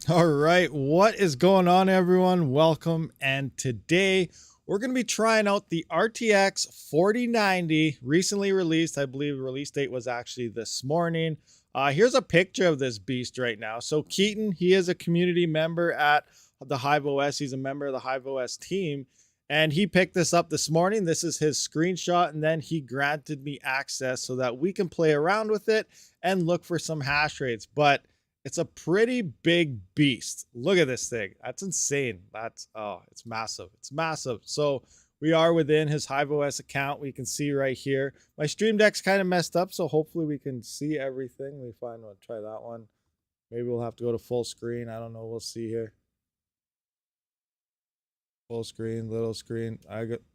All right, what is going on, everyone? Welcome. And today we're going to be trying out the RTX 4090, recently released. I believe the release date was actually this morning. Here's a picture of this beast right now. So Keaton, he is a community member at the HiveOS. He's a member of the HiveOS team, and he picked this up this morning. This is his screenshot, and then he granted me access so that we can play around with it and look for some hash rates. But it's a pretty big beast. Look at this thing. That's insane. It's massive. It's massive. So we are within his HiveOS account. We can see right here. My stream deck's kind of messed up, so hopefully we can see everything. Let me find one. Try that one. Maybe we'll have to go to full screen. I don't know. We'll see here. Full screen, little screen.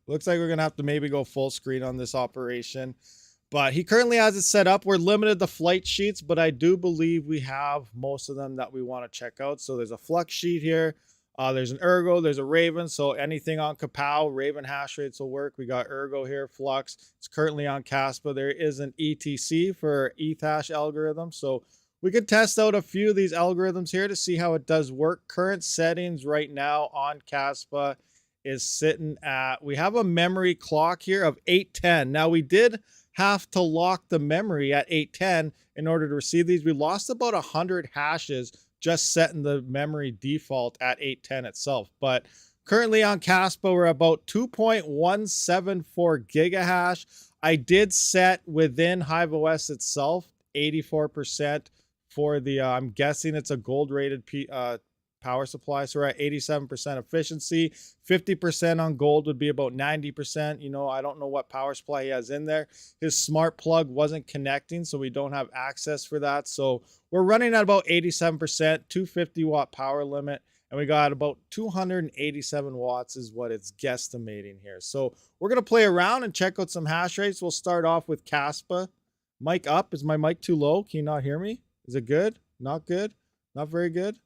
Looks like we're going to have to maybe go full screen on this operation. But he currently has it set up. We're limited to flight sheets, but I do believe we have most of them that we want to check out. So there's a FLUX sheet here. There's an ERGO. There's a Raven. So anything on Kapow, Raven hash rates will work. We got ERGO here, FLUX. It's currently on KASPA. There is an ETC for ETH hash algorithm. So we could test out a few of these algorithms here to see how it does work. Current settings right now on KASPA is sitting at, we have a memory clock here of 810. Now we did have to lock the memory at 810 in order to receive these. We lost about 100 hashes just setting the memory default at 810 itself. But currently on KASPA, we're about 2.174 gigahash. I did set within HiveOS itself 84% for the, I'm guessing it's a gold rated power supply. So we're at 87% efficiency. 50% on gold would be about 90%. You know, I don't know what power supply he has in there. His smart plug wasn't connecting, so we don't have access for that. So we're running at about 87%, 250 watt power limit, and we got about 287 watts is what it's guesstimating here. So we're going to play around and check out some hash rates. We'll start off with KASPA. Mic up. Is my mic too low? Can you not hear me? Is it good? Not good? Not very good?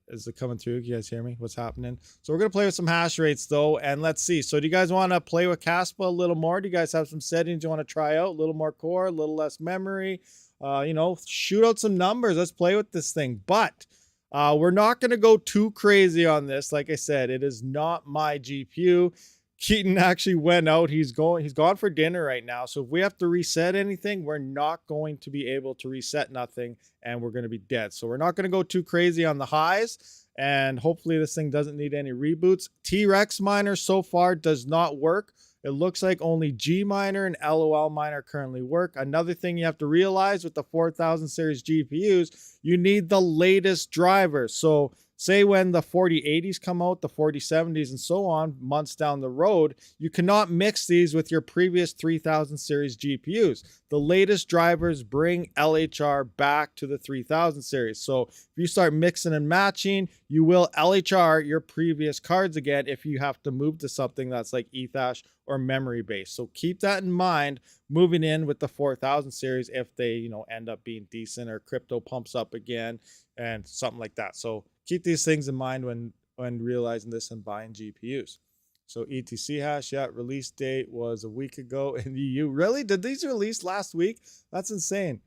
Is it coming through? You guys hear me? What's happening? So we're going to play with some hash rates though, and let's see. So do you guys want to play with KASPA a little more? Do you guys have some settings you want to try out? A little more core, a little less memory, you know, shoot out some numbers. Let's play with this thing. But we're not going to go too crazy on this. Like I said, it is not my GPU. Keaton actually went out. He's gone for dinner right now. So if we have to reset anything, we're not going to be able to reset nothing, and we're going to be dead. So we're not going to go too crazy on the highs, and hopefully this thing doesn't need any reboots. T-Rex miner so far does not work. It looks like only G miner and LOL miner currently work. Another thing you have to realize with the 4000 series GPUs, you need the latest drivers. So say when the 4080s come out, the 4070s and so on, months down the road, you cannot mix these with your previous 3000 series GPUs. The latest drivers bring LHR back to the 3000 series. So if you start mixing and matching, you will LHR your previous cards again if you have to move to something that's like ETH or memory based. So keep that in mind moving in with the 4000 series if they, you know, end up being decent or crypto pumps up again and something like that. So keep these things in mind when realizing this and buying GPUs. So ETC hash, yeah, release date was a week ago in the EU. Really? Did these release last week? That's insane.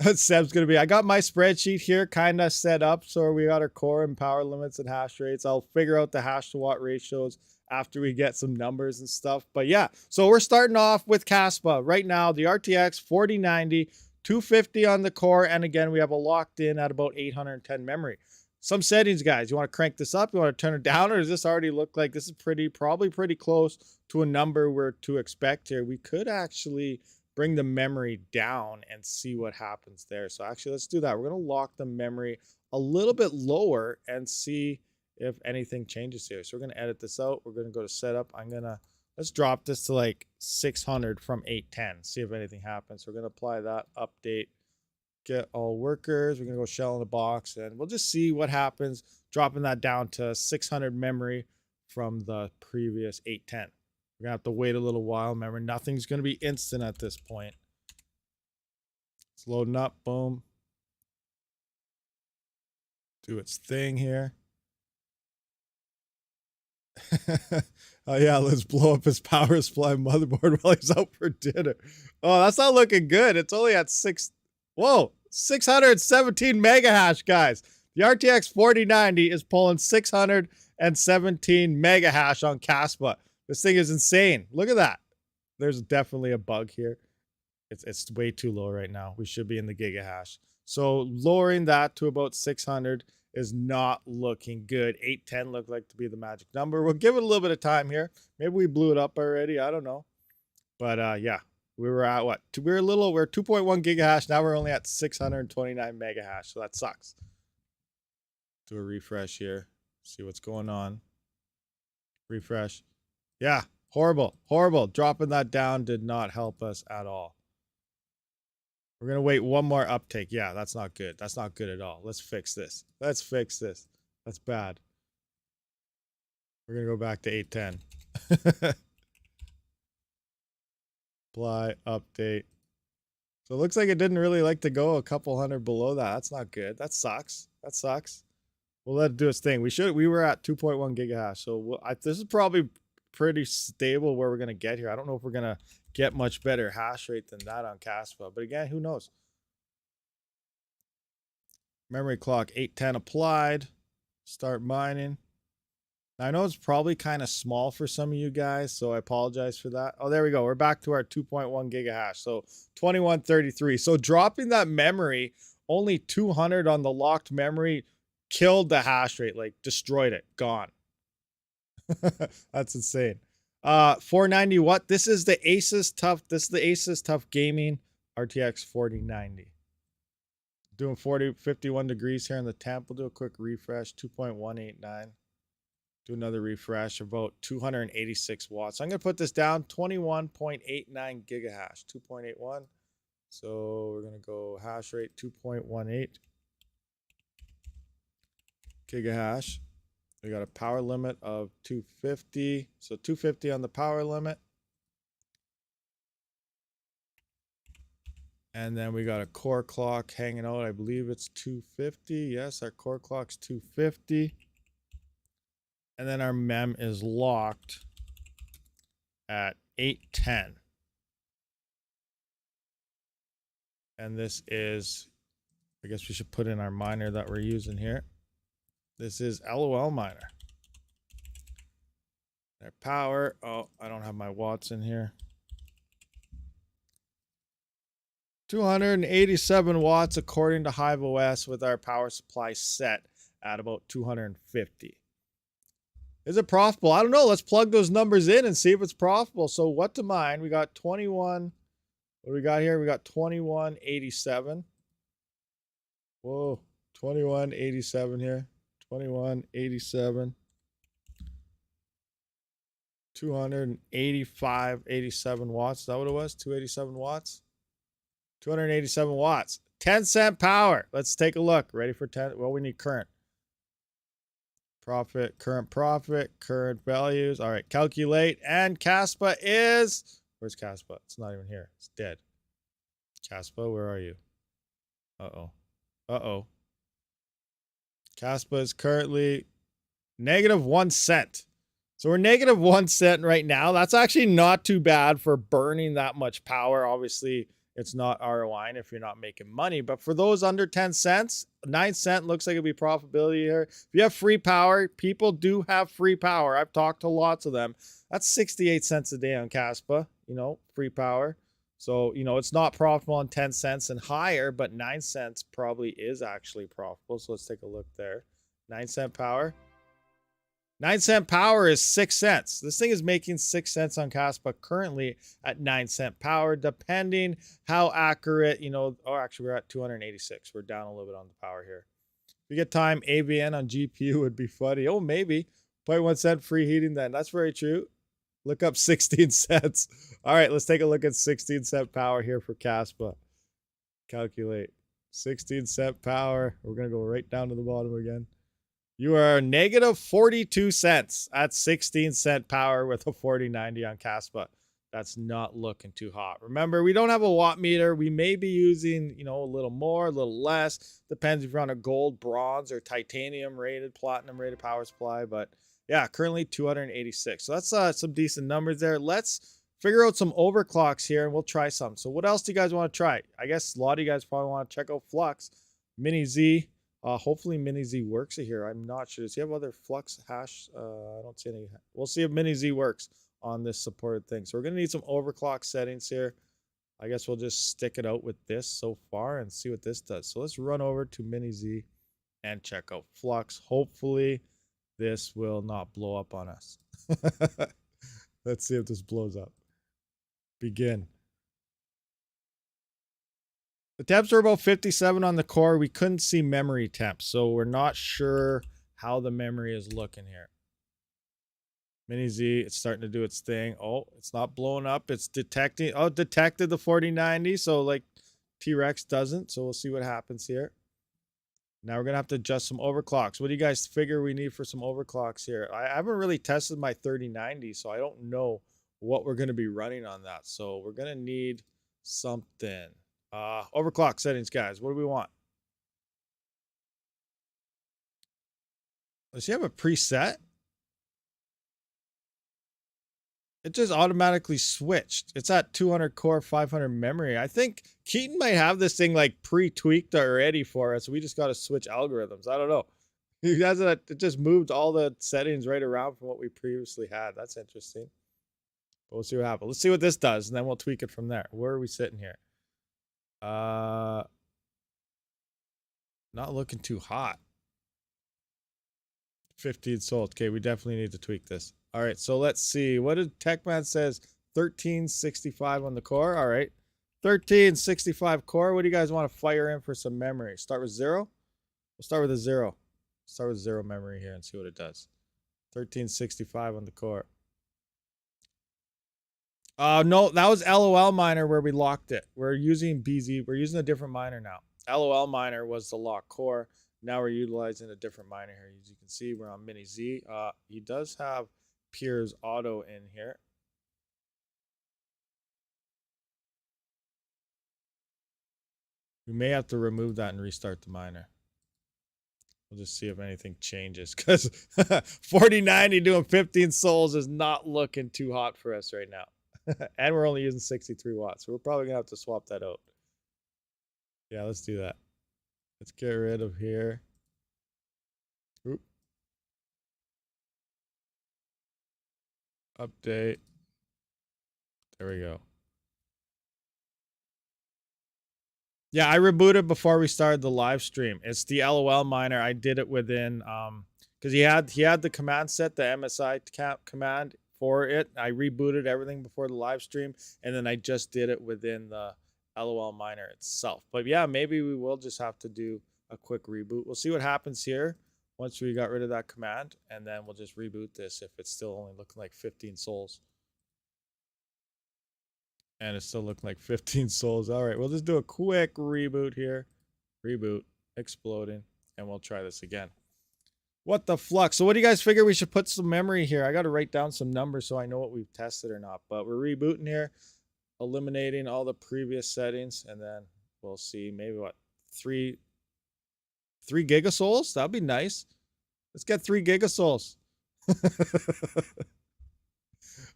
Seb's going to be, I got my spreadsheet here kind of set up. So we got our core and power limits and hash rates. I'll figure out the hash to watt ratios after we get some numbers and stuff. But yeah, so we're starting off with KASPA. Right now, the RTX 4090, 250 on the core. And again, we have a locked in at about 810 memory. Some settings, guys. You want to crank this up? You want to turn it down? Or does this already look like this is probably pretty close to a number we're to expect here? We could actually bring the memory down and see what happens there. So actually, let's do that. We're going to lock the memory a little bit lower and see if anything changes here. So we're going to edit this out. We're going to go to setup. Let's drop this to like 600 from 810. See if anything happens. So we're going to apply that update. Get all workers. We're going to go shell in the box and we'll just see what happens dropping that down to 600 memory from the previous 810. We're going to have to wait a little while. Remember, nothing's going to be instant at this point. It's loading up. Boom. Do its thing here. Oh yeah, let's blow up his power supply motherboard while he's out for dinner. Oh, that's not looking good. It's only at 6. Whoa, 617 mega hash, guys. The RTX 4090 is pulling 617 mega hash on KASPA. This thing is insane. Look at that. There's definitely a bug here. It's way too low right now. We should be in the giga hash. So lowering that to about 600 is not looking good. 810 looked like to be the magic number. We'll give it a little bit of time here. Maybe we blew it up already. I don't know. But yeah, we were at what? We're 2.1 giga hash. Now we're only at 629 mega hash. So that sucks. Do a refresh here. See what's going on. Refresh. Yeah, horrible, horrible. Dropping that down did not help us at all. We're going to wait one more uptake. Yeah, that's not good. That's not good at all. Let's fix this. Let's fix this. That's bad. We're going to go back to 810. Apply, update. So it looks like it didn't really like to go a couple hundred below that. That's not good. That sucks. That sucks. We'll let it do its thing. We were at 2.1 giga hash. So this is probably pretty stable where we're going to get here. I don't know if we're going to get much better hash rate than that on KASPA. But again, who knows? Memory clock 810 applied. Start mining. Now, I know it's probably kind of small for some of you guys, so I apologize for that. Oh, there we go. We're back to our 2.1 giga hash. So 2133. So dropping that memory, only 200 on the locked memory, killed the hash rate, like destroyed it, gone. That's insane. 490 watt. This is the Asus Tough. This is the Asus Tough Gaming RTX 4090. Doing 51 degrees here in the temp. We'll do a quick refresh. 2.189. Do another refresh. About 286 watts. So I'm gonna put this down. 21.89 giga hash. 2.81. So we're gonna go hash rate 2.18 giga hash. We got a power limit of 250. So 250 on the power limit. And then we got a core clock hanging out. I believe it's 250. Yes, our core clock's 250. And then our mem is locked at 810. And this is, I guess we should put in our miner that we're using here. This is LOL miner. Their power. Oh, I don't have my watts in here. 287 watts according to Hive OS with our power supply set at about 250. Is it profitable? I don't know. Let's plug those numbers in and see if it's profitable. So what to mine? We got 21. What do we got here? We got 2187. Whoa, 2187 here. 2187. 285.87 watts. Is that what it was? 287 watts? 287 watts. 10-cent power. Let's take a look. Ready for 10? Well, we need current. Profit, current values. All right, calculate. And KASPA is... Where's KASPA? It's not even here. It's dead. KASPA, where are you? Uh-oh. Uh-oh. KASPA is currently -1 cent. So we're -1 cent right now. That's actually not too bad for burning that much power. Obviously, it's not ROI if you're not making money. But for those under 10 cents, 9 cent looks like it'd be profitability here. If you have free power, people do have free power. I've talked to lots of them. That's 68 cents a day on KASPA, you know, free power. So, you know, it's not profitable on 10 cents and higher, but 9 cents probably is actually profitable. So let's take a look there. 9-cent power. 9-cent power is 6 cents. This thing is making 6 cents on KASPA currently at 9-cent power, depending how accurate, you know. Oh, actually, we're at 286. We're down a little bit on the power here. If you get time, AVN on GPU would be funny. Oh, maybe. 0.1 cent free heating then. That's very true. Look up 16 cents. All right, let's take a look at 16-cent power here for KASPA. Calculate. 16-cent power. We're going to go right down to the bottom again. You are -42 cents at 16-cent power with a 4090 on KASPA. That's not looking too hot. Remember, we don't have a watt meter. We may be using, you know, a little more, a little less. Depends if you're on a gold, bronze, or titanium rated, platinum rated power supply. But yeah, currently 286. So that's some decent numbers there. Let's figure out some overclocks here and we'll try some. So what else do you guys want to try? I guess a lot of you guys probably want to check out Flux, Mini Z. Hopefully Mini Z works here. I'm not sure. Does he have other Flux hash? I don't see any. We'll see if Mini Z works on this supported thing. So we're going to need some overclock settings here. I guess we'll just stick it out with this so far and see what this does. So let's run over to Mini Z and check out Flux. Hopefully this will not blow up on us. Let's see if this blows up. Begin. The temps are about 57 on the core. We couldn't see memory temps, so we're not sure how the memory is looking here. Mini Z, it's starting to do its thing. Oh, it's not blowing up. It's detecting. Oh, detected the 4090. So like T-Rex doesn't. So we'll see what happens here. Now we're going to have to adjust some overclocks. What do you guys figure we need for some overclocks here? I haven't really tested my 3090, so I don't know what we're going to be running on that. So we're going to need something. Overclock settings, guys. What do we want? Does he have a preset? It just automatically switched. It's at 200 core, 500 memory. I think Keaton might have this thing like pre-tweaked already for us. We just got to switch algorithms. I don't know. He has it. It just moved all the settings right around from what we previously had. That's interesting. But we'll see what happens. Let's see what this does, and then we'll tweak it from there. Where are we sitting here? Not looking too hot. 15 sold. Okay, we definitely need to tweak this. All right, so let's see. What did TechMan says? 1365 on the core. All right. 1365 core. What do you guys want to fire in for some memory? Start with 0? We'll start with a 0. Start with 0 memory here and see what it does. 1365 on the core. No, that was LOL miner where we locked it. We're using BZ. We're using a different miner now. LOL miner was the lock core. Now we're utilizing a different miner here. As you can see, we're on Mini Z. He does have Piers Auto in here. We may have to remove that and restart the miner. We'll just see if anything changes, because 4090 doing 15 souls is not looking too hot for us right now. And we're only using 63 watts, so we're probably gonna have to swap that out. Yeah, let's do that. Let's get rid of here. Oop. Update. There we go. Yeah, I rebooted before we started the live stream. It's the LOL miner. I did it within because he had the command set, the MSI command for it. I rebooted everything before the live stream, and then I just did it within the LOL miner itself. But yeah, maybe we will just have to do a quick reboot. We'll see what happens here once we got rid of that command, and then we'll just reboot this if it's still only looking like 15 souls. And it's still looking like 15 souls. All right, we'll just do a quick reboot here. Reboot, exploding, and we'll try this again. What the flux? So what do you guys figure we should put some memory here? I got to write down some numbers so I know what we've tested or not. But we're rebooting here, eliminating all the previous settings, and then we'll see maybe what, 3 gigasouls? That'd be nice. Let's get 3 gigasouls.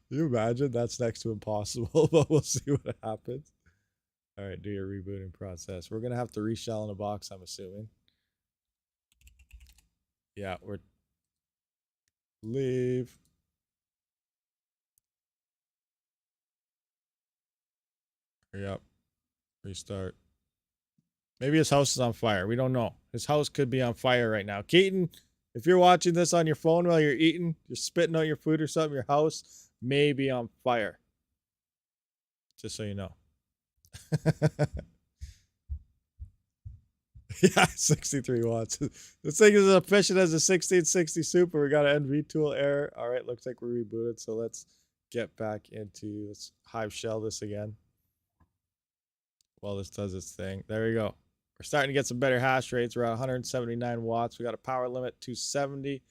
Can you imagine? That's next to impossible, but we'll see what happens. All right, do your rebooting process. We're going to have to reshell in a box, I'm assuming. Yeah, we're... Leave. Hurry up. Restart. Maybe his house is on fire. We don't know. His house could be on fire right now. Keaton, if you're watching this on your phone while you're eating, you're spitting out your food or something, your house may be on fire. Just so you know. Yeah, 63 watts. This thing is as efficient as a 1660 Super. We got an NV tool error. All right, looks like we're rebooted. So let's get back into, let's hive shell this again. While this does its thing. There we go. We're starting to get some better hash rates. We're at 179 watts. We got a power limit 270.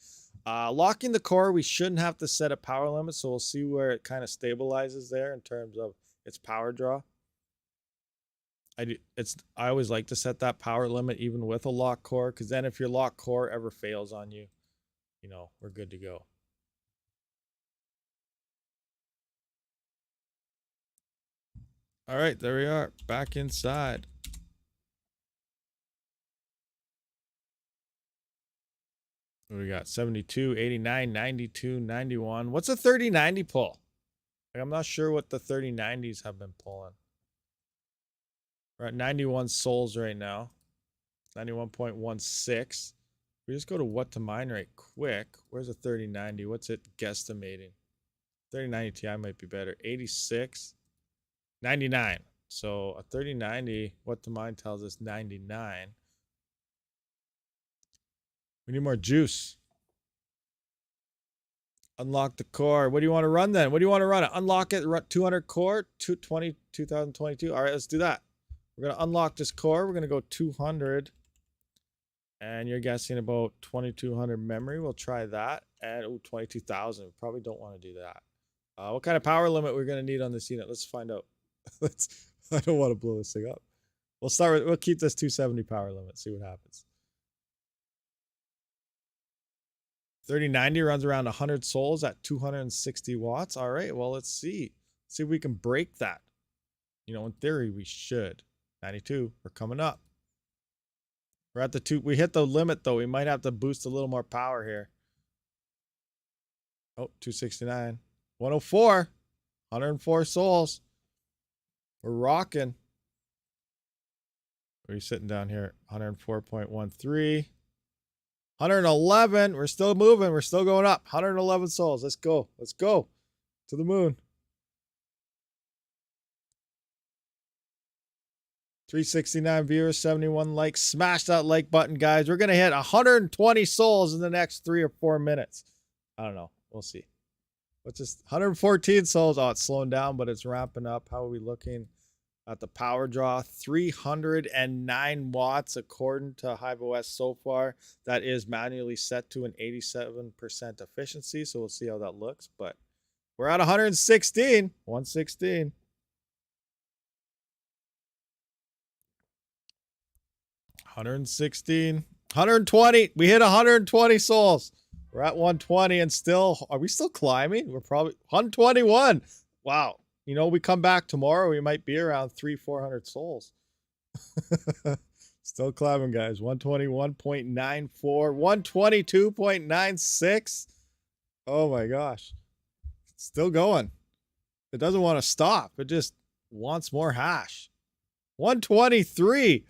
Locking the core, we shouldn't have to set a power limit, so we'll see where it kind of stabilizes there in terms of its power draw. I always like to set that power limit even with a lock core, because then if your lock core ever fails on you, you know, we're good to go. All right, there we are, back inside. What do we got? 72, 89, 92, 91. What's a 3090 pull? Like, I'm not sure what the 3090s have been pulling. We're at 91 souls right now. 91.16. We just go to what to mine right quick. Where's a 3090? What's it guesstimating? 3090 Ti might be better. 86. 99. So a 3090, what to mine tells us 99. We need more juice. Unlock the core. What do you want to run then? What do you want to run? Unlock it. Run 200 core. 2022. All right, let's do that. We're going to unlock this core. We're going to go 200. And you're guessing about 2200 memory. We'll try that. And 22,000. We probably don't want to do that. What kind of power limit we're going to need on this unit? Let's find out. I don't want to blow this thing up. We'll keep this 270 power limit. See what happens. 3090 runs around 100 souls at 260 watts. All right, well, let's see. Let's see if we can break that. You know, in theory, we should. 92, we're coming up. We're at the 2. We hit the limit, though. We might have to boost a little more power here. Oh, 269. 104. 104 souls. We're rocking. What are you sitting down here? 104.13. 111. We're still moving. We're still going up. 111 souls. Let's go. Let's go to the moon. 369 viewers, 71 likes. Smash that like button, guys. We're going to hit 120 souls in the next 3 or 4 minutes. I don't know. We'll see. What's this? 114 souls. Oh, it's slowing down, but it's ramping up. How are we looking at the power draw? 309 watts according to HiveOS so far. That is manually set to an 87% efficiency, so we'll see how that looks. But we're at 116. 116. 116. 120. We hit 120 souls. We're at 120 and still, are we still climbing? We're probably 121. Wow. You know, we come back tomorrow, we might be around 300-400 souls. Still climbing, guys. 121.94, 122.96. Oh my gosh. Still going. It doesn't want to stop. It just wants more hash. 123.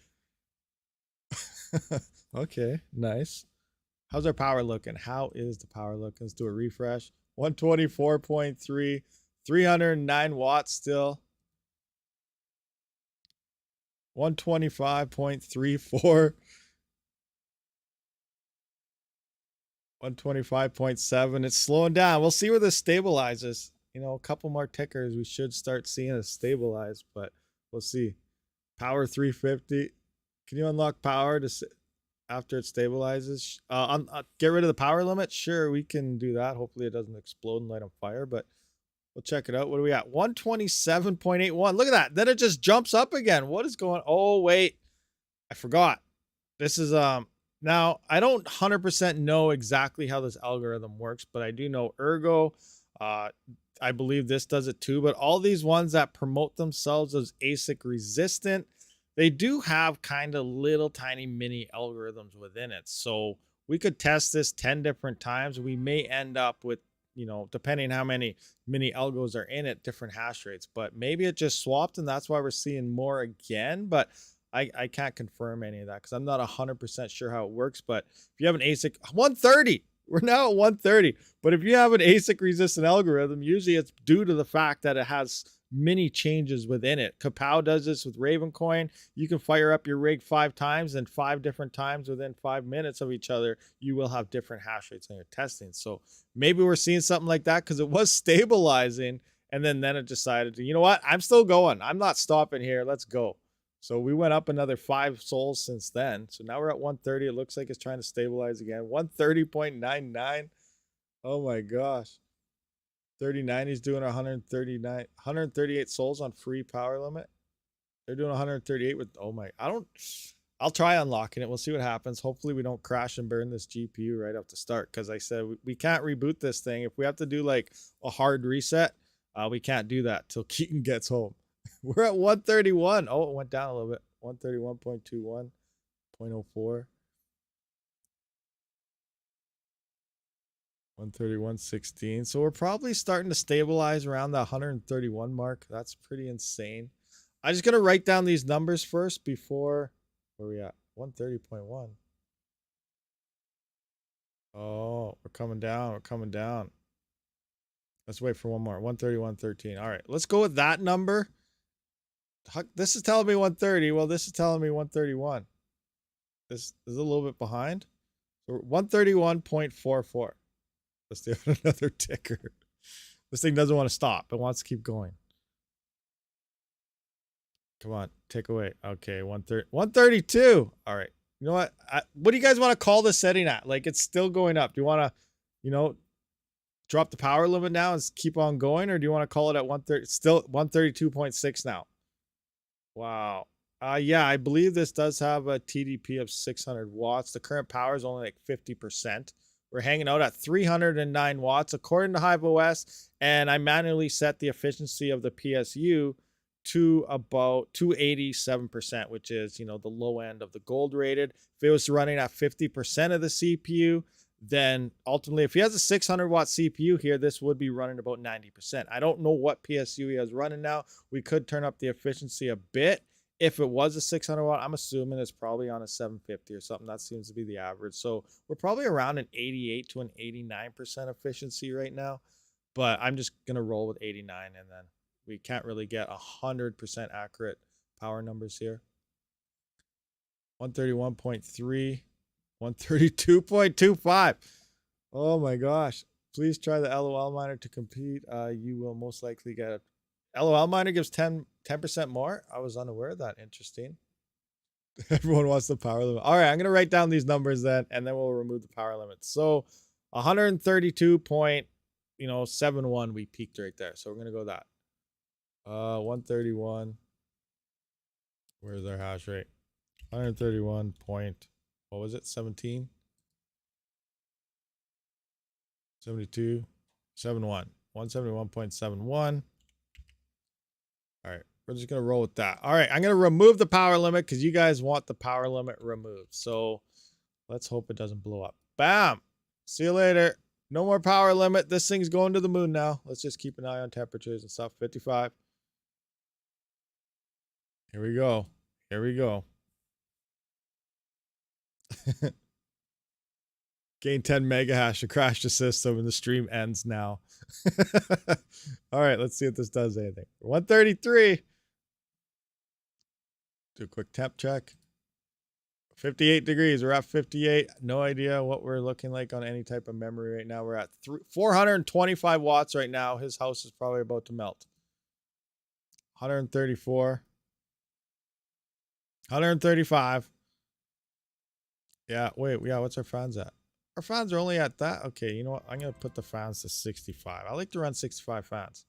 Okay, nice. How's our power looking? How is the power looking? Let's do a refresh. 124.3. 309 watts still. 125.34. 125.7. It's slowing down. We'll see where this stabilizes. You know, a couple more tickers. We should start seeing it stabilize, but we'll see. Power 350. Can you unlock power to after it stabilizes? Get rid of the power limit? Sure, we can do that. Hopefully it doesn't explode and light on fire, but we'll check it out. What are we at? 127.81. Look at that. Then it just jumps up again. What is going on? Oh, wait. I forgot. This is, now, I don't 100% know exactly how this algorithm works, but I do know ERGO. I believe this does it too, but all these ones that promote themselves as ASIC resistant, they do have kind of little tiny mini algorithms within it. So we could test this 10 different times. We may end up with, you know, depending how many mini algos are in it, different hash rates. But maybe it just swapped and that's why we're seeing more again. But I can't confirm any of that because I'm not 100% sure how it works. But if you have an ASIC, 130, we're now at 130. But if you have an ASIC resistant algorithm, usually it's due to the fact that it has many changes within it. Kapow does this with Ravencoin. You can fire up your rig 5 times and 5 different times within 5 minutes of each other, you will have different hash rates on your testing. So maybe we're seeing something like that because it was stabilizing and then it decided to, you know what? I'm still going. I'm not stopping here. Let's go. So we went up another 5 souls since then. So now we're at 130. It looks like it's trying to stabilize again. 130.99. Oh my gosh. 3090 is doing 138 souls on free power limit. They're doing 138 with, oh my, I'll try unlocking it. We'll see what happens. Hopefully we don't crash and burn this GPU right off the start. Cause I said, we can't reboot this thing. If we have to do like a hard reset, we can't do that till Keaton gets home. We're at 131. Oh, it went down a little bit. 131.21, 0.04. 131.16. So we're probably starting to stabilize around the 131 mark. That's pretty insane. I'm just going to write down these numbers first before, where are we at? 130.1. Oh, we're coming down. We're coming down. Let's wait for one more. 131.13. All right, let's go with that number. This is telling me 130. Well, this is telling me 131. This is a little bit behind. So 131.44. Let's do another ticker. This thing doesn't want to stop. It wants to keep going. Come on, take away. Okay, 132. All right. You know what? What do you guys want to call this setting at? Like, it's still going up. Do you want to, you know, drop the power limit now and keep on going, or do you want to call it at 130? Still 132.6 now. Wow. Yeah, I believe this does have a TDP of 600 watts. The current power is only like 50%. We're hanging out at 309 watts according to HiveOS, and I manually set the efficiency of the PSU to about 287%, which is, you know, the low end of the gold rated. If it was running at 50% of the CPU, then ultimately, if he has a 600 watt CPU here, this would be running about 90%. I don't know what PSU he has running now. We could turn up the efficiency a bit. If it was a 600 watt, I'm assuming it's probably on a 750 or something. That seems to be the average. So we're probably around an 88 to an 89% efficiency right now. But I'm just going to roll with 89, and then we can't really get 100% accurate power numbers here. 131.3, 132.25. Oh my gosh. Please try the LOL miner to compete. You will most likely get a LOL miner gives 10% more. I was unaware of that. Interesting. Everyone wants the power limit. All right, I'm going to write down these numbers then, and then we'll remove the power limit. So 132.71 we peaked right there. So we're going to go that. 131. Where's our hash rate? 131 point, what was it? 17? 72, 71. 171.71. All right, we're just going to roll with that. All right, I'm going to remove the power limit because you guys want the power limit removed. So let's hope it doesn't blow up. Bam! See you later. No more power limit. This thing's going to the moon now. Let's just keep an eye on temperatures and stuff. 55. Here we go. Here we go. Gain 10 mega hash to crash the system, and the stream ends now. All right, let's see if this does anything. 133. Do a quick temp check. 58 degrees. We're at 58. No idea what we're looking like on any type of memory right now. We're at 425 watts right now. His house is probably about to melt. 134. 135. Yeah, wait. Yeah, what's our fans at? Our fans are only at that. Okay, you know what? I'm going to put the fans to 65. I like to run 65 fans.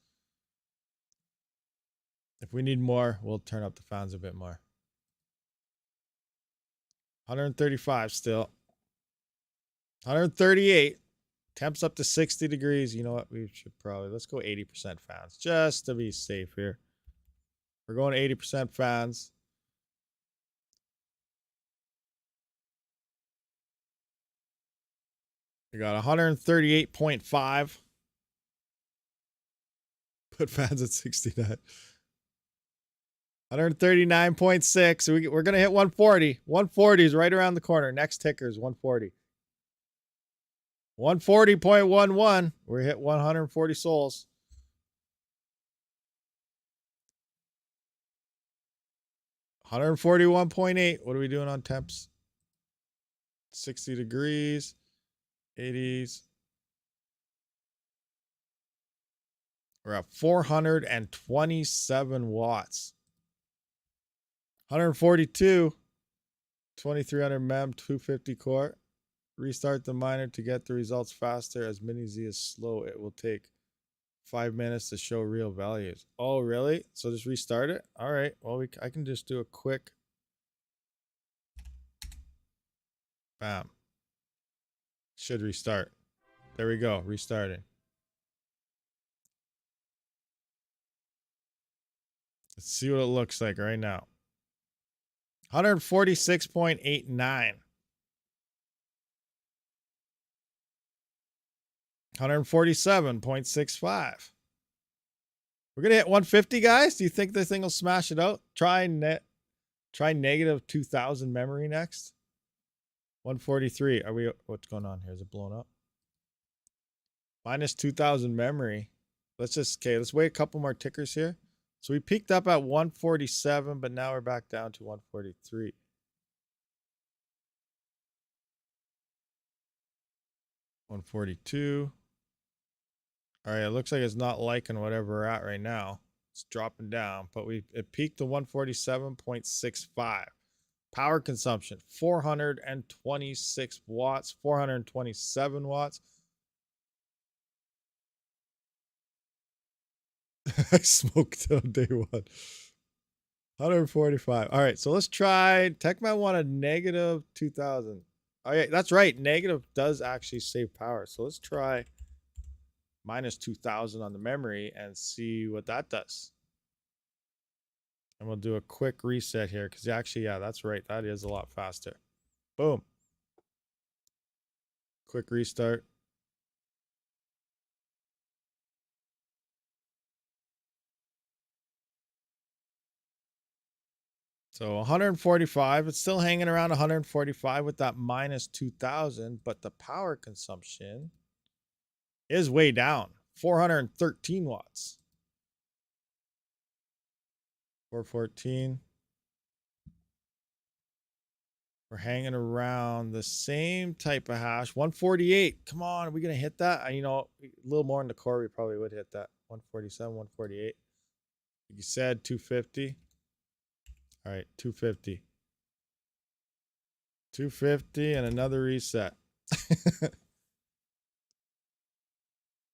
If we need more, we'll turn up the fans a bit more. 135 still. 138. Temps up to 60 degrees. You know what? We should probably, let's go 80% fans just to be safe here. We're going 80% fans. We got 138.5. Put fans at 69. 139.6. We're going to hit 140. 140 is right around the corner. Next ticker is 140. 140.11. We're hit 140 souls. 141.8. What are we doing on temps? 60 degrees. 80s. We're at 427 watts. 142. 2300 mem, 250 core. Restart the miner to get the results faster. As mini Z is slow, it will take 5 minutes to show real values. Oh, really? So just restart it? All right. Well, I can just do a quick. Bam. Should restart. There we go. Restarting. Let's see what it looks like right now. 146.89. 147.65. We're gonna hit 150, guys. Do you think this thing will smash it out? Try negative 2000 memory next. 143. Are we? What's going on here? Is it blown up? Minus 2000 memory. Let's wait a couple more tickers here. So we peaked up at 147, but now we're back down to 143. 142. All right, it looks like it's not liking whatever we're at right now. It's dropping down, but it peaked to 147.65. Power consumption, 426 watts, 427 watts. I smoked on day one. 145. All right, so let's try. TechMan wanted negative 2000. Oh, yeah, that's right. Negative does actually save power. So let's try minus 2000 on the memory and see what that does. And we'll do a quick reset here because actually, yeah, that's right. That is a lot faster. Boom. Quick restart. So 145, it's still hanging around 145 with that minus 2000, but the power consumption is way down, 413 watts. 414. We're hanging around the same type of hash. 148. Come on, are we going to hit that? You know, a little more in the core, we probably would hit that. 147, 148. You said 250. All right, 250. 250 and another reset.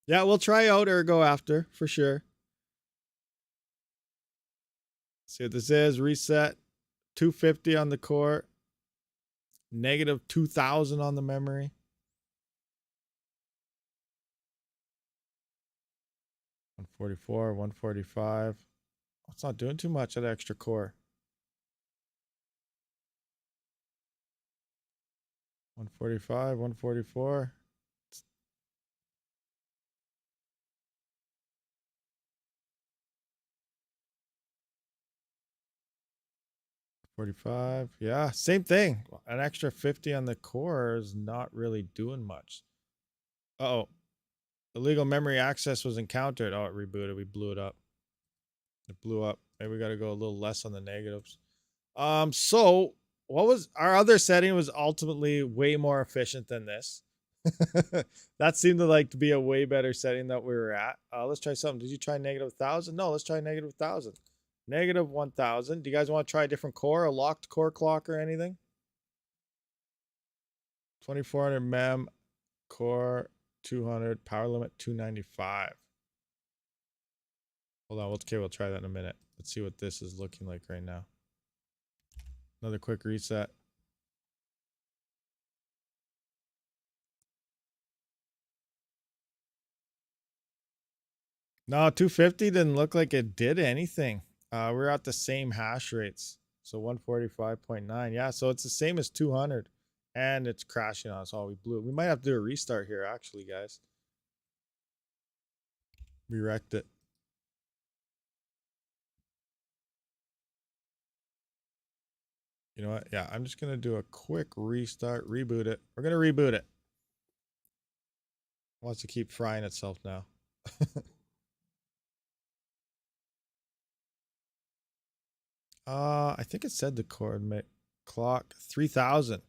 Yeah, we'll try out Ergo after, for sure. See what this is. Reset. 250 on the core. Negative 2000 on the memory. 144, 145. It's not doing too much at extra core. 145, 144. $45. Yeah, same thing. An extra 50 on the core is not really doing much. Uh-oh. Illegal memory access was encountered. Oh, it rebooted. We blew it up. It blew up. Maybe we got to go a little less on the negatives. So what was our other setting was ultimately way more efficient than this. That seemed to be a way better setting that we were at. Let's try something. Did you try negative 1000? No, let's try negative 1000. Negative 1000. Do you guys want to try a different core, a locked core clock or anything? 2400 mem, core 200, power limit 295. Hold on. Okay, we'll try that in a minute. Let's see what this is looking like right now. Another quick reset. No, 250 didn't look like it did anything. We're at the same hash rates. So 145.9. Yeah, so it's the same as 200. And it's crashing on us. Oh, we blew it. We might have to do a restart here, actually, guys. We wrecked it. You know what? Yeah, I'm just going to do a quick restart, reboot it. We're going to reboot it. It wants to keep frying itself now. I think it said the coordinate clock 3000.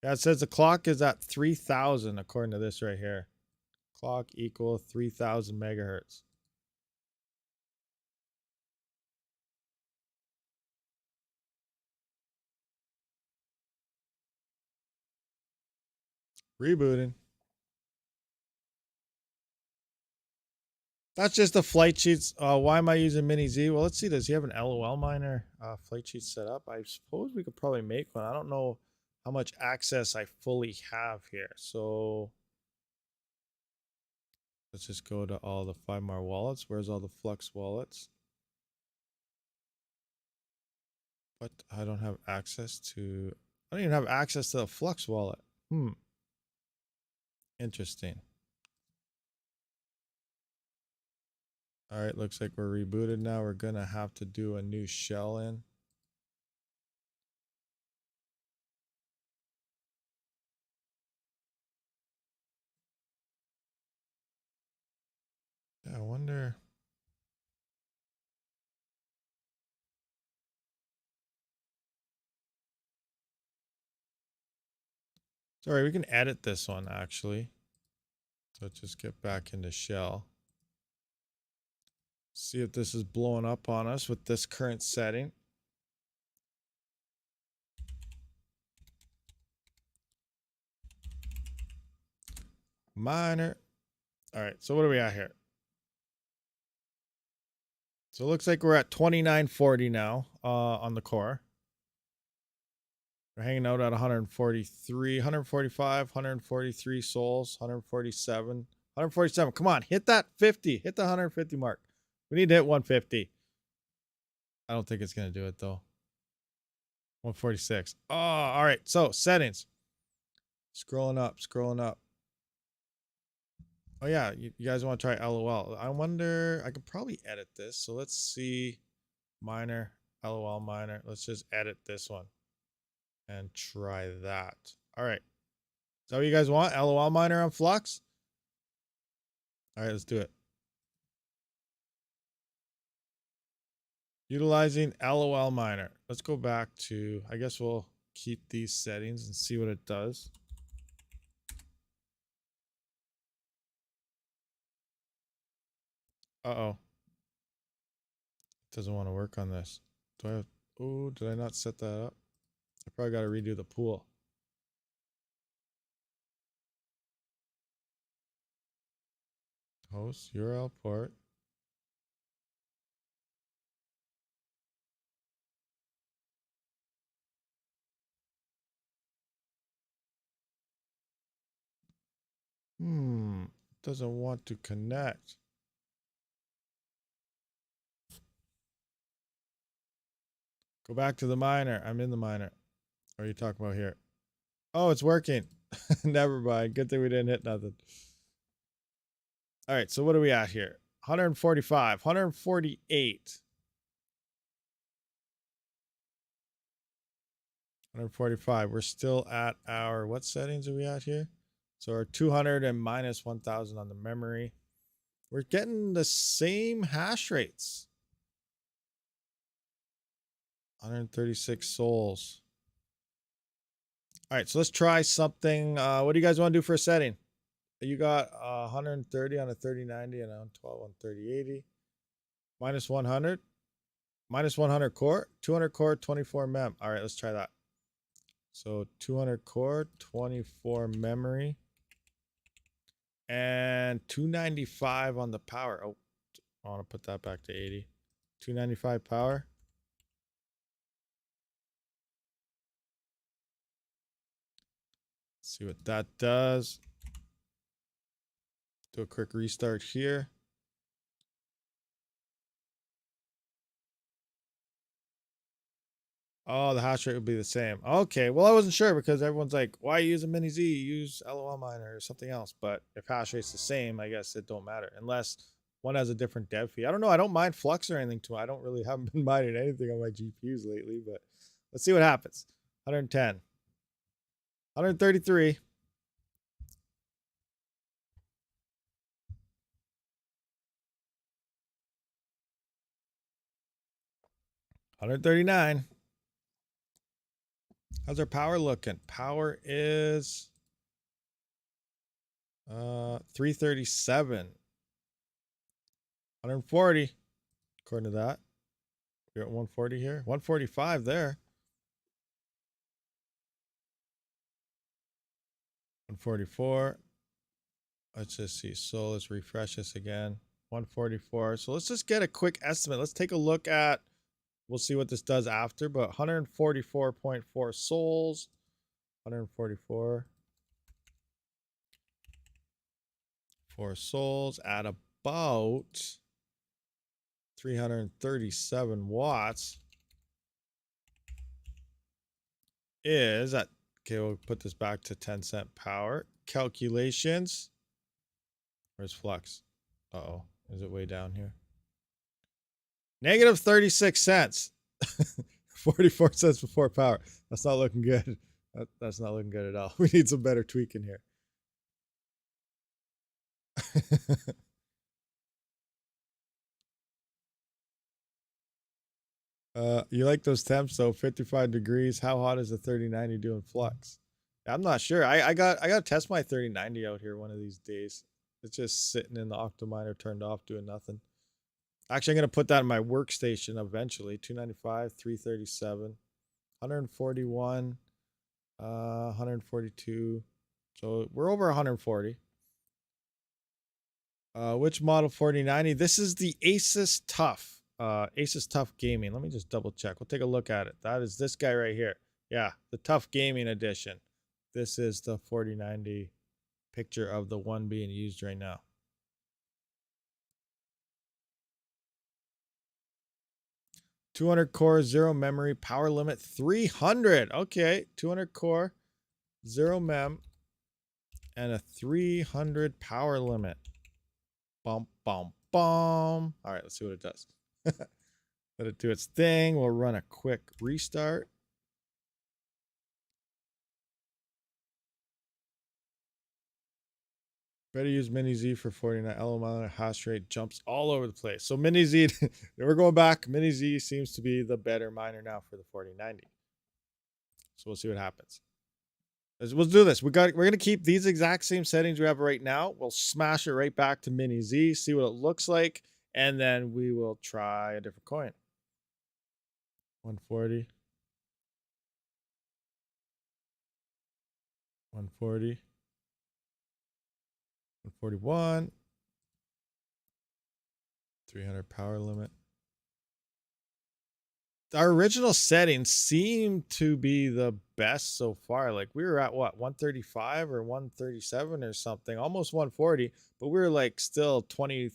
Yeah, it says the clock is at 3000 according to this right here. Clock equal 3000 megahertz. Rebooting. That's just the flight sheets. Why am I using Mini Z? Well, let's see. Does he have an LOL miner flight sheet set up? I suppose we could probably make one. I don't know how much access I fully have here. So let's just go to all the 5 more wallets. Where's all the Flux wallets? But I don't have access to, I don't even have access to the Flux wallet. Interesting. All right, looks like we're rebooted now. We're gonna have to do a new shell in. Yeah, I wonder. Sorry, we can edit this one actually. So let's just get back into shell. See if this is blowing up on us with this current setting. Miner. All right, so what are we at here? So it looks like we're at 2940 now on the core. We're hanging out at 143, 145, 143 souls, 147, 147. Come on, hit that 50. Hit the 150 mark. We need to hit 150. I don't think it's going to do it though. 146. Oh, all right. So settings. Scrolling up, scrolling up. Oh yeah, you guys want to try LOL. I wonder, I could probably edit this. So let's see. Miner, LOL miner. Let's just edit this one and try that. All right. Is that what you guys want? LOL miner on Flux? All right, let's do it. Utilizing LOL miner. Let's go back to, I guess we'll keep these settings and see what it does. Uh-oh. It doesn't want to work on this. Do I have, oh, did I not set that up? I probably got to redo the pool. Host, URL port. Doesn't want to connect. Go back to the miner. I'm in the miner. What are you talking about here? Oh, it's working. Never mind. Good thing we didn't hit nothing. All right, so what are we at here? 145, 148. 145. We're still at our, what settings are we at here? So our 200 and minus 1000 on the memory. We're getting the same hash rates. 136 souls. All right, so let's try something. What do you guys want to do for a setting? You got 130 on a 3090 and on 12 on 3080. Minus 100. Minus 100 core. 200 core, 24 mem. All right, let's try that. So 200 core, 24 memory. And 295 on the power. Oh, I want to put that back to 80. 295 power. See what that does. Do a quick restart here. Oh, the hash rate would be the same. Okay, well, I wasn't sure because everyone's like, why use a mini Z? Use LOL miner or something else. But if hash rate's the same, I guess it don't matter unless one has a different dev fee. I don't know. I don't mind Flux or anything too. I don't really haven't been mining anything on my GPUs lately, but let's see what happens. 110, 133. 139. How's our power looking? Power is 337. 140. According to that. We're at 140 here. 145 there. 144. Let's just see. So let's refresh this again. 144. So let's just get a quick estimate. Let's take a look at, we'll see what this does after, but 144.4 souls. 144. 4 souls at about 337 watts. is at, okay, we'll put this back to 10-cent power. Calculations. Where's Flux? Uh-oh. Is it way down here? Negative 36 cents. 44 cents before power. That's not looking good. That's not looking good at all. We need some better tweaking here. You like those temps though? 55 degrees. How hot is the 3090 doing Flux? I'm not sure. I got to test my 3090 out here one of these days. It's just sitting in the Octominer turned off doing nothing. Actually, I'm going to put that in my workstation eventually. 295, 337, 141, 142. So we're over 140. Which model 4090? This is the Asus Tough. Asus Tough Gaming. Let me just double check. We'll take a look at it. That is this guy right here. Yeah, the Tough Gaming Edition. This is the 4090 picture of the one being used right now. $200 core, 0 memory, power limit 300. Okay, 200 core, 0 mem, and a 300 power limit. Bum, bum, bum. All right, let's see what it does. Let it do its thing. We'll run a quick restart. Better use Mini Z for 49. LML hash rate jumps all over the place. So Mini Z, we're going back. Mini Z seems to be the better miner now for the 4090. So we'll see what happens. We'll do this. We're gonna keep these exact same settings we have right now. We'll smash it right back to Mini Z, see what it looks like, and then we will try a different coin. 140. 140. 141. 300 power limit. Our original settings seem to be the best so far. Like we were at what, 135 or 137 or something, almost 140, but we were like still 20,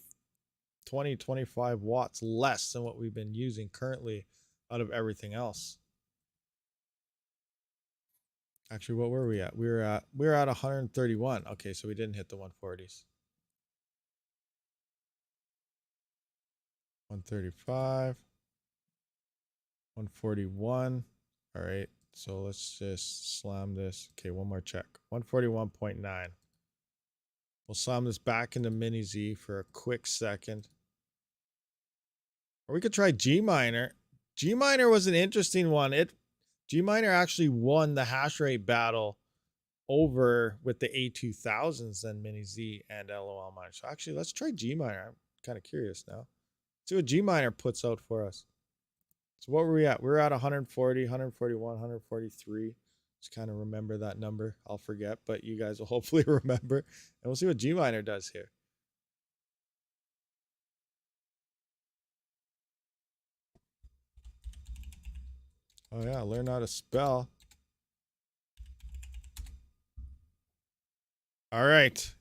25 watts less than what we've been using currently out of everything else. Actually, what were we at? We were at 131. Okay, so we didn't hit the 140s. 135. 141. All right, so let's just slam this. Okay, one more check. 141.9. We'll slam this back into Mini Z for a quick second. Or we could try Gminer. Gminer was an interesting one. Gminer actually won the hash rate battle over with the A2000s and Mini Z and LOL miner. So actually, let's try Gminer. I'm kind of curious now. See what Gminer puts out for us. So what were we at? We were at 140, 141, 143. Just kind of remember that number. I'll forget, but you guys will hopefully remember. And we'll see what Gminer does here. Oh yeah, learn how to spell. All right.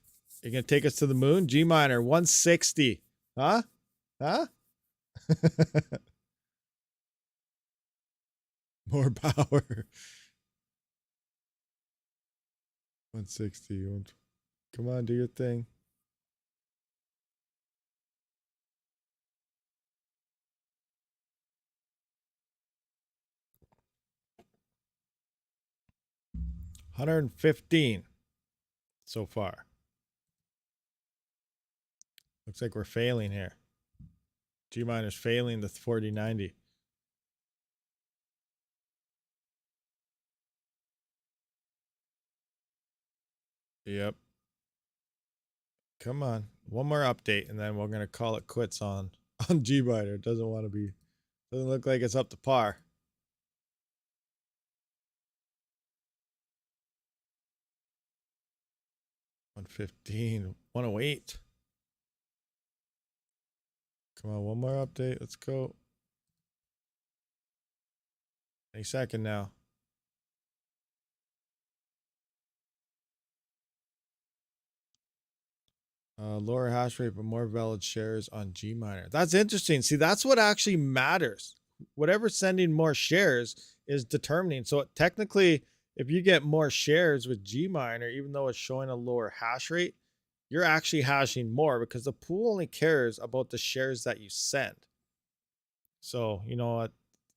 You're going to take us to the moon? Gminer, 160. Huh? Huh? More power. 160. Come on, do your thing. $115 so far. Looks like we're failing here. Gminer's failing the 4090. Yep. Come on. One more update and then we're going to call it quits on Gminer. It doesn't look like it's up to par. $115, 108. Come on, one more update. Let's go. Any second now. Lower hash rate, but more valid shares on Gminer. That's interesting. See, that's what actually matters. whatever's sending more shares is determining. So technically, if you get more shares with Gminer, even though it's showing a lower hash rate, you're actually hashing more because the pool only cares about the shares that you send. So, you know what?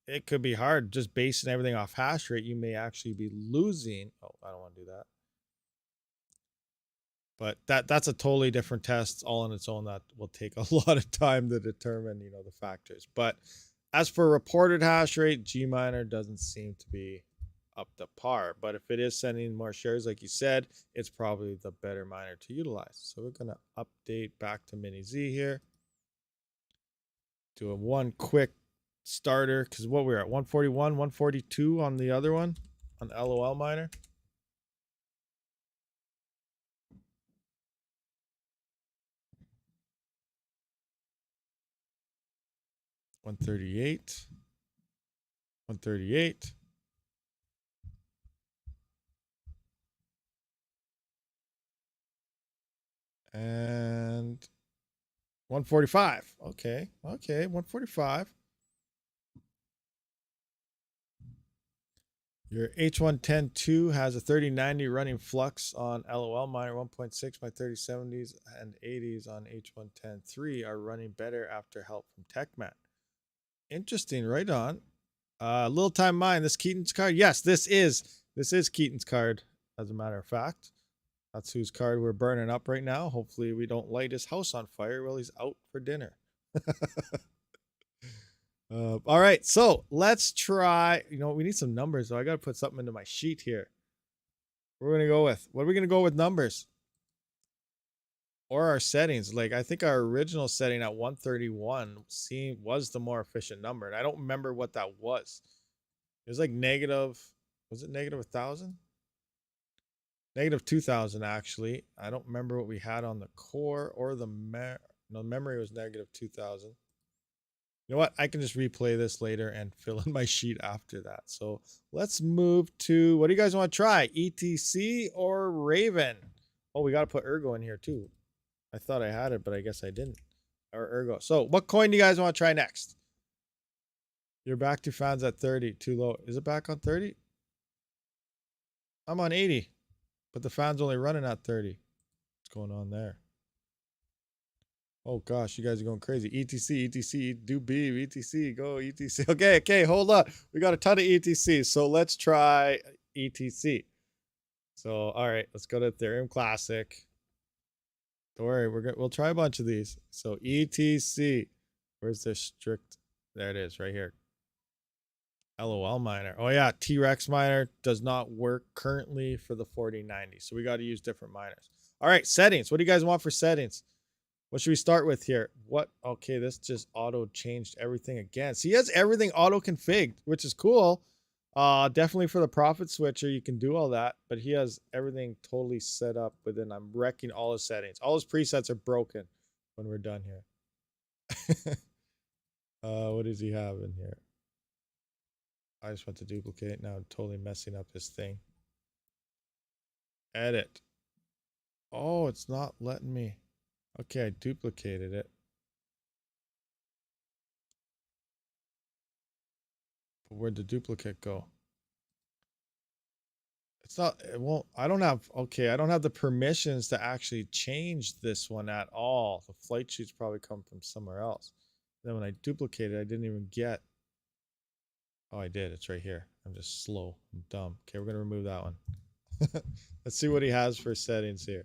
It could be hard just basing everything off hash rate. You may actually be losing. Oh, I don't want to do that. But that's a totally different test all on its own that will take a lot of time to determine, you know, the factors. But as for reported hash rate, Gminer doesn't seem to be up to par. But if it is sending more shares, like you said, it's probably the better miner to utilize. So we're going to update back to Mini Z here. Do a one quick starter, because what we're at 141, 142 on the other one, on LOL miner. One 138. And 145. Okay. 145. Your H110.2 has a 3090 running Flux on LOL miner 1.6. My 3070s and 80s on H110.3 are running better after help from TechMan. Interesting. Right on. Little time mine. This Keaton's card. Yes, this is Keaton's card. As a matter of fact, that's whose card we're burning up right now. Hopefully, we don't light his house on fire while he's out for dinner. All right, so let's try. You know, we need some numbers, so I got to put something into my sheet here. We're gonna go with what are we gonna go with numbers or our settings? Like I think our original setting at 131 was the more efficient number, and I don't remember what that was. It was like negative. Was it negative 1,000? Negative 2,000 actually. I don't remember what we had on the core or the memory was negative 2,000. You know what? I can just replay this later and fill in my sheet after that. So let's move to, what do you guys want to try? ETC or Raven? Oh, we got to put ERGO in here too. I thought I had it, but I guess I didn't. Or ERGO. So what coin do you guys want to try next? You're back to fans at 30. Too low. Is it back on 30? I'm on 80. But the fan's only running at 30. What's going on there? Oh gosh, you guys are going crazy. ETC, do beam, ETC, go ETC. Okay, hold on. We got a ton of ETC, so let's try ETC. So, all right, let's go to Ethereum Classic. Don't worry, we'll try a bunch of these. So ETC, where's the strict? There it is, right here. LOL miner. Oh yeah, T-Rex miner does not work currently for the 4090. So we got to use different miners. All right, settings. What do you guys want for settings? What should we start with here? What? Okay, this just auto changed everything again. So he has everything auto configured, which is cool. Definitely for the profit switcher, you can do all that, but he has everything totally set up within. I'm wrecking all his settings. All his presets are broken when we're done here. What does he have in here? I just want to duplicate. Now I'm totally messing up his thing. Edit. Oh, it's not letting me. Okay, I duplicated it. But where'd the duplicate go? It's not, it won't, I don't have the permissions to actually change this one at all. The flight sheets probably come from somewhere else. Then when I duplicated, I didn't even get. Oh, I did. It's right here. I'm just slow and dumb. Okay, we're going to remove that one. Let's see what he has for settings here.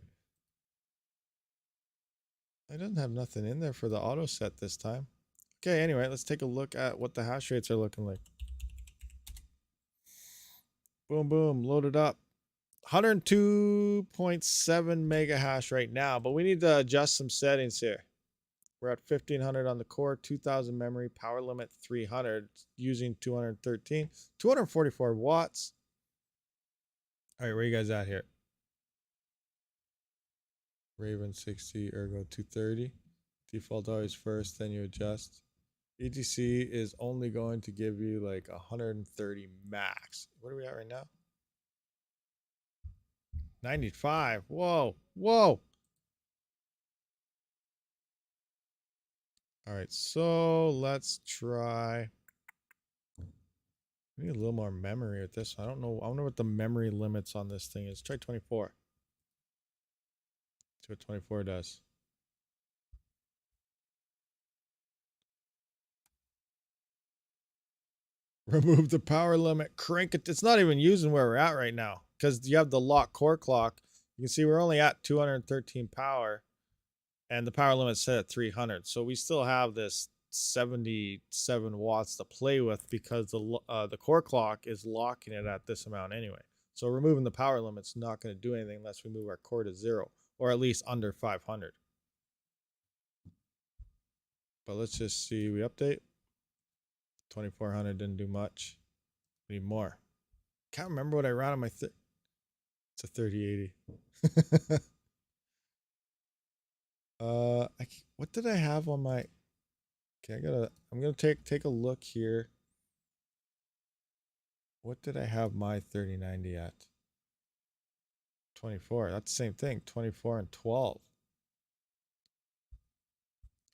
I didn't have nothing in there for the auto set this time. Okay, anyway, let's take a look at what the hash rates are looking like. Boom, boom, loaded up. 102.7 mega hash right now, but we need to adjust some settings here. We're at 1500 on the core, 2000 memory, power limit 300, using 213, 244 watts. All right, where you guys at here? Raven 60, Ergo 230. Default always first, then you adjust. ETC is only going to give you like 130 max. What are we at right now? 95. Whoa. All right, so let's try We need a little more memory with this. I don't know. I wonder what the memory limits on this thing is. Try 24. See what 24 does. Remove the power limit. Crank it. It's not even using where we're at right now because you have the lock core clock. You can see we're only at 213 power and the power limit's set at 300. So we still have this 77 watts to play with because the core clock is locking it at this amount anyway. So removing the power limit's not going to do anything unless we move our core to 0 or at least under 500. But let's just see. We update. 2400 didn't do much. We need more. Can't remember what I ran on my it's a 3080. What did I have on my okay, I'm gonna take a look here. What did I have my 3090 at? 24. That's the same thing. 24 and 12.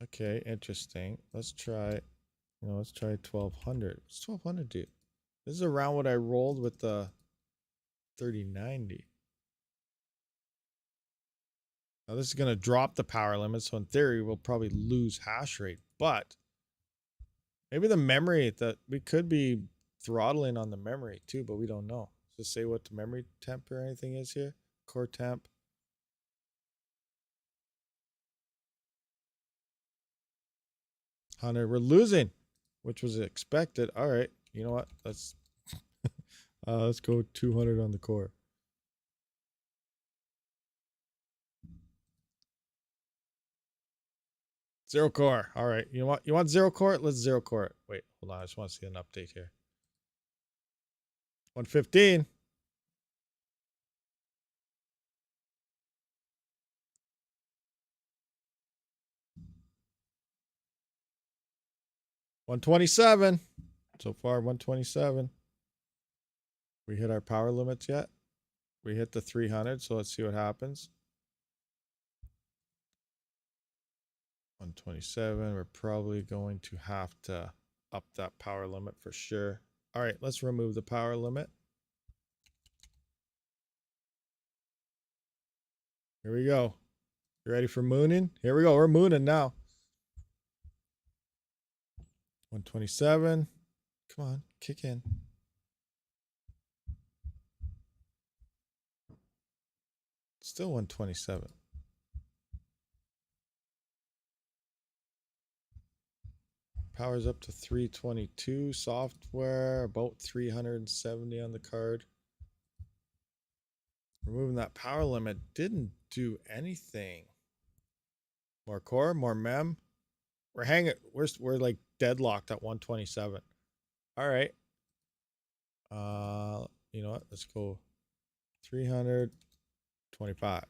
Okay, interesting. Let's try, let's try 1200. What's 1200 do? This is around what I rolled with the 3090. Now this is going to drop the power limit, so in theory we'll probably lose hash rate, but maybe the memory that we could be throttling on the memory too, but we don't know. Does it say what the memory temp or anything is here? Core temp. 100. We're losing, which was expected. All right. You know what? Let's go 200 on the core. Zero core. All right. You know what? You want zero core? Let's zero core it. Wait, hold on. I just want to see an update here. 115. $127. So far, 127. We hit our power limits yet? We hit the 300, so let's see what happens. 127. We're probably going to have to up that power limit for sure. All right, let's remove the power limit. Here we go. You ready for mooning? Here we go. We're mooning now. 127. Come on, kick in. Still 127. Power's up to 322. Software, about 370 on the card. Removing that power limit didn't do anything. More core, more mem. We're hanging. We're like deadlocked at 127. All right. You know what? Let's go 325.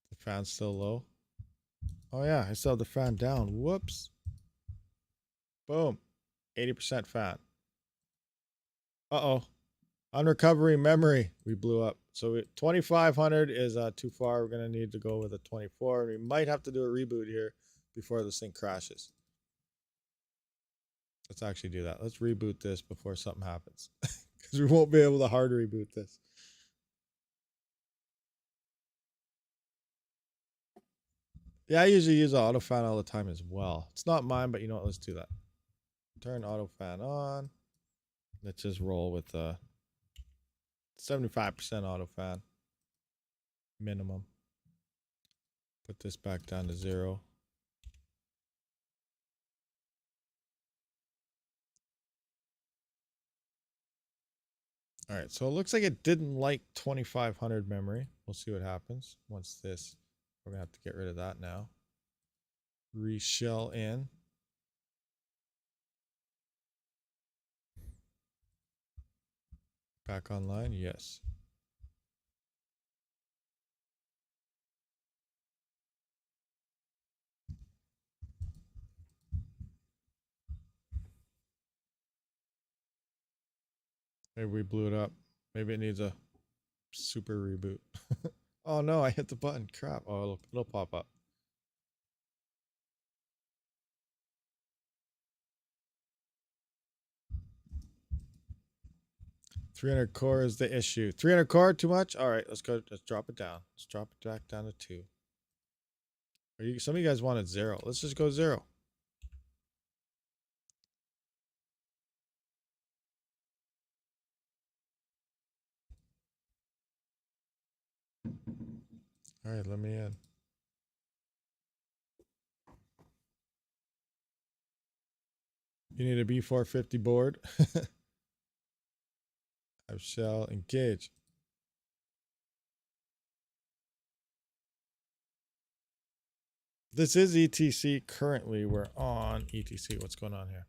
The fan's still low. Oh yeah, I still have the fan down. Whoops. Boom. 80% fan. Uh-oh. On recovery memory, we blew up. So 2500 is too far. We're going to need to go with a 24. We might have to do a reboot here before this thing crashes. Let's actually do that. Let's reboot this before something happens. Because we won't be able to hard reboot this. Yeah, I usually use auto fan all the time as well. It's not mine, but you know what? Let's do that. Turn auto fan on. Let's just roll with 75% auto fan minimum. Put this back down to 0. All right, so it looks like it didn't like 2500 memory. We'll see what happens once this. We're gonna have to get rid of that now. Reshell in. Back online, yes. Maybe we blew it up. Maybe it needs a super reboot. Oh no, I hit the button. Crap. Oh, it'll pop up. 300 core is the issue. 300 core too much? All right, let's go. Let's drop it down. Let's drop it back down to 2. Some of you guys wanted 0. Let's just go 0. All right, let me in. You need a B450 board. I shall engage. This is ETC. Currently, we're on ETC. What's going on here?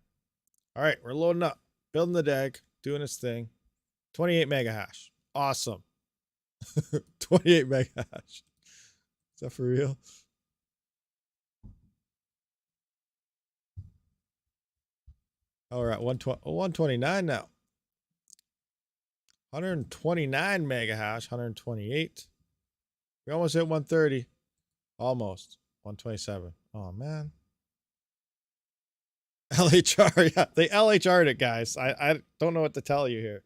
All right, we're loading up. Building the DAG. Doing its thing. 28 mega hash. Awesome. 28 mega hash. Is that for real? Oh, we're at 129 now. 129 mega hash. 128. We almost hit 130. Almost. 127. Oh, man. LHR. Yeah, they LHR'd it, guys. I don't know what to tell you here.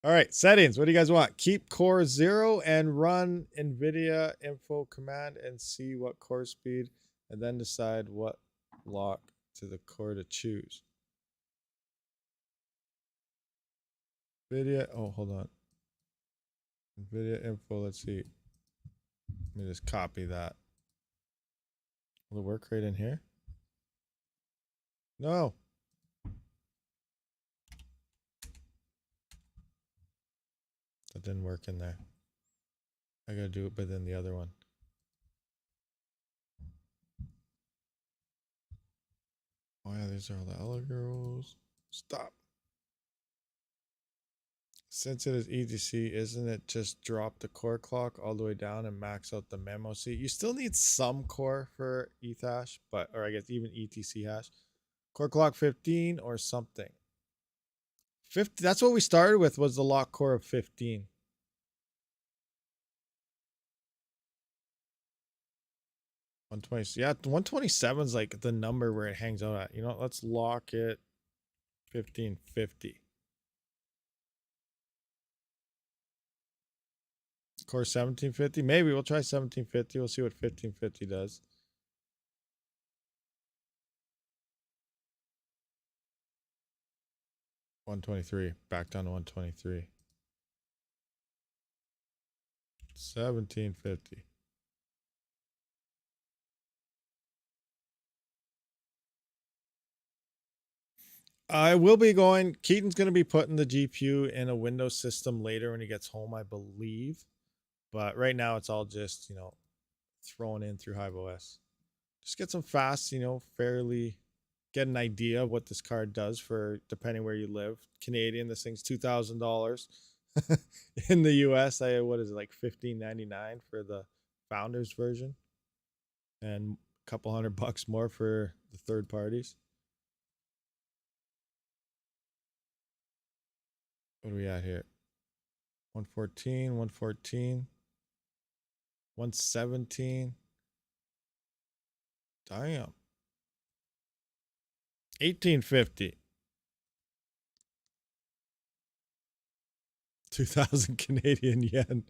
All right, settings. What do you guys want? Keep core 0 and run NVIDIA info command and see what core speed, and then decide what lock to the core to choose. NVIDIA. Oh, hold on. NVIDIA info. Let's see. Let me just copy that. Will it work right in here? No. That didn't work in there. I gotta do it, but then the other one. Oh yeah, these are all the algos. Stop. Since it is ETC, isn't it just drop the core clock all the way down and max out the memo? See, you still need some core for ETH hash, but, or I guess even ETC hash. Core clock 15 or something. 50, that's what we started with, was the lock core of 15. Yeah, 127 is like the number where it hangs out at. You know, let's lock it 1550. Core 1750. Maybe we'll try 1750. We'll see what 1550 does. $123. Back down to 123. 1750. I will be going. Keaton's going to be putting the GPU in a Windows system later when he gets home, I believe. But right now it's all just, you know, thrown in through HiveOS. Just get some fast, you know, fairly get an idea of what this card does for depending where you live. Canadian, this thing's $2,000. In the US, what is it, like $15.99 for the founders version, and a couple $100 more for the third parties. What are we at here? 114, 114, 117. Damn. 1850. 2,000 Canadian yen.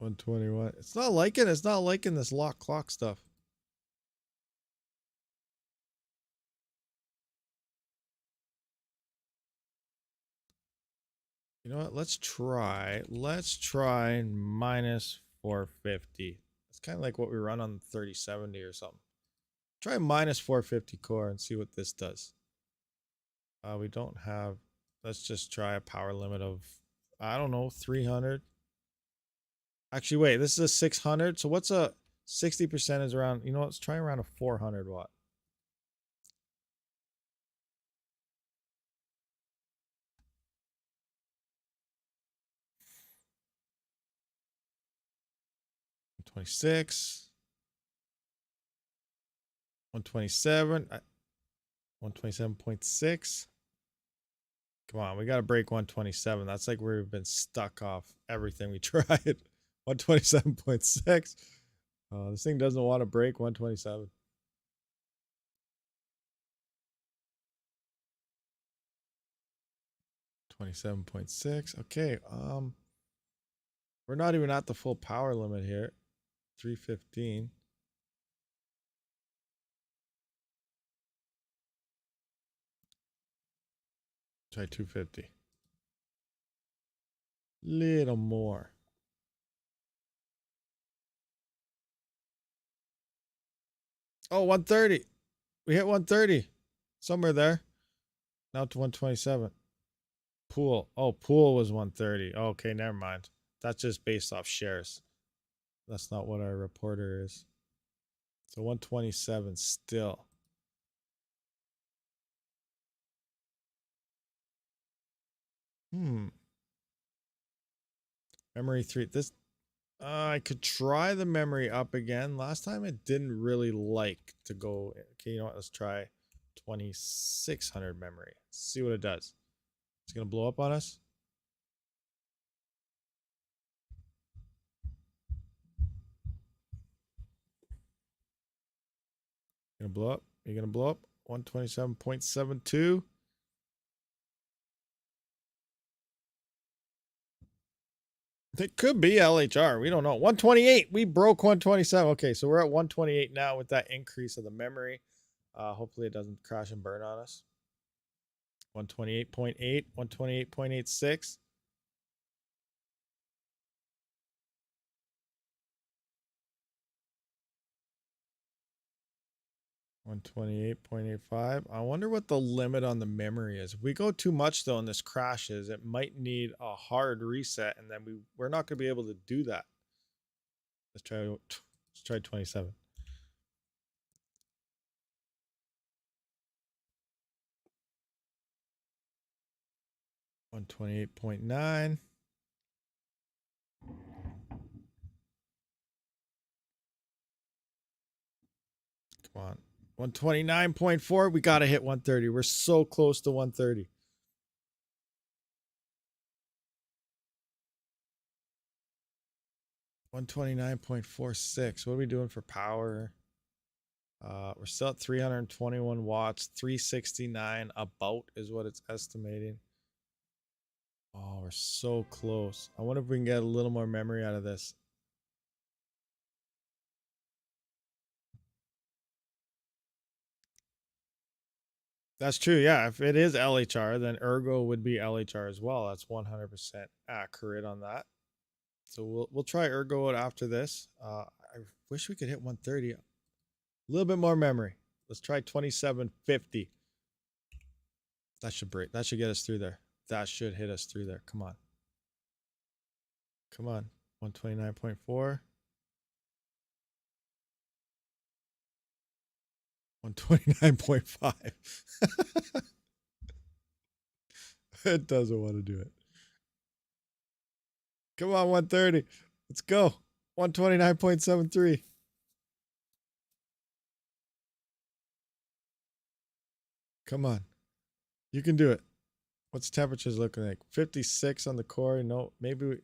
$121. It's not liking this lock clock stuff. You know what? Let's try minus 450. It's kind of like what we run on 3070 or something. Try minus 450 core and see what this does. We don't have, let's just try a power limit of, I don't know, 300. Actually, wait, this is a 600. So what's a 60% is around, you know, let's try around a 400 watt. $126, 127, 127.6. Come on, we got to break 127. That's like we've been stuck off everything we tried. 127.6. This thing doesn't want to break 127. $27.6. Okay. We're not even at the full power limit here. 315. Try 250. Little more. Oh, 130. We hit 130. Somewhere there. Now to 127. Pool. Oh, pool was 130. Okay, never mind. That's just based off shares. That's not what our reporter is. So 127 still. Memory 3. This I could try the memory up again. Last time it didn't really like to go. Okay, you know what? Let's try 2600 memory. See what it does. It's going to blow up on us. Going to blow up. You're going to blow up. 127.72. It could be LHR. We don't know. 128. We broke 127. Okay, so we're at 128 now with that increase of the memory. Hopefully it doesn't crash and burn on us. 128.8, 128.86. $128.85. I wonder what the limit on the memory is. If we go too much though and this crashes, it might need a hard reset, and then we're not going to be able to do that. Let's try 27. $128.9. Come on. 129.4. We got to hit 130. We're so close to 130. $129.46. What are we doing for power? We're still at 321 watts. 369 about is what it's estimating. Oh, we're so close. I wonder if we can get a little more memory out of this. That's true. Yeah, if it is LHR, then ERGO would be LHR as well. That's 100% accurate on that. So we'll try ERGO out after this. I wish we could hit 130. A little bit more memory. Let's try 2750. That should break. That should get us through there. That should hit us through there. Come on. Come on. 129.4. 129.5. It doesn't want to do it. Come on, 130. Let's go. 129.73. Come on. You can do it. What's temperatures looking like? 56 on the core. No, maybe we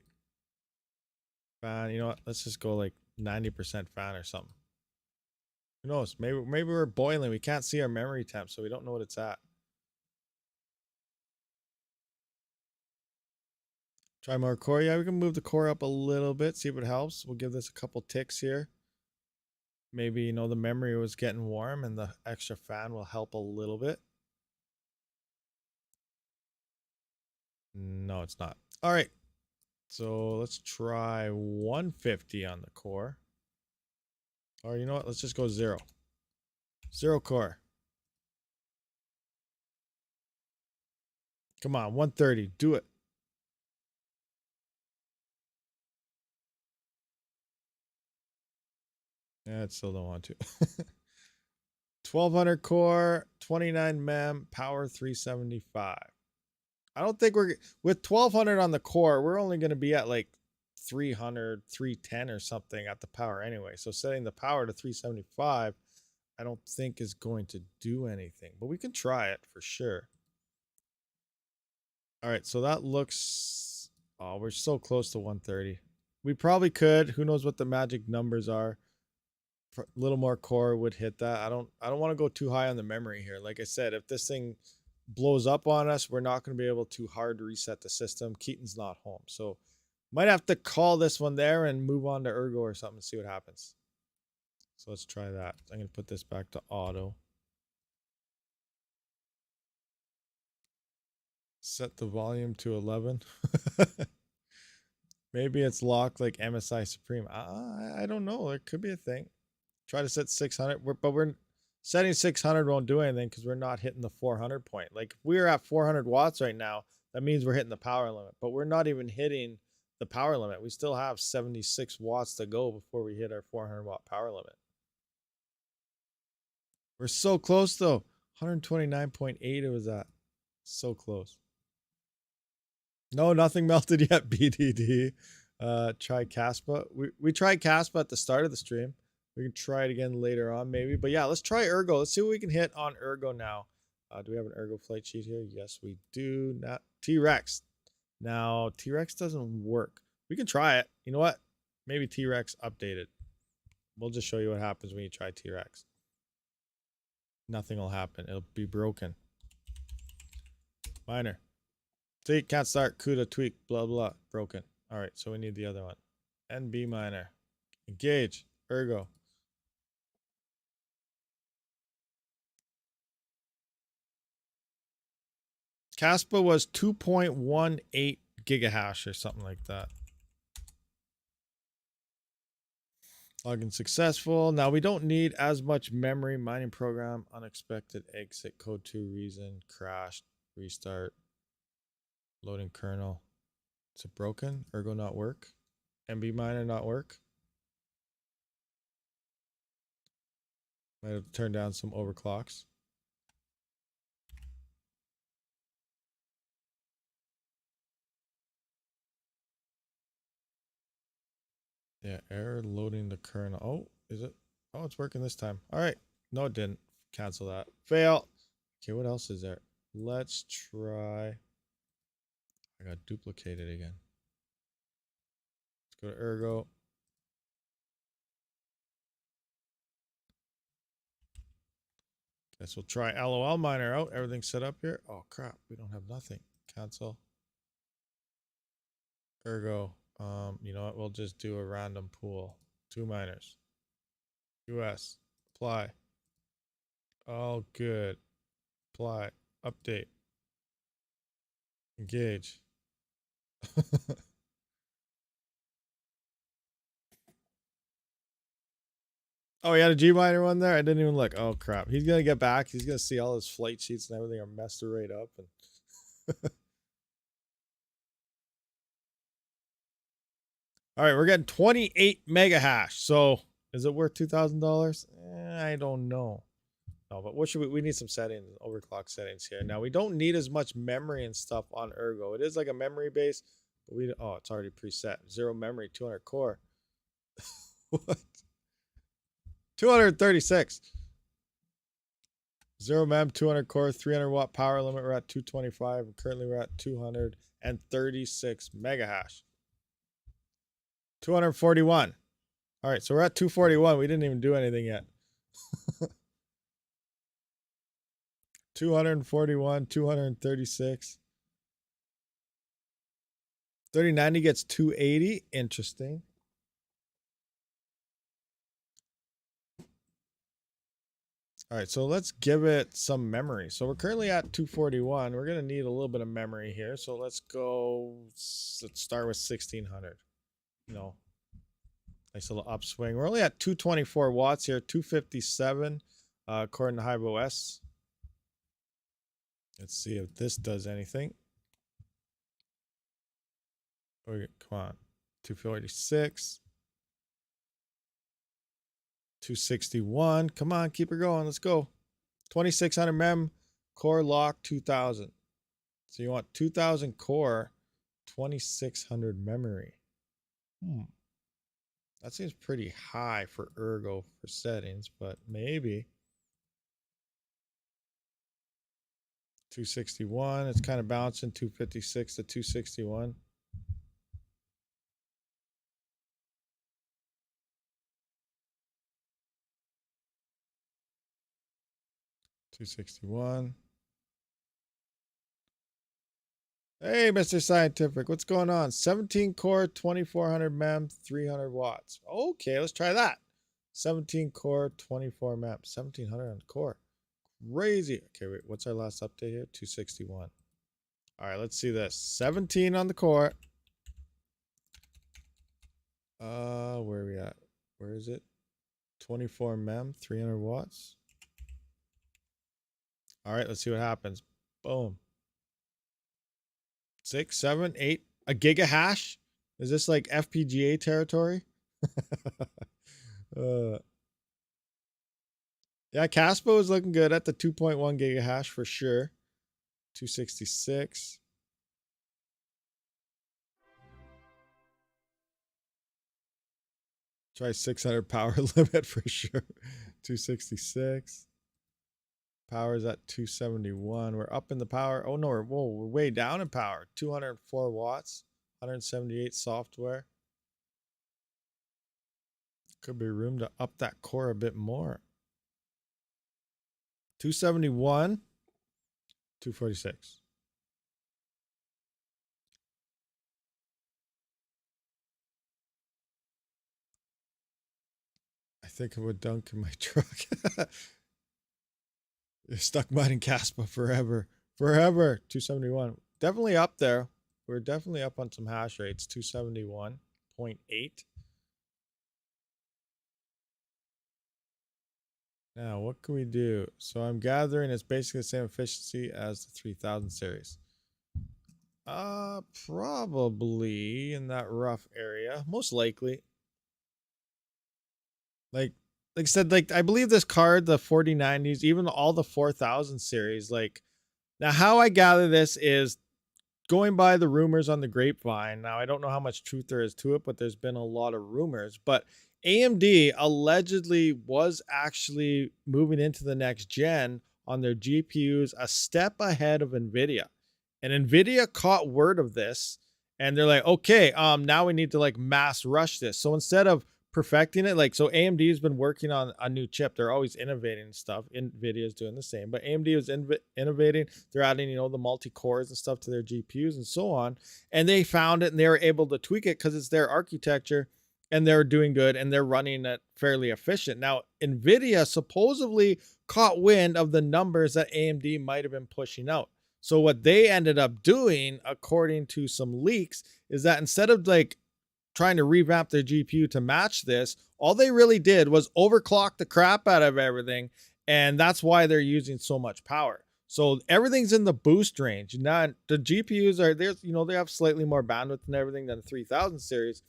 fan. You know what? Let's just go like 90% fan or something. Who knows? Maybe we're boiling. We can't see our memory temp, so we don't know what it's at. Try more core. Yeah, we can move the core up a little bit, see if it helps. We'll give this a couple ticks here. Maybe, you know, the memory was getting warm and the extra fan will help a little bit. No, it's not. All right. So let's try 150 on the core. Or you know what? Let's just go 0. 0 core. Come on, 130. Do it. Yeah, it still don't want to. 1200 core, 29 mem, power 375. I don't think we're with 1200 on the core. We're only going to be at like 300, 310 or something at the power anyway. So setting the power to 375, I don't think is going to do anything, but we can try it for sure. All right, so that looks, oh, we're so close to 130. We probably could. Who knows what the magic numbers are? For a little more core would hit that. I don't want to go too high on the memory here. Like I said, if this thing blows up on us, we're not going to be able to hard reset the system. Keaton's not home. So might have to call this one there and move on to Ergo or something and see what happens. So let's try that. I'm going to put this back to auto. Set the volume to 11. Maybe it's locked like MSI Supreme. I don't know. It could be a thing. Try to set 600, but we're setting 600 won't do anything because we're not hitting the 400 point. Like if we're at 400 watts right now, that means we're hitting the power limit, but we're not even hitting the power limit. We still have 76 watts to go before we hit our 400 watt power limit. We're so close though. 129.8 it was at. So close. No, nothing melted yet, BDD. Try KASPA. We tried KASPA at the start of the stream. We can try it again later on maybe. But yeah, let's try Ergo. Let's see what we can hit on Ergo now. Do we have an Ergo flight sheet here? Yes, we do. Not T-Rex. Now, T-Rex doesn't work. We can try it. You know what? Maybe T-Rex updated. We'll just show you what happens when you try T-Rex. Nothing will happen. It'll be broken. Miner. See, can't start. CUDA tweak. Blah, blah. Broken. All right, so we need the other one. NB miner. Engage. Ergo. KASPA was 2.18 gigahash or something like that. Login successful. Now we don't need as much memory. Mining program, unexpected exit, code 2 reason, crashed, restart, loading kernel. Is it broken? Ergo not work? MB miner not work? Might have turned down some overclocks. Yeah, error loading the kernel. Oh, is it? Oh, it's working this time. All right. No, it didn't. Cancel that. Fail. Okay, what else is there? Let's try. I got duplicated again. Let's go to Ergo. Guess we'll try LOL miner out. Everything's set up here. Oh, crap. We don't have nothing. Cancel. Ergo. You know what? We'll just do a random pool. 2 miners. US. Apply. Oh, good. Apply. Update. Engage. Oh, he had a G miner one there. I didn't even look. Oh crap! He's gonna get back. He's gonna see all his flight sheets and everything are messed right up. And all right, we're getting 28 mega hash. So is it worth $2,000? I don't know. No, but what should we need some settings, overclock settings here. Now we don't need as much memory and stuff on Ergo. It is like a memory base, but it's already preset. 0 memory, 200 core. What? 236. 0 mem, 200 core, 300 watt power limit. We're at 225. Currently, we're at 236 mega hash. 241. All right, so we're at 241. We didn't even do anything yet. 241, 236. 3090 gets 280. Interesting. All right, so let's give it some memory. So we're currently at 241. We're going to need a little bit of memory here. So let's start with 1600. Nice little upswing. We're only at 224 watts here, 257 according to HiveOS. Let's see if this does anything. Oh, come on. 246. 261. Come on, keep her going. Let's go. 2600 mem, core lock 2000. So you want 2000 core, 2600 memory. That seems pretty high for Ergo for settings, but maybe. 261. It's kind of bouncing 256 to 261. $261. Hey, Mr. Scientific, what's going on? 17 core, 2400 mem, 300 watts. Okay, let's try that. 17 core, 24 mem, 1700 on the core. Crazy. Okay, wait, what's our last update here? 261. All right, let's see this. 17 on the core. Where are we at? Where is it? 24 mem, 300 watts. All right, let's see what happens. Boom. 6, 7, 8. A giga hash? Is this like FPGA territory? Yeah, KASPA was looking good at the 2.1 giga hash for sure. 266. Try 600 power limit for sure. 266. Power's at 271. We're up in the power. Oh no, we're way down in power. 204 watts, 178 software. Could be room to up that core a bit more. 271, 246. I think I would dunk in my truck. You're stuck mining KASPA forever. Forever. 271. Definitely up there. We're definitely up on some hash rates. 271.8. Now, what can we do? So I'm gathering it's basically the same efficiency as the 3000 series. Probably in that rough area. Most likely. Like I said, like I believe this card, the 4090s, even all the 4000 series, like now how I gather this is going by the rumors on the grapevine. Now I don't know how much truth there is to it, but there's been a lot of rumors. But AMD allegedly was actually moving into the next gen on their GPUs a step ahead of NVIDIA. And NVIDIA caught word of this and they're like, okay, now we need to like mass rush this. So instead of perfecting it, like, so AMD has been working on a new chip. They're always innovating stuff. NVIDIA is doing the same, but AMD was innovating. They're adding, the multi-cores and stuff to their GPUs and so on. And they found it and they were able to tweak it because it's their architecture and they're doing good and they're running it fairly efficient. Now, NVIDIA supposedly caught wind of the numbers that AMD might have been pushing out. So what they ended up doing, according to some leaks, is that instead of like trying to revamp their GPU to match this, all they really did was overclock the crap out of everything. And that's why they're using so much power. So everything's in the boost range. Now the GPUs are there, they have slightly more bandwidth and everything than the 3000 series,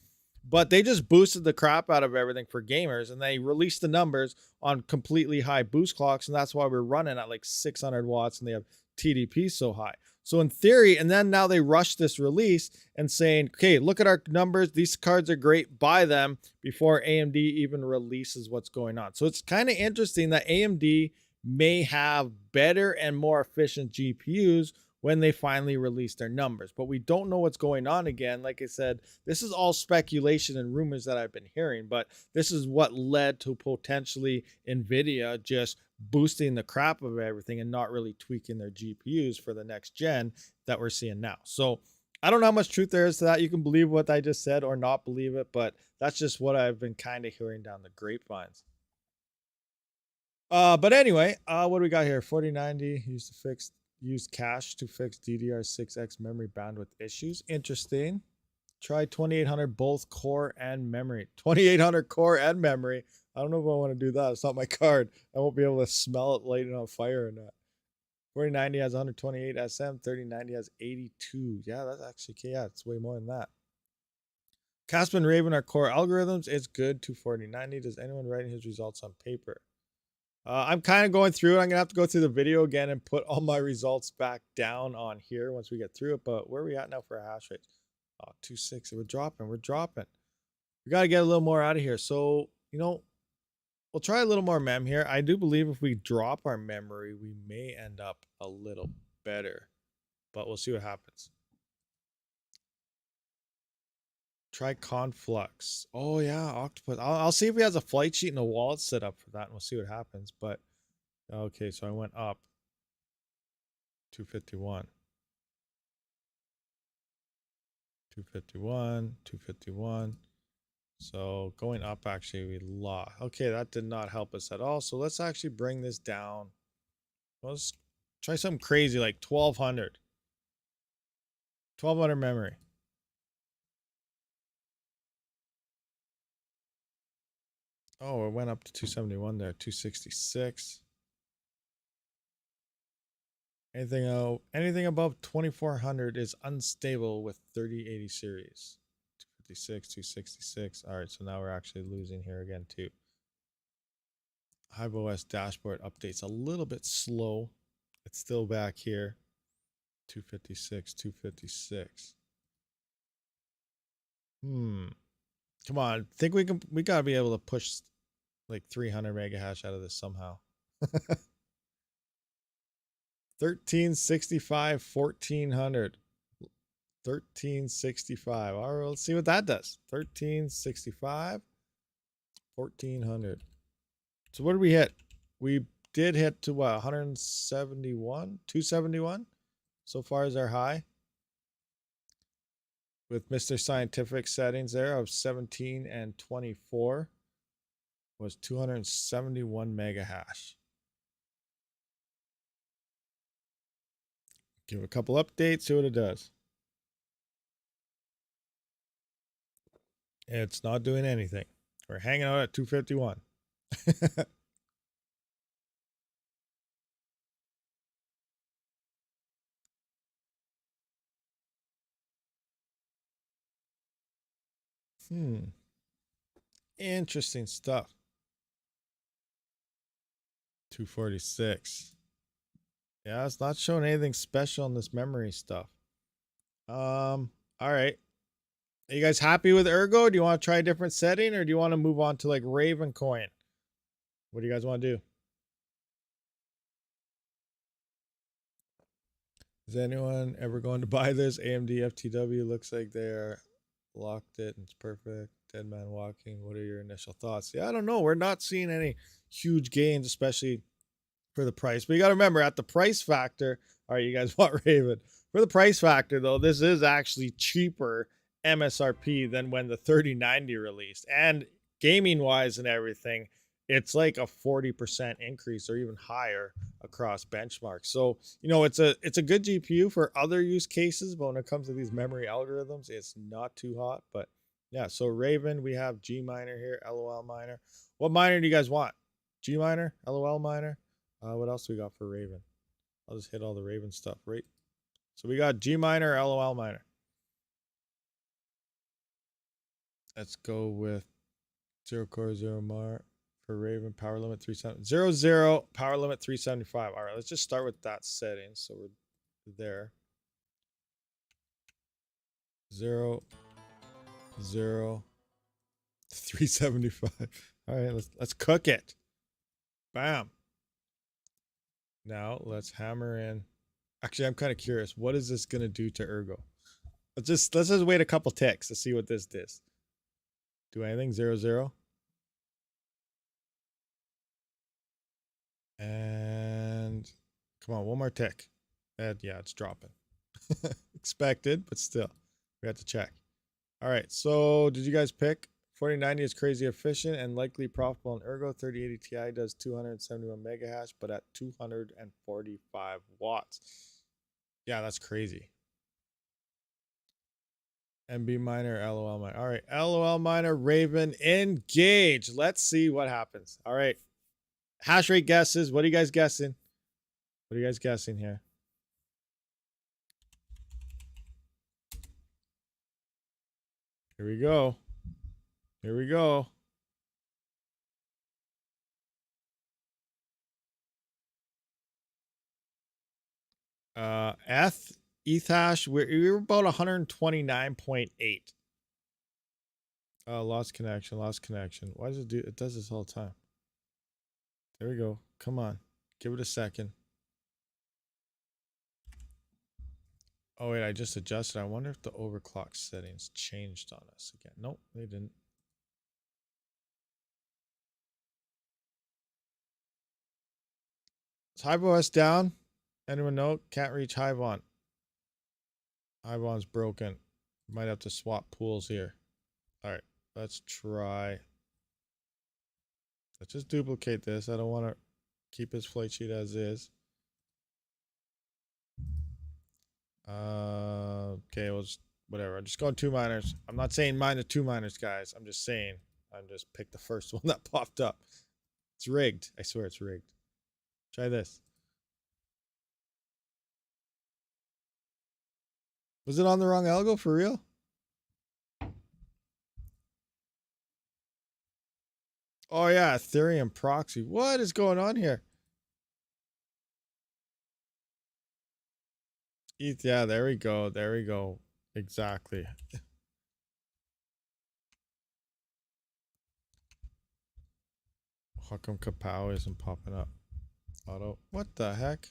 but they just boosted the crap out of everything for gamers and they released the numbers on completely high boost clocks. And that's why we're running at like 600 watts and they have TDP so high. So in theory, and then now they rush this release and saying, okay, look at our numbers. These cards are great. Buy them before AMD even releases what's going on. So it's kind of interesting that AMD may have better and more efficient GPUs when they finally release their numbers. But we don't know what's going on again. Like I said, this is all speculation and rumors that I've been hearing, but this is what led to potentially NVIDIA just boosting the crap of everything and not really tweaking their GPUs for the next gen that we're seeing now. So I don't know how much truth there is to that. You can believe what I just said or not believe it, but that's just what I've been kind of hearing down the grapevines. But anyway, what do we got here? 4090 used cache to fix DDR6X memory bandwidth issues. Interesting. Try 2800 both core and memory. 2800 core and memory. I don't know if I want to do that. It's not my card. I won't be able to smell it lighting on fire or not. 4090 has 128 SM. 3090 has 82. Yeah, that's actually, yeah, it's way more than that. KASPA and Raven are core algorithms. It's good to 4090. Does anyone writing his results on paper? I'm kind of going through it. I'm going to have to go through the video again and put all my results back down on here once we get through it. But where are we at now for hash rates? Oh, 2.6. We're dropping. We're dropping. We got to get a little more out of here. So, we'll try a little more mem here. I do believe if we drop our memory, we may end up a little better, but we'll see what happens. Try Conflux. Oh yeah, Octopus. I'll see if he has a flight sheet and a wallet set up for that, and we'll see what happens. But okay, so I went up 251. 251, 251. So going up, actually, we lost. Okay, that did not help us at all. So let's actually bring this down. Let's try something crazy like 1200. 1200 memory. Oh, it went up to 271 there, 266. Anything above 2400 is unstable with 3080 series. 256, 266. All right, so now we're actually losing here again too. HiveOS dashboard updates a little bit slow. It's still back here. 256, 256. Come on, think we gotta be able to push like 300 mega hash out of this somehow. 1365, 1400. 1365. All right, let's see what that does. 1365, 1400. So what did we hit? We did hit to what? 171, 271 so far as our high. With Mr. Scientific settings there of 17 and 24 was 271 mega hash. Give it a couple updates, see what it does. It's not doing anything. We're hanging out at 251. Interesting stuff. 246. Yeah, it's not showing anything special in this memory stuff. All right. Are you guys happy with ERGO? Do you want to try a different setting, or do you want to move on to like Raven coin? What do you guys want to do? Is anyone ever going to buy this? AMD FTW looks like they're locked it and it's perfect. Dead man walking. What are your initial thoughts? Yeah, I don't know. We're not seeing any huge gains, especially for the price. But you got to remember, at the price factor, all right, you guys want Raven. For the price factor, though, this is actually cheaper MSRP than when the 3090 released. And gaming-wise and everything, it's like a 40% increase or even higher across benchmarks. So, you know, it's a good GPU for other use cases, but when it comes to these memory algorithms, it's not too hot. But yeah, so Raven, we have G miner here, LOL miner. What miner do you guys want? G miner, LOL miner? What else we got for Raven? I'll just hit all the Raven stuff, right? So we got G miner, LOL miner. Let's go with 0 core 0 mar for Raven, power limit 370. 0 power limit 375. All right, let's just start with that setting. So we're there. 0 375. All right, let's cook it. Bam. Now let's hammer in. Actually, I'm kind of curious. What is this gonna do to ERGO? Let's just wait a couple ticks to see what this does. Do anything? 0. And come on, one more tick. And yeah, it's dropping. Expected, but still, we have to check. All right, so did you guys pick? 4090 is crazy efficient and likely profitable in ERGO. 3080 Ti does 271 mega hash, but at 245 watts. Yeah, that's crazy. MB miner, LOL miner. All right, LOL miner, Raven, engage. Let's see what happens. All right, hash rate guesses. What are you guys guessing? What are you guys guessing here? Here we go. Here we go. ETH hash, we were about 129.8. Lost connection. Why does it do? It does this all the time. There we go. Come on, give it a second. Oh wait, I just adjusted. I wonder if the overclock settings changed on us again. Nope, they didn't. Is HiveOS down? Anyone know? Can't reach Hivon. Hivon's broken. Might have to swap pools here. All right, let's try. Let's just duplicate this. I don't want to keep his flight sheet as is. Okay, well, just whatever. I'm just going 2 miners. I'm not saying mine the 2 miners, guys. I'm just saying. I just picked the first one that popped up. It's rigged. I swear it's rigged. Try this. Was it on the wrong algo for real? Oh yeah, Ethereum proxy. What is going on here? ETH, yeah, there we go. There we go. Exactly. How come Kapow isn't popping up? Auto. What the heck?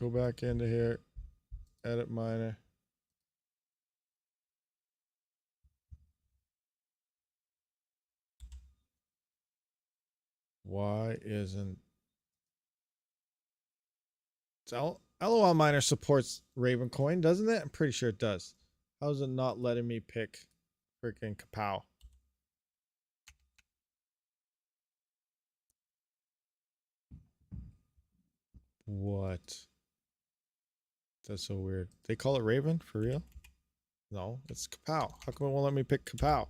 Go back into here. Edit miner. Why isn't LOL miner supports Ravencoin, doesn't it? I'm pretty sure it does. How's it not letting me pick freaking Kapow? What? That's so weird. They call it Raven for real? No, it's Kapow. How come it won't let me pick Kapow?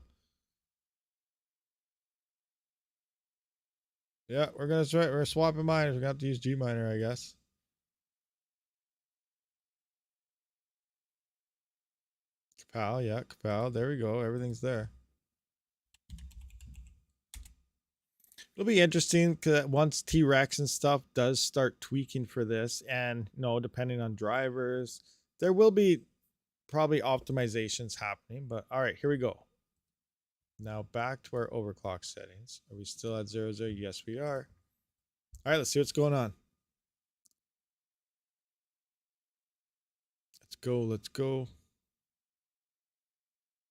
Yeah, we're gonna try. We're swapping miners. We're gonna have to use G miner, I guess. Kapow, yeah, Kapow. There we go. Everything's there. It'll be interesting because once T-Rex and stuff does start tweaking for this, and depending on drivers, there will be probably optimizations happening. But all right, here we go. Now back to our overclock settings. Are we still at 0, 0? Yes, we are. All right, let's see what's going on. Let's go. Let's go.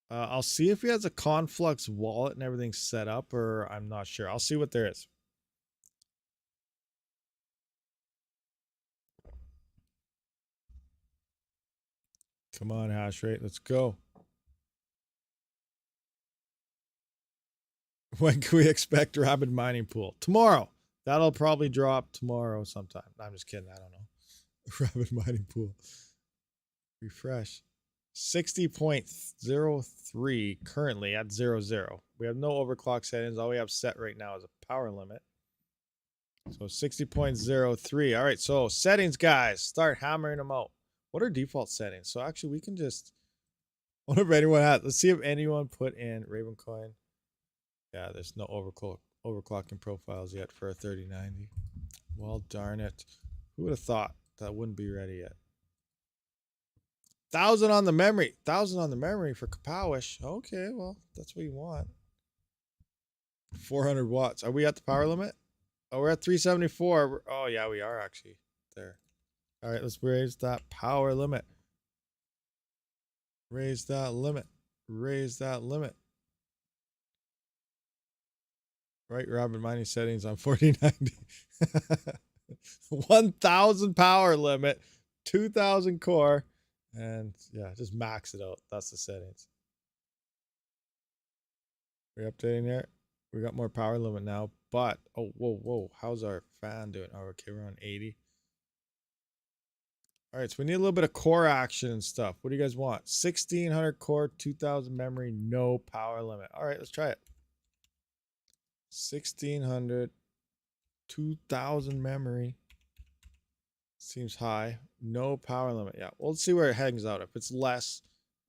I'll see if he has a Conflux wallet and everything's set up, or I'm not sure. I'll see what there is. Come on, hash rate. Let's go. When can we expect Rabid mining pool? Tomorrow. That'll probably drop tomorrow sometime. I'm just kidding. I don't know. Rabid mining pool. Refresh. 60.03 currently at 0, 0. We have no overclock settings. All we have set right now is a power limit. So 60.03. All right, so settings, guys. Start hammering them out. What are default settings? So actually, we can just... I wonder if anyone has... Let's see if anyone put in Ravencoin. Yeah, there's no overclocking profiles yet for a 3090. Well, darn it. Who would have thought that wouldn't be ready yet? 1,000 on the memory. 1,000 on the memory for Kapowish. Okay, well, that's what you want. 400 watts. Are we at the power limit? Oh, we're at 374. Oh, yeah, we are actually there. All right, let's raise that power limit. Raise that limit. Raise that limit. Right, Rabid mining settings on 4090. 1,000 power limit. 2,000 core. And yeah, just max it out. That's the settings. We're updating there. We got more power limit now, but oh, whoa. How's our fan doing? Oh, okay, we're on 80. All right, so we need a little bit of core action and stuff. What do you guys want? 1,600 core, 2,000 memory, no power limit. All right, let's try it. 1,600, 2,000 memory. Seems high. No power limit. Yeah, well, let's see where it hangs out. If it's less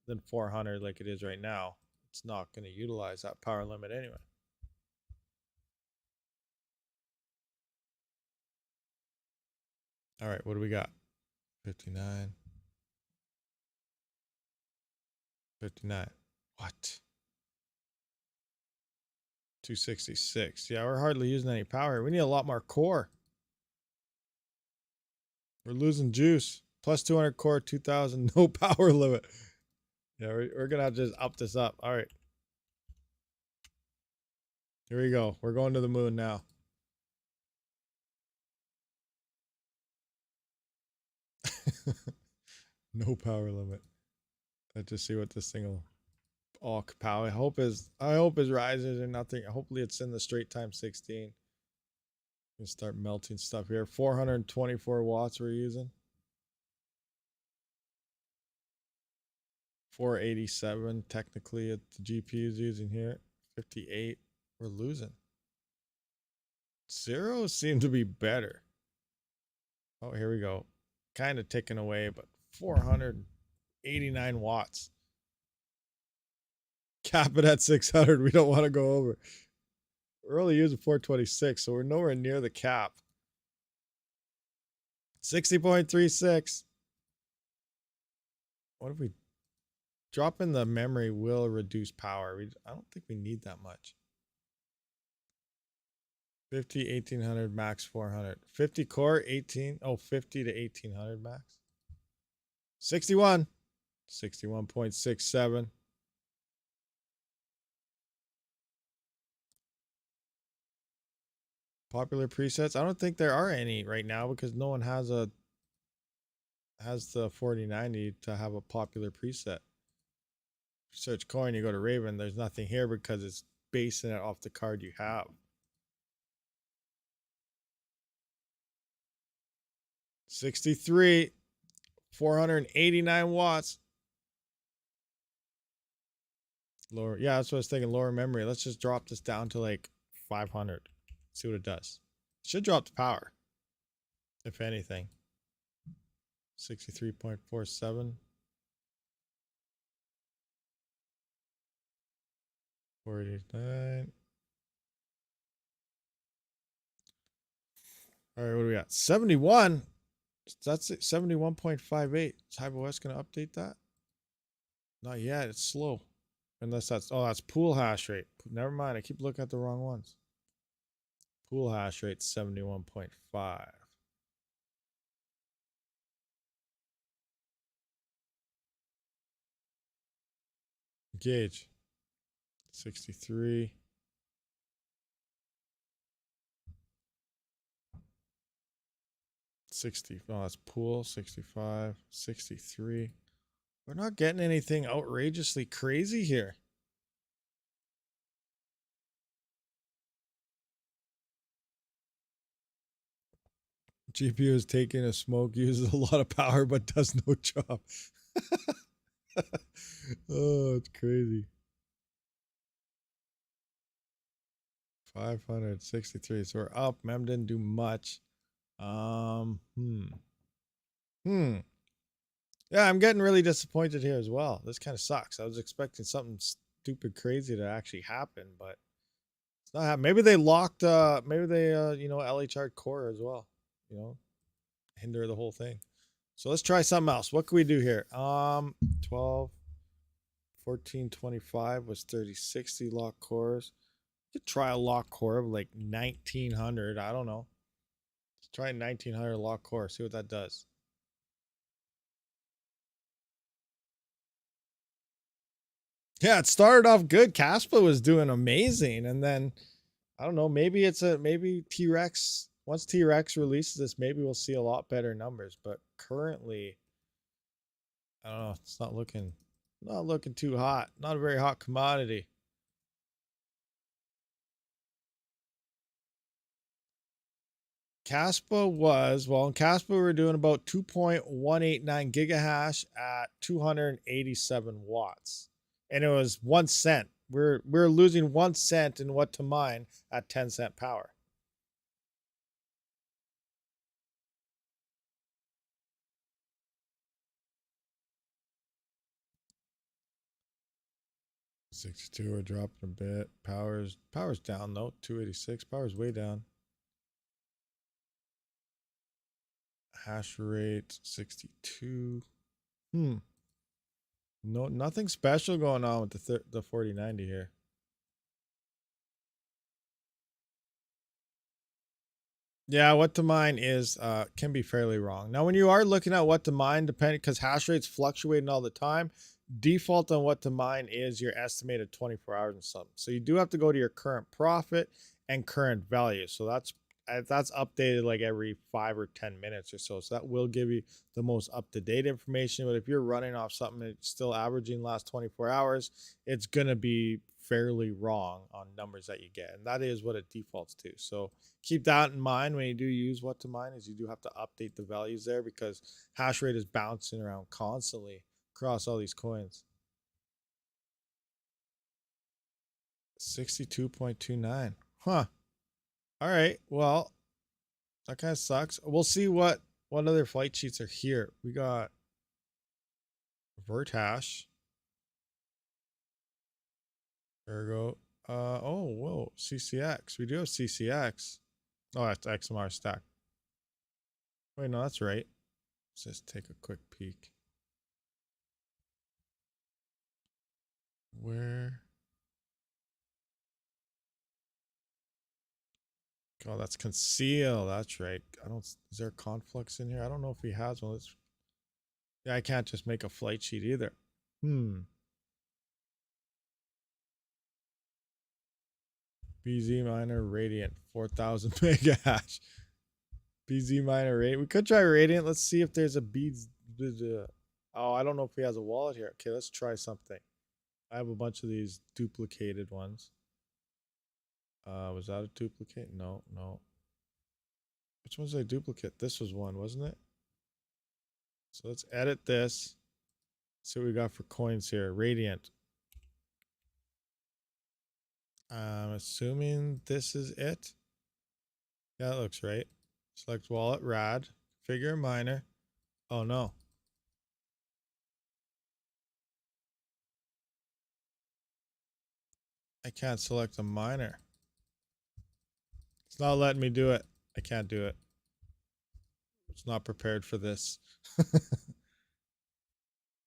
than 400 like it is right now, it's not going to utilize that power limit anyway. All right, what do we got? 59. 59. What? 266. Yeah, we're hardly using any power. We need a lot more core. We're losing juice. Plus 200 core, 2000, no power limit. Yeah, we're going to have to just up this up. All right. Here we go. We're going to the moon now. No power limit. Let's just see what this thing will. Oh, power. I hope his risers are nothing. Hopefully it's in the straight time 16. Gonna start melting stuff here. 424 watts we're using. 487 technically at the GPUs using here. 58. We're losing. Zeros seem to be better. Oh, here we go. Kind of ticking away, but 489 watts. Cap it at 600. We don't want to go over. We're only using 426, so we're nowhere near the cap. 60.36. What if we drop in the memory will reduce power? I don't think we need that much. 50, 1800, max 400. 50 core, 18. Oh, 50 to 1800 max. 61. 61.67. Popular presets. I don't think there are any right now because no one has the 4090 to have a popular preset. Search coin, you go to Raven. There's nothing here because it's basing it off the card you have. $63, 489 watts. Lower, yeah, that's what I was thinking. Lower memory. Let's just drop this down to like 500. See what it does. Should drop the power, if anything. 63.47. 49. All right, what do we got? 71. That's it. 71.58. Is HyperWest going to update that? Not yet. It's slow. Unless that's, oh, that's pool hash rate. Never mind. I keep looking at the wrong ones. Pool hash rate 71.5. Gauge 63. 60. Oh, that's pool 65. 63. We're not getting anything outrageously crazy here. GPU is taking a smoke, uses a lot of power, but does no job. Oh, it's crazy. 563. So we're up. Mem didn't do much. Yeah, I'm getting really disappointed here as well. This kind of sucks. I was expecting something stupid crazy to actually happen, but it's not happening. Maybe they locked maybe they LHR core as well. Hinder the whole thing. So let's try something else. What can we do here? 12 1425 was 3060 lock cores. You could try a lock core of like 1900. I don't know. Let's try 1900 lock core. See what that does. Yeah, it started off good. KASPA was doing amazing, and then I don't know. Maybe maybe T-Rex. Once T-Rex releases this, maybe we'll see a lot better numbers. But currently, I don't know. It's not looking too hot. Not a very hot commodity. KASPA was, well, in KASPA, we were doing about 2.189 gigahash at 287 watts. And it was 1 cent. We're losing 1 cent in what to mine at 10-cent power. $62, we're dropping a bit. Power's down though. 286. Power's way down. Hash rate 62. No, nothing special going on with the 4090 here. Yeah, what to mine is can be fairly wrong. Now, when you are looking at what to mine, depending because hash rates fluctuating all the time, default on what to mine is your estimated 24 hours and something. So you do have to go to your current profit and current value. So that's updated like every 5 or 10 minutes or so. So that will give you the most up-to-date information. But if you're running off something that's still averaging last 24 hours, it's gonna be fairly wrong on numbers that you get, and that is what it defaults to. So keep that in mind when you do use what to mine, is you do have to update the values there because hash rate is bouncing around constantly across all these coins. 62.29. Huh. All right. Well, that kind of sucks. We'll see what other flight sheets are here. We got vert hash. ERGO. Oh, whoa. CCX. We do have CCX. Oh, that's XMR stack. Wait, no, that's right. Let's just take a quick peek. Where? Oh, that's conceal. That's right. I don't. Is there a Conflux in here? I don't know if he has one. Yeah, I can't just make a flight sheet either. BZ miner radiant 4,000 mega hash. BZ miner radiant. We could try radiant. Let's see if there's a beads. Oh, I don't know if he has a wallet here. Okay, let's try something. I have a bunch of these duplicated ones. Was that a duplicate? No, no. Which one's a duplicate? This was one, wasn't it? So let's edit this. See what we got for coins here. Radiant. I'm assuming this is it. Yeah, that looks right. Select wallet, rad, figure miner. Oh no. I can't select a miner. It's not letting me do it. I can't do it. It's not prepared for this.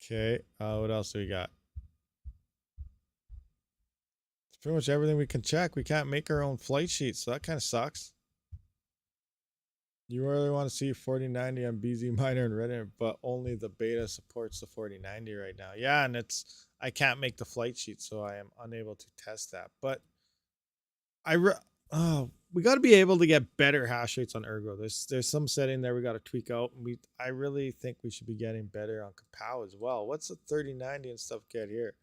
Okay, what else do we got? It's pretty much everything we can check. We can't make our own flight sheets, so that kind of sucks. You really want to see 4090 on BZ Miner and Reddit, but only the beta supports the 4090 right now. Yeah, and I can't make the flight sheet, so I am unable to test that. But we got to be able to get better hash rates on Ergo. There's some setting there we got to tweak out, and I really think we should be getting better on Kapow as well. What's the 3090 and stuff get here?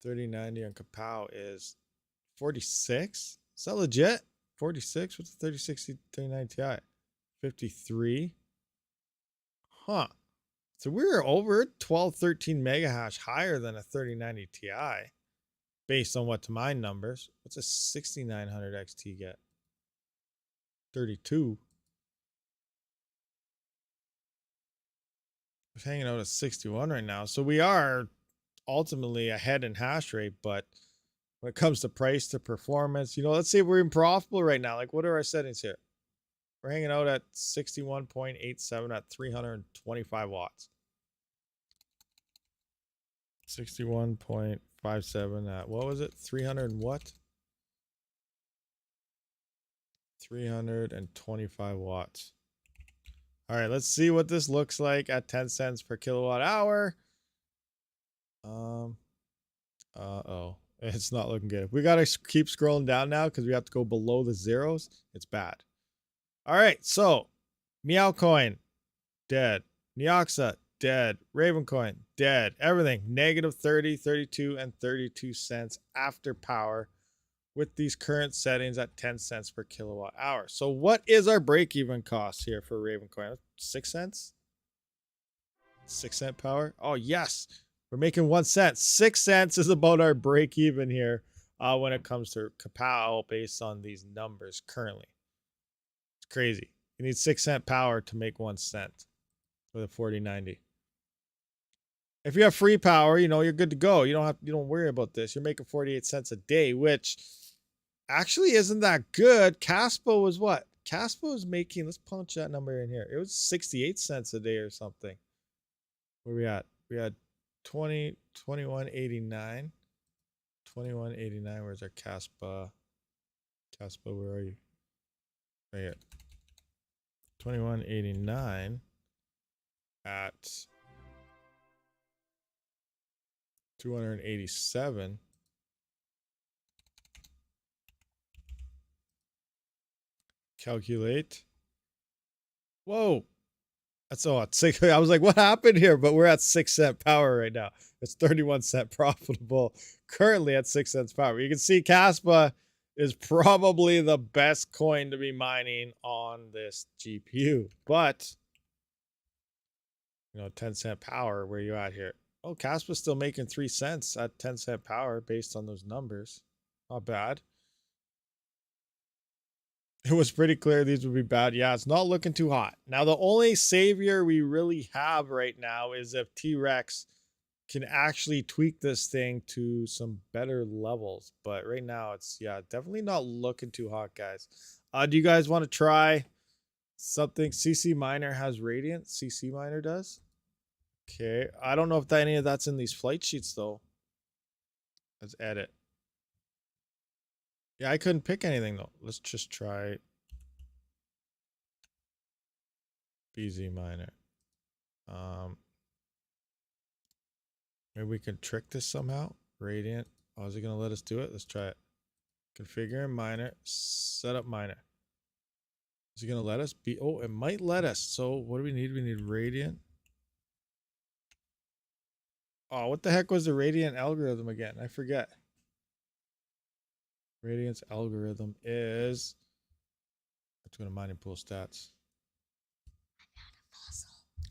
3090 on Kapow is 46. Is that legit? 46? What's the 3060 3090 Ti? 53. Huh. So we're over 12, 13 mega hash higher than a 3090 Ti based on what to mine numbers. What's a 6900 XT get? 32. It's hanging out at 61 right now. So we are ultimately ahead in hash rate, but when it comes to price to performance, let's say we're in profitable right now. Like, what are our settings here? We're hanging out at 61.87 at 325 watts. 61.57 at, what was it? 300 and what? 325 watts. All right, let's see what this looks like at 10 cents per kilowatt hour. It's not looking good. We got to keep scrolling down now because we have to go below the zeros. It's bad. All right, so Meow Coin, dead. Neoxa, dead. Raven Coin, dead. Everything, negative 30, 32, and 32 cents after power with these current settings at 10 cents per kilowatt hour. So what is our break-even cost here for Raven Coin? 6 cents? 6 cent power? Oh, yes. We're making 1 cent. 6 cents is about our break even here when it comes to Kapow based on these numbers currently. It's crazy. You need 6 cent power to make 1 cent with a 4090. If you have free power, you're good to go. You don't worry about this. You're making 48 cents a day, which actually isn't that good. KASPA was what? KASPA was making, let's punch that number in here. It was 68 cents a day or something. Where we at? We had 21.89. 21.89. Where's our KASPA? KASPA, where are you? Right here. 2189 at 287. Calculate. Whoa. That's all at 6. I was like, what happened here? But we're at 6-cent power right now. It's 31-cent profitable. Currently at 6 cents power. You can see KASPA is probably the best coin to be mining on this GPU. But, 10-cent power, where you at here? Oh, KASPA's still making 3 cents at 10-cent power based on those numbers. Not bad. It was pretty clear these would be bad. Yeah, it's not looking too hot. Now, the only savior we really have right now is if T-Rex can actually tweak this thing to some better levels. But right now, it's, yeah, definitely not looking too hot, guys. Do you guys want to try something? CC Miner has Radiant. CC Miner does. Okay. I don't know if any of that's in these flight sheets, though. Let's edit. Yeah, I couldn't pick anything, though. Let's just try BZ Miner. Maybe we can trick this somehow. Radiant. Oh, is it going to let us do it? Let's try it. Configure miner. Set up miner. Is it going to let us be? Oh, it might let us. So what do we need? We need Radiant. Oh, what the heck was the Radiant algorithm again? I forget. Radiant's algorithm is. Let's go to mining pool stats.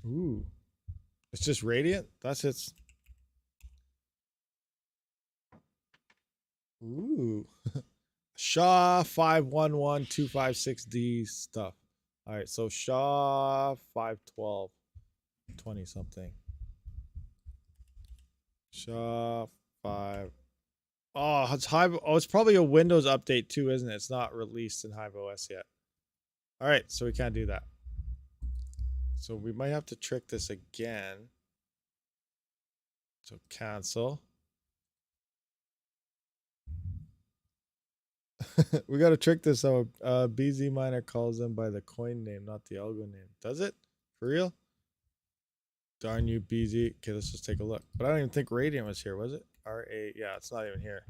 Ooh. It's just Radiant? That's its. Ooh. SHA 511256D stuff. All right, so SHA 512 20 something. SHA 5. Oh, it's Hive. Oh, it's probably a Windows update too, isn't it? It's not released in Hive OS yet. All right, so we can't do that. So we might have to trick this again. So cancel. We got to trick this out. BZ Miner calls them by the coin name, not the algo name. Does it? For real? Darn you, BZ. Okay, let's just take a look. But I don't even think Radiant was here, was it? RA. Yeah, it's not even here.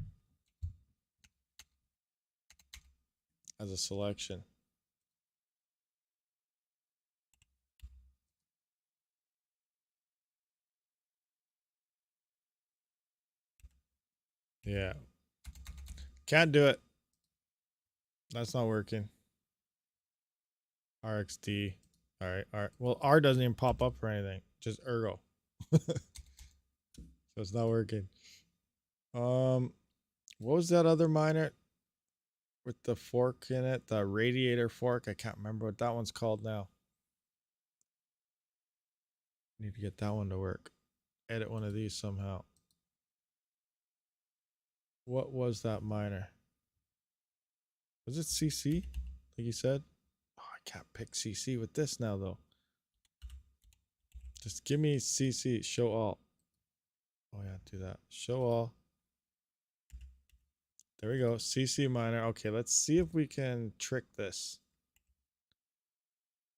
As a selection. Yeah. Can't do it. That's not working. RXD. All right. All right. Well, R doesn't even pop up for anything. Just ERGO. So it's not working. What was that other miner with the fork in it? The radiator fork. I can't remember what that one's called now. Need to get that one to work. Edit one of these somehow. What was that miner? Was it CC? Like you said? Oh, I can't pick CC with this now, though. Just give me CC. Show all. Oh, yeah, do that. Show all. There we go. CC miner. Okay, let's see if we can trick this.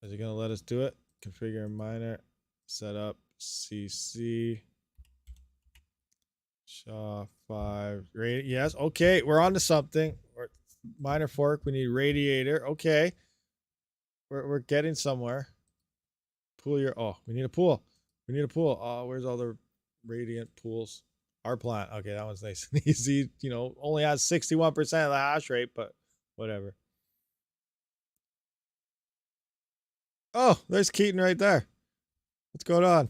Is it going to let us do it? Configure miner. Set up CC. SHA 5. Yes. Okay, we're on to something. Miner fork. We need radiator. Okay. We're getting somewhere. Pool your. Oh, we need a pool. We need a pool. Oh, where's all the radiant pools? Our plant. Okay, that one's nice and easy. Only has 61% of the hash rate, but whatever. Oh, there's Keaton right there. What's going on?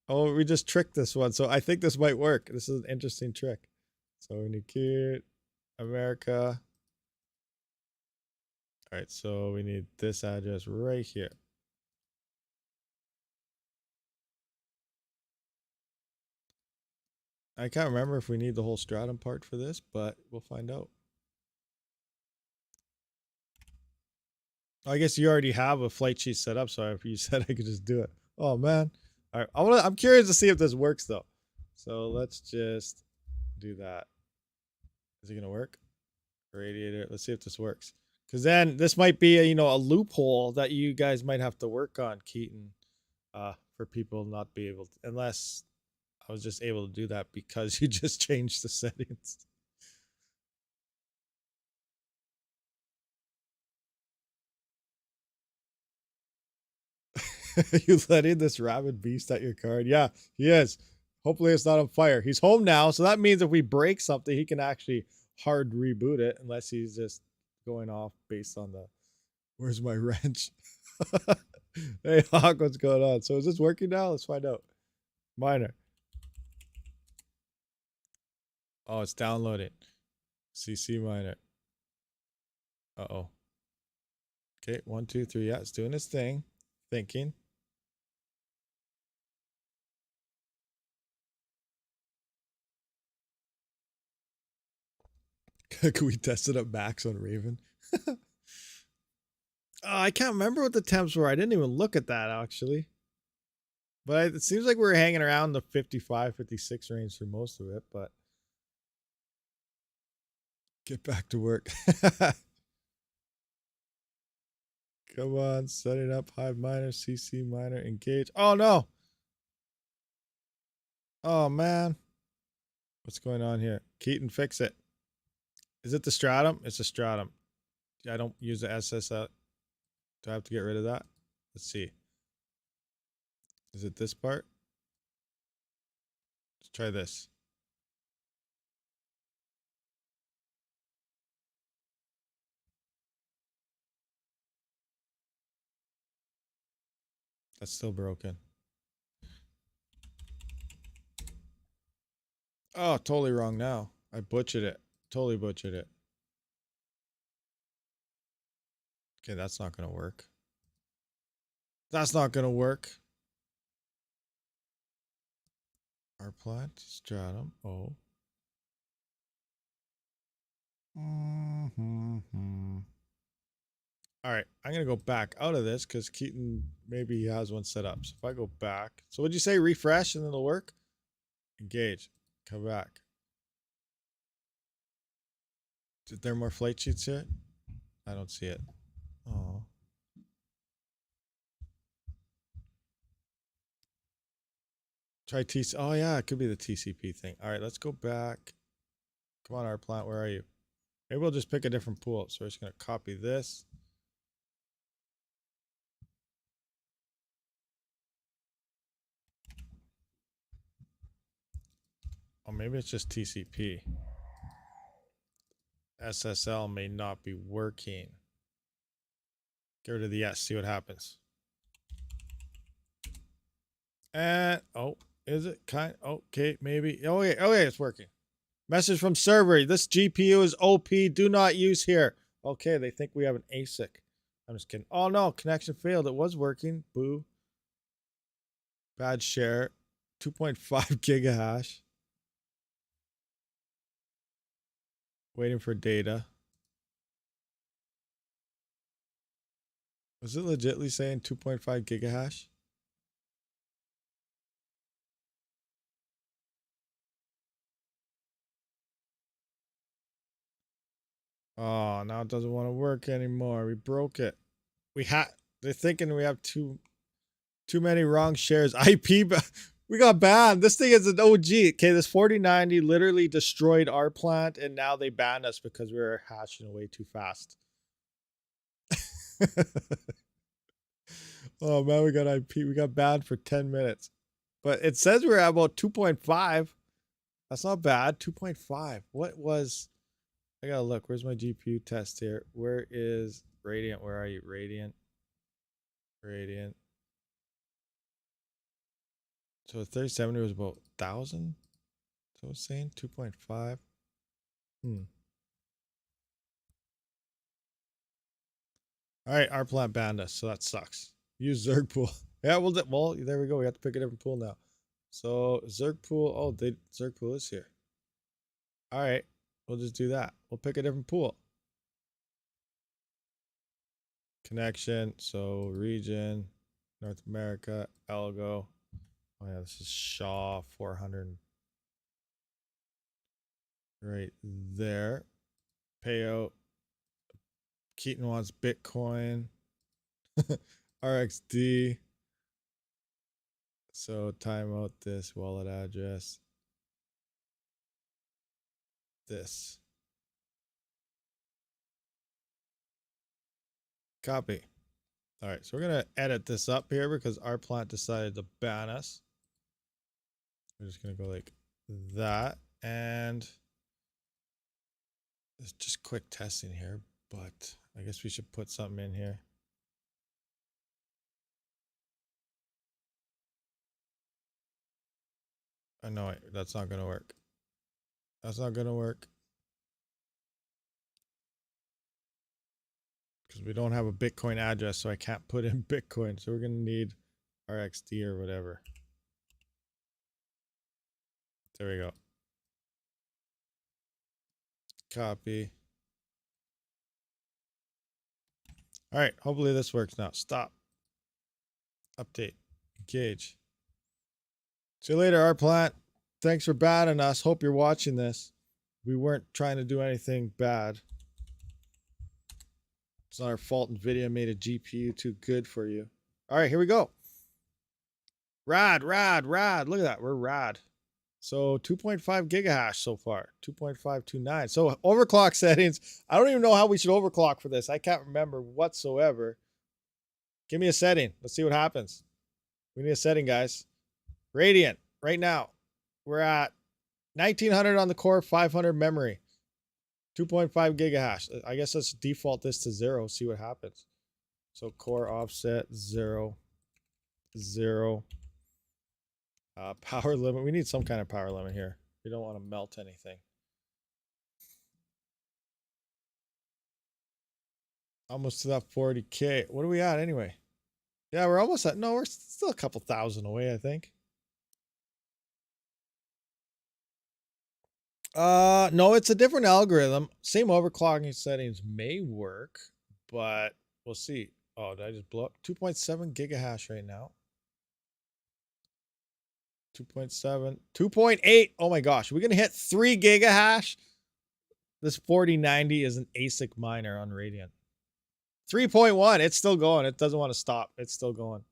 Oh, we just tricked this one. So I think this might work. This is an interesting trick. So we need Keaton, America. All right, so we need this address right here. I can't remember if we need the whole stratum part for this, but we'll find out. I guess you already have a flight sheet set up, so if you said I could just do it. Oh man. All right, I'm curious to see if this works though. So let's just do that. Is it gonna work? Radiator. Let's see if this works. Because then this might be a, a loophole that you guys might have to work on, Keaton, for people not be able to, unless I was just able to do that because you just changed the settings. You let in this rabid beast at your card. Yeah, he is. Hopefully it's not on fire. He's home now, so that means if we break something, he can actually hard reboot it, unless he's just going off based on the where's my wrench. Hey Hawk, what's going on? So is this working now? Let's find out. Miner. Oh, it's downloading. CC miner. Uh-oh. Okay, 1, 2, 3. Yeah, it's doing its thing. Thinking. Can we test it at max on Raven? I can't remember what the temps were. I didn't even look at that, actually. But it seems like we're hanging around the 55, 56 range for most of it, but get back to work. Come on, setting up Hive miner, CC miner, engage. Oh no. Oh man. What's going on here? Keaton, fix it. Is it the stratum? It's a stratum. I don't use the SSL. Do I have to get rid of that? Let's see. Is it this part? Let's try this. That's still broken. Oh, totally wrong now. I butchered it. Totally butchered it. Okay, that's not going to work. That's not going to work. Our plant, stratum, oh. All right, I'm going to go back out of this because Keaton, maybe he has one set up. So if I go back, so what'd you say? Refresh and it'll work? Engage. Come back. Is there more flight sheets here? I don't see it. Oh. Try TC. Oh, yeah, it could be the TCP thing. All right, let's go back. Come on, our plant. Where are you? Maybe we'll just pick a different pool. So we're just going to copy this. Oh, maybe it's just TCP. SSL may not be working. Get rid of the yes. See what happens. And, oh, is it kind? Okay, maybe. Oh, yeah, it's working. Message from server. This GPU is OP. Do not use here. Okay, they think we have an ASIC. I'm just kidding. Oh, no. Connection failed. It was working. Boo. Bad share. 2.5 gigahash. Waiting for data. Was it legitly saying 2.5 gigahash? Oh, now it doesn't want to work anymore. We broke it. They're thinking we have too many wrong shares. IP, we got banned. This thing is an OG. Okay, this 4090 literally destroyed our plant, and now they banned us because we were hashing away too fast. Oh man, we got IP. We got banned for 10 minutes. But it says we're at about 2.5. That's not bad. 2.5. What was... I gotta look. Where's my GPU test here? Where is Radiant? Where are you? Radiant. So 3070 was about 1,000. So I was saying 2.5. All right, our plant banned us, so that sucks. Use Zerg pool. Yeah, well, there we go. We have to pick a different pool now. So Zerg pool. Oh, Zerg pool is here. All right, we'll just do that. We'll pick a different pool. Connection. So region, North America, ERGO. Oh yeah, this is Shaw 400. Right there. Payout. Keaton wants Bitcoin. RXD. So time out this wallet address. This. Copy. All right, so we're going to edit this up here because our plant decided to ban us. We're just going to go like that. And it's just quick testing here, but I guess we should put something in here. Oh, no, wait, that's not going to work. That's not going to work. Because we don't have a Bitcoin address, so I can't put in Bitcoin. So we're going to need RXD or whatever. There we go. Copy. All right, hopefully this works now. Stop. Update. Engage. See you later, our plant. Thanks for banning us. Hope you're watching this. We weren't trying to do anything bad. It's not our fault NVIDIA made a GPU too good for you. All right, here we go. Rad. Look at that. We're rad. So 2.5 gigahash so far. 2.529. So overclock settings. I don't even know how we should overclock for this. I can't remember whatsoever. Give me a setting. Let's see what happens. We need a setting, guys. Radiant. Right now, we're at 1900 on the core, 500 memory. 2.5 gigahash. I guess let's default this to 0. See what happens. So core offset 0. Power limit. We need some kind of power limit here. We don't want to melt anything. Almost to that 40K. What are we at anyway? Yeah, we're almost at. No, we're still a couple thousand away, I think. No, it's a different algorithm. Same overclocking settings may work, but we'll see. Oh, did I just blow up? 2.7 gigahash right now. 2.7, 2.8. Oh my gosh, we're gonna hit 3 gigahash. This 4090 is an ASIC miner on Radiant. 3.1. It's still going. It doesn't want to stop. It's still going.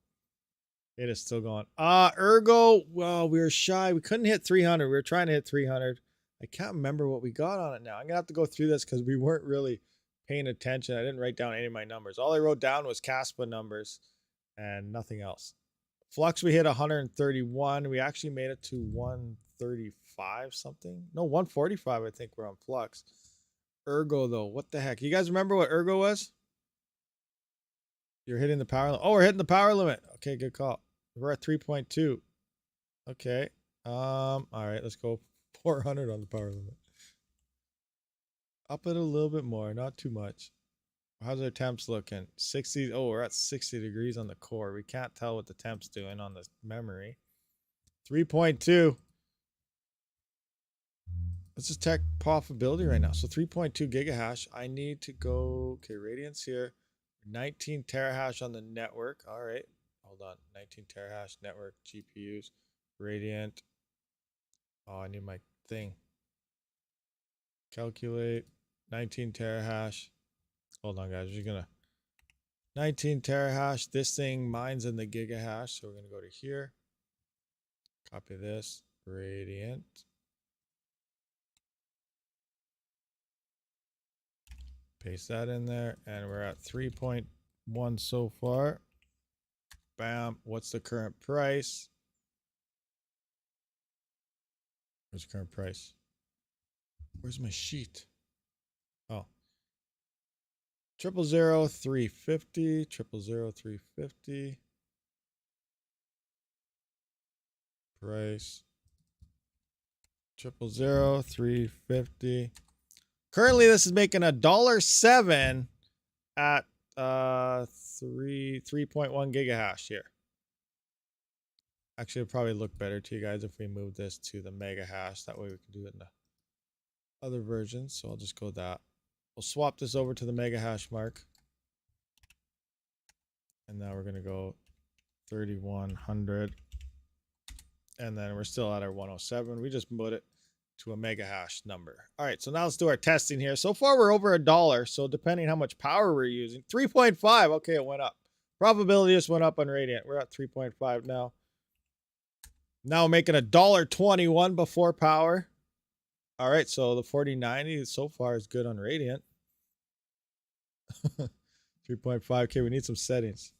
It is still going. ERGO. Well, we were shy. We couldn't hit 300. We were trying to hit 300. I can't remember what we got on it now. I'm gonna have to go through this because we weren't really paying attention. I didn't write down any of my numbers. All I wrote down was KASPA numbers and nothing else. Flux, we hit 131. We actually made it to 135 something. No, 145, I think we're on Flux. ERGO, though, what the heck? You guys remember what ERGO was? You're hitting the power limit. Oh, we're hitting the power limit. Okay, good call. We're at 3.2. Okay. All right, let's go 400 on the power limit. Up it a little bit more, not too much. How's our temps looking? 60. Oh, we're at 60 degrees on the core. We can't tell what the temp's doing on the memory. 3.2. Let's just check profitability right now. So 3.2 gigahash. I need to go. Okay, Radiant's here. 19 terahash on the network. All right. Hold on. 19 terahash network GPUs. Radiant. Oh, I need my thing. Calculate. 19 terahash. Hold on, guys. We're just gonna 19 terahash. This thing mines in the gigahash, so we're gonna go to here. Copy this. Radiant. Paste that in there, and we're at 3.1 so far. Bam. What's the current price? Where's the current price? Where's my sheet? Oh. 000 350. 000 350. Price. 000 350. Currently, this is making $1.07 at 3.1 gigahash here. Actually, it'll probably look better to you guys if we move this to the mega hash. That way we can do it in the other versions. So I'll just go that. We'll swap this over to the mega hash mark. And now we're going to go 3100. And then we're still at our 107. We just put it to a mega hash number. All right, so now let's do our testing here. So far, we're over $1. So depending how much power we're using, 3.5. Okay, it went up. Probability just went up on Radiant. We're at 3.5 now. Now making $1.21 before power. All right, so the 4090 so far is good on Radiant. 3.5K. We need some settings.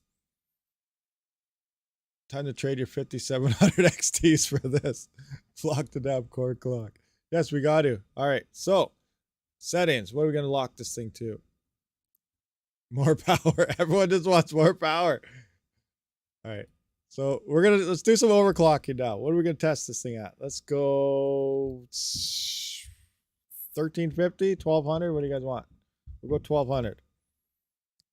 Time to trade your 5700 XTs for this. Lock the damn core clock. Yes, we got to. All right, so settings. What are we going to lock this thing to? More power. Everyone just wants more power. All right, so let's do some overclocking now. What are we going to test this thing at? Let's go 1350, 1200. What do you guys want? We'll go 1200.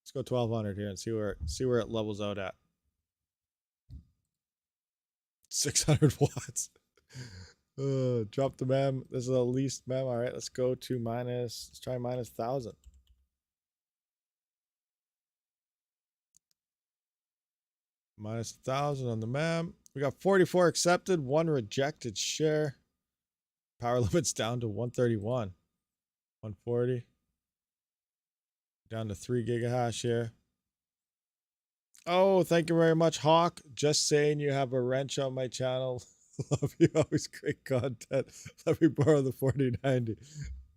Let's go 1200 here and see where it levels out at. 600 watts. Drop the mem. This is the least mem. All right, let's go to minus. Let's try minus 1000. Minus 1000 on the mem. We got 44 accepted, 1 rejected share. Power limit's down to 131. 140. Down to 3 gigahash here. Oh, thank you very much, Hawk. Just saying you have a wrench on my channel. Love you. Always great content. Let me borrow the 4090.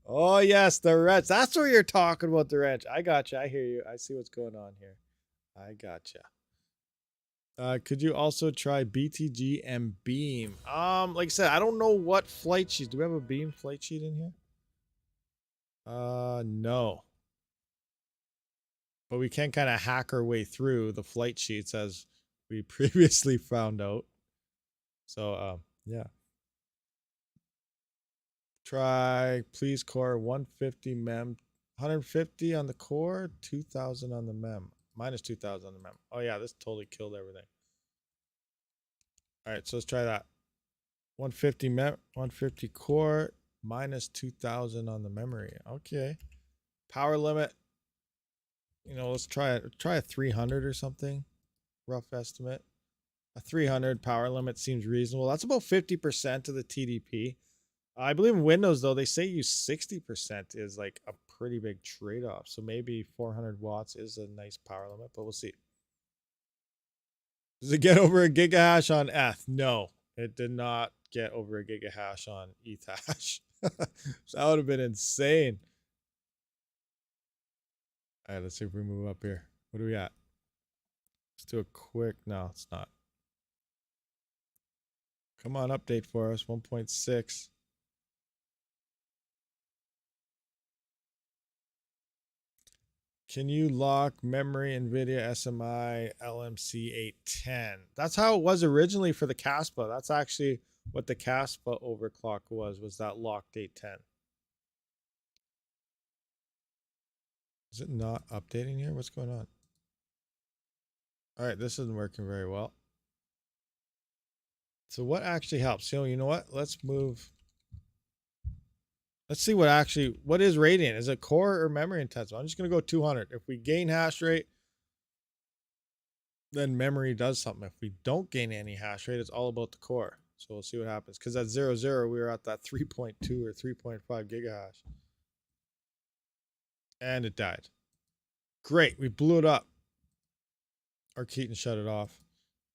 Oh, yes, the wrench. That's what you're talking about, the wrench. I got you. I hear you. I see what's going on here. I got you. Could you also try BTG and Beam? Like I said, I don't know what flight sheet. Do we have a Beam flight sheet in here? No. But we can kind of hack our way through the flight sheets as we previously found out. So, yeah. Try, please, core 150 mem. 150 on the core, 2000 on the mem. Minus 2000 on the mem. Oh, yeah, this totally killed everything. All right, so let's try that. 150 mem, 150 core, minus 2000 on the memory. Okay. Power limit. You know, let's try it. Try a 300 or something. Rough estimate. A 300 power limit seems reasonable. That's about 50% of the TDP. I believe in Windows, though, they say use 60% is like a pretty big trade-off. So maybe 400 watts is a nice power limit, but we'll see. Does it get over a gigahash on ETH? No, it did not get over a gigahash on ETH. So that would have been insane. All right, let's see if we move up here. What do we got? Let's do a quick. No, it's not. Come on, update for us. 1.6. Can you lock memory NVIDIA SMI LMC 810? That's how it was originally for the KASPA. That's actually what the KASPA overclock was that locked 810. Is it not updating here? What's going on? All right, this isn't working very well. So what actually helps? So you know what? Let's move. Let's see what is Radiant? Is it core or memory intensive? I'm just going to go 200. If we gain hash rate, then memory does something. If we don't gain any hash rate, it's all about the core. So we'll see what happens. Because at 0.0, we were at that 3.2 or 3.5 gigahash. And it died. Great. We blew it up. Or Keaton shut it off.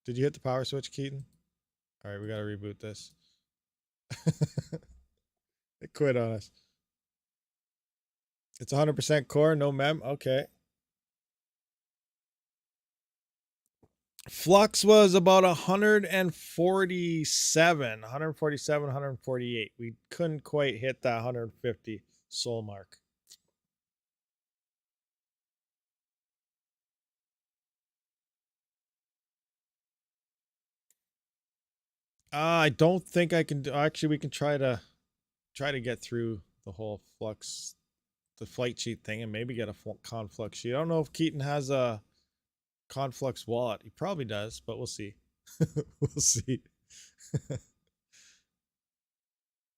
Did you hit the power switch, Keaton? All right, we got to reboot this. It quit on us. It's 100% core, no mem. Okay. Flux was about 147, 148. We couldn't quite hit that 150 soul mark. I don't think I can do. Actually, we can try to get through the whole Flux, the flight sheet thing, and maybe get a Conflux sheet. I don't know if Keaton has a Conflux wallet. He probably does, but we'll see. We'll see.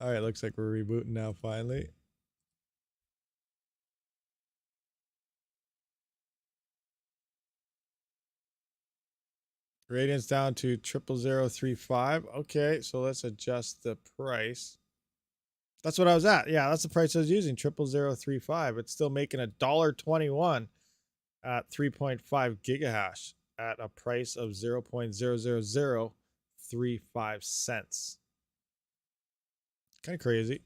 All right, looks like we're rebooting now finally. Radiant's down to 00035. Okay, so let's adjust the price. That's what I was at. Yeah, that's the price I was using, 00035. It's still making $1.21 at 3.5 gigahash at a price of 0.00035 cents. Kind of crazy.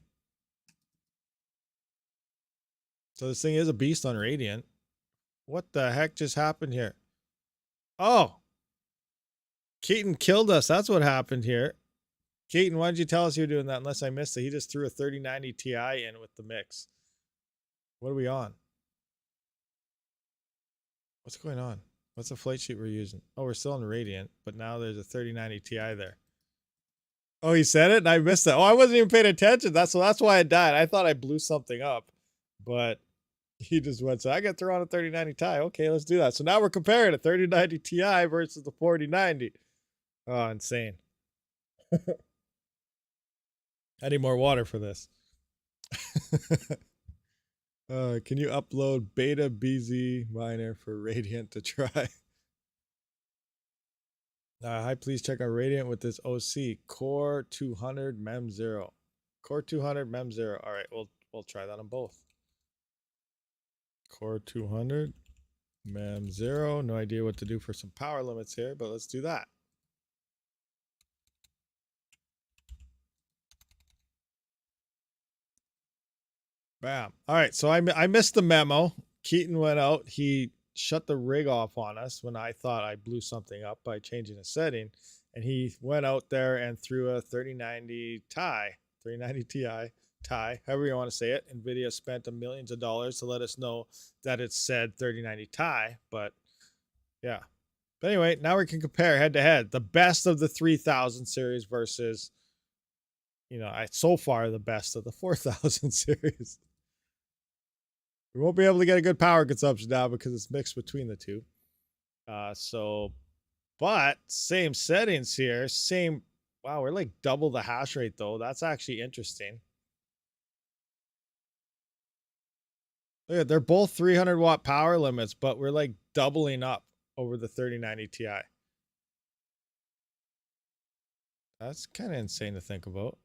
So this thing is a beast on Radiant. What the heck just happened here? Oh, Keaton killed us. That's what happened here. Keaton, why did you tell us you were doing that unless I missed it? He just threw a 3090 Ti in with the mix. What are we on? What's going on? What's the flight sheet we're using? Oh, we're still on Radiant, but now there's a 3090 Ti there. Oh, he said it and I missed it. Oh, I wasn't even paying attention. That's why I died. I thought I blew something up, but he just went, so I got thrown on a 3090 Ti. Okay, let's do that. So now we're comparing a 3090 Ti versus the 4090. Oh, insane. I need more water for this. Can you upload beta BZ miner for Radiant to try? Hi, please check out Radiant with this OC Core 200 Mem 0. Core 200 Mem 0. All right, we'll try that on both. Core 200 Mem 0. No idea what to do for some power limits here, but let's do that. Bam. All right, so I missed the memo. Keaton went out. He shut the rig off on us when I thought I blew something up by changing a setting. And he went out there and threw a 3090 Ti, however you want to say it. NVIDIA spent millions of dollars to let us know that it said 3090 Ti, but yeah. But anyway, now we can compare head to head. The best of the 3000 series versus, so far the best of the 4000 series. We won't be able to get a good power consumption now because it's mixed between the two. But same settings here. Wow, we're like double the hash rate though. That's actually interesting. Look at, they're both 300 watt power limits, but we're like doubling up over the 3090 Ti. That's kind of insane to think about.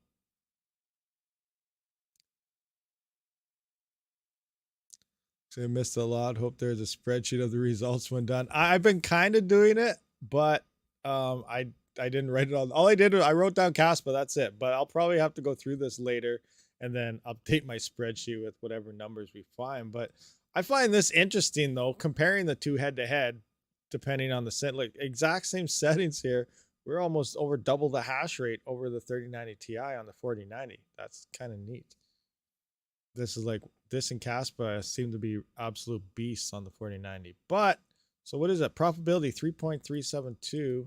So I missed a lot. Hope there's a spreadsheet of the results when done. I've been kind of doing it, but I didn't write it all. All I did was I wrote down KASPA. That's it. But I'll probably have to go through this later and then update my spreadsheet with whatever numbers we find. But I find this interesting though, comparing the two head to head, depending on the set, like exact same settings here. We're almost over double the hash rate over the 3090 Ti on the 4090. That's kind of neat. This is like, this and KASPA seem to be absolute beasts on the 4090. But, so what is it? Profitability 3.372.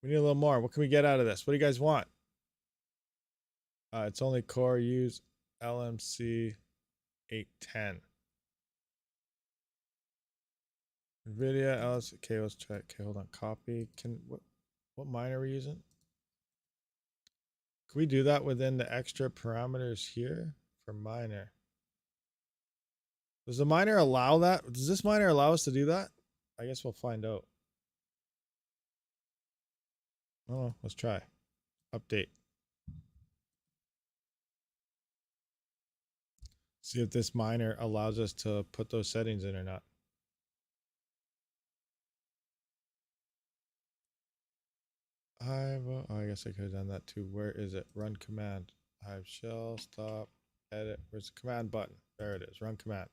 We need a little more. What can we get out of this? What do you guys want? It's only core use LMC 810. NVIDIA, LS. Okay, let's try. Okay, hold on. Copy. What miner are we using? Can we do that within the extra parameters here for miner? Does the miner allow that? Does this miner allow us to do that? I guess we'll find out. Oh, let's try. Update. See if this miner allows us to put those settings in or not. I guess I could have done that too. Where is it? Run command. Hive shell, stop, edit. Where's the command button? There it is. Run command.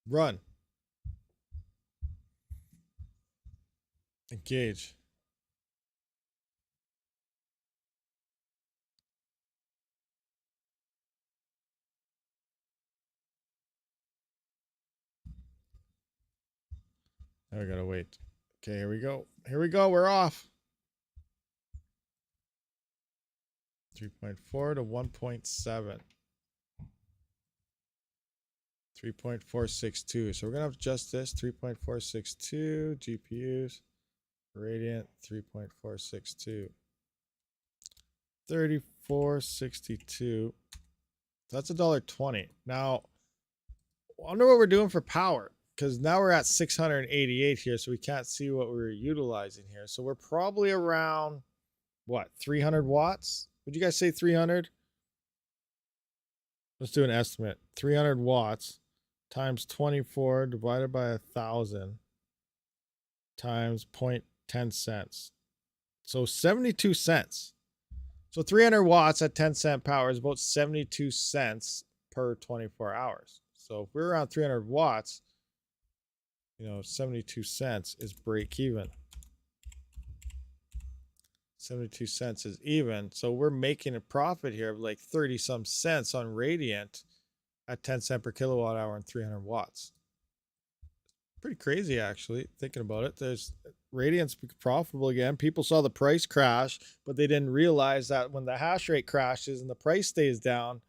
Run. Engage. Now we gotta wait. Okay, here we go. Here we go. We're off. 3.4 to 1.7. 3.462. So we're gonna have just this 3.462 GPUs. Radiant 3.462. 3462. That's $1.20. Now, I wonder what we're doing for power, because now we're at 688 here, so we can't see what we're utilizing here. So we're probably around what, 300 watts? Would you guys say 300? Let's do an estimate. 300 watts times 24 divided by 1,000 times 0.10 cents. So 72 cents. So 300 watts at 10-cent power is about 72 cents per 24 hours. So if we're around 300 watts, 72 cents is break even. 72 cents is even. So we're making a profit here of like 30 some cents on Radiant at 10 cents per kilowatt hour and 300 watts. Pretty crazy, actually, thinking about it. There's Radiant's profitable again. People saw the price crash, but they didn't realize that when the hash rate crashes and the price stays down,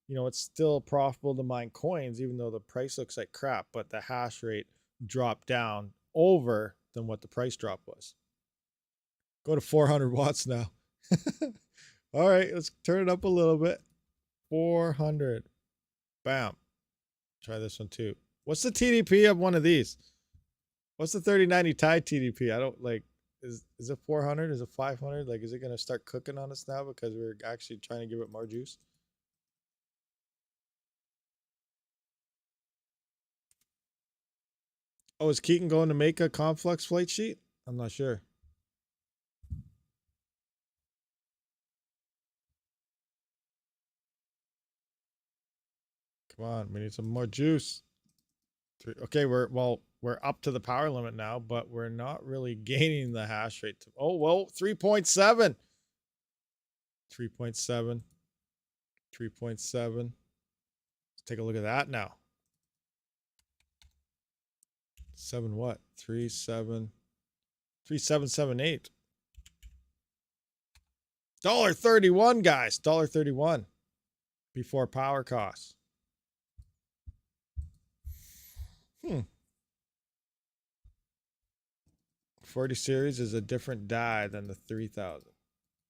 it's still profitable to mine coins, even though the price looks like crap, but the hash rate dropped down over than what the price drop was. Go to 400 watts now. All right, let's turn it up a little bit. 400. Bam. Try this one too. What's the TDP of one of these? What's the 3090 Ti TDP? I don't like, is it 400? Is it 500? Like, is it going to start cooking on us now because we're actually trying to give it more juice? Oh, is Keaton going to make a Conflux flight sheet? I'm not sure. Come on, we need some more juice. Okay, we're up to the power limit now, but we're not really gaining the hash rate. Oh, well, 3.7. 3.7. 3.7. Let's take a look at that now. 7 what? 37. 3778. $1.31, guys. $1.31 before power costs. 40 series is a different die than the 3000.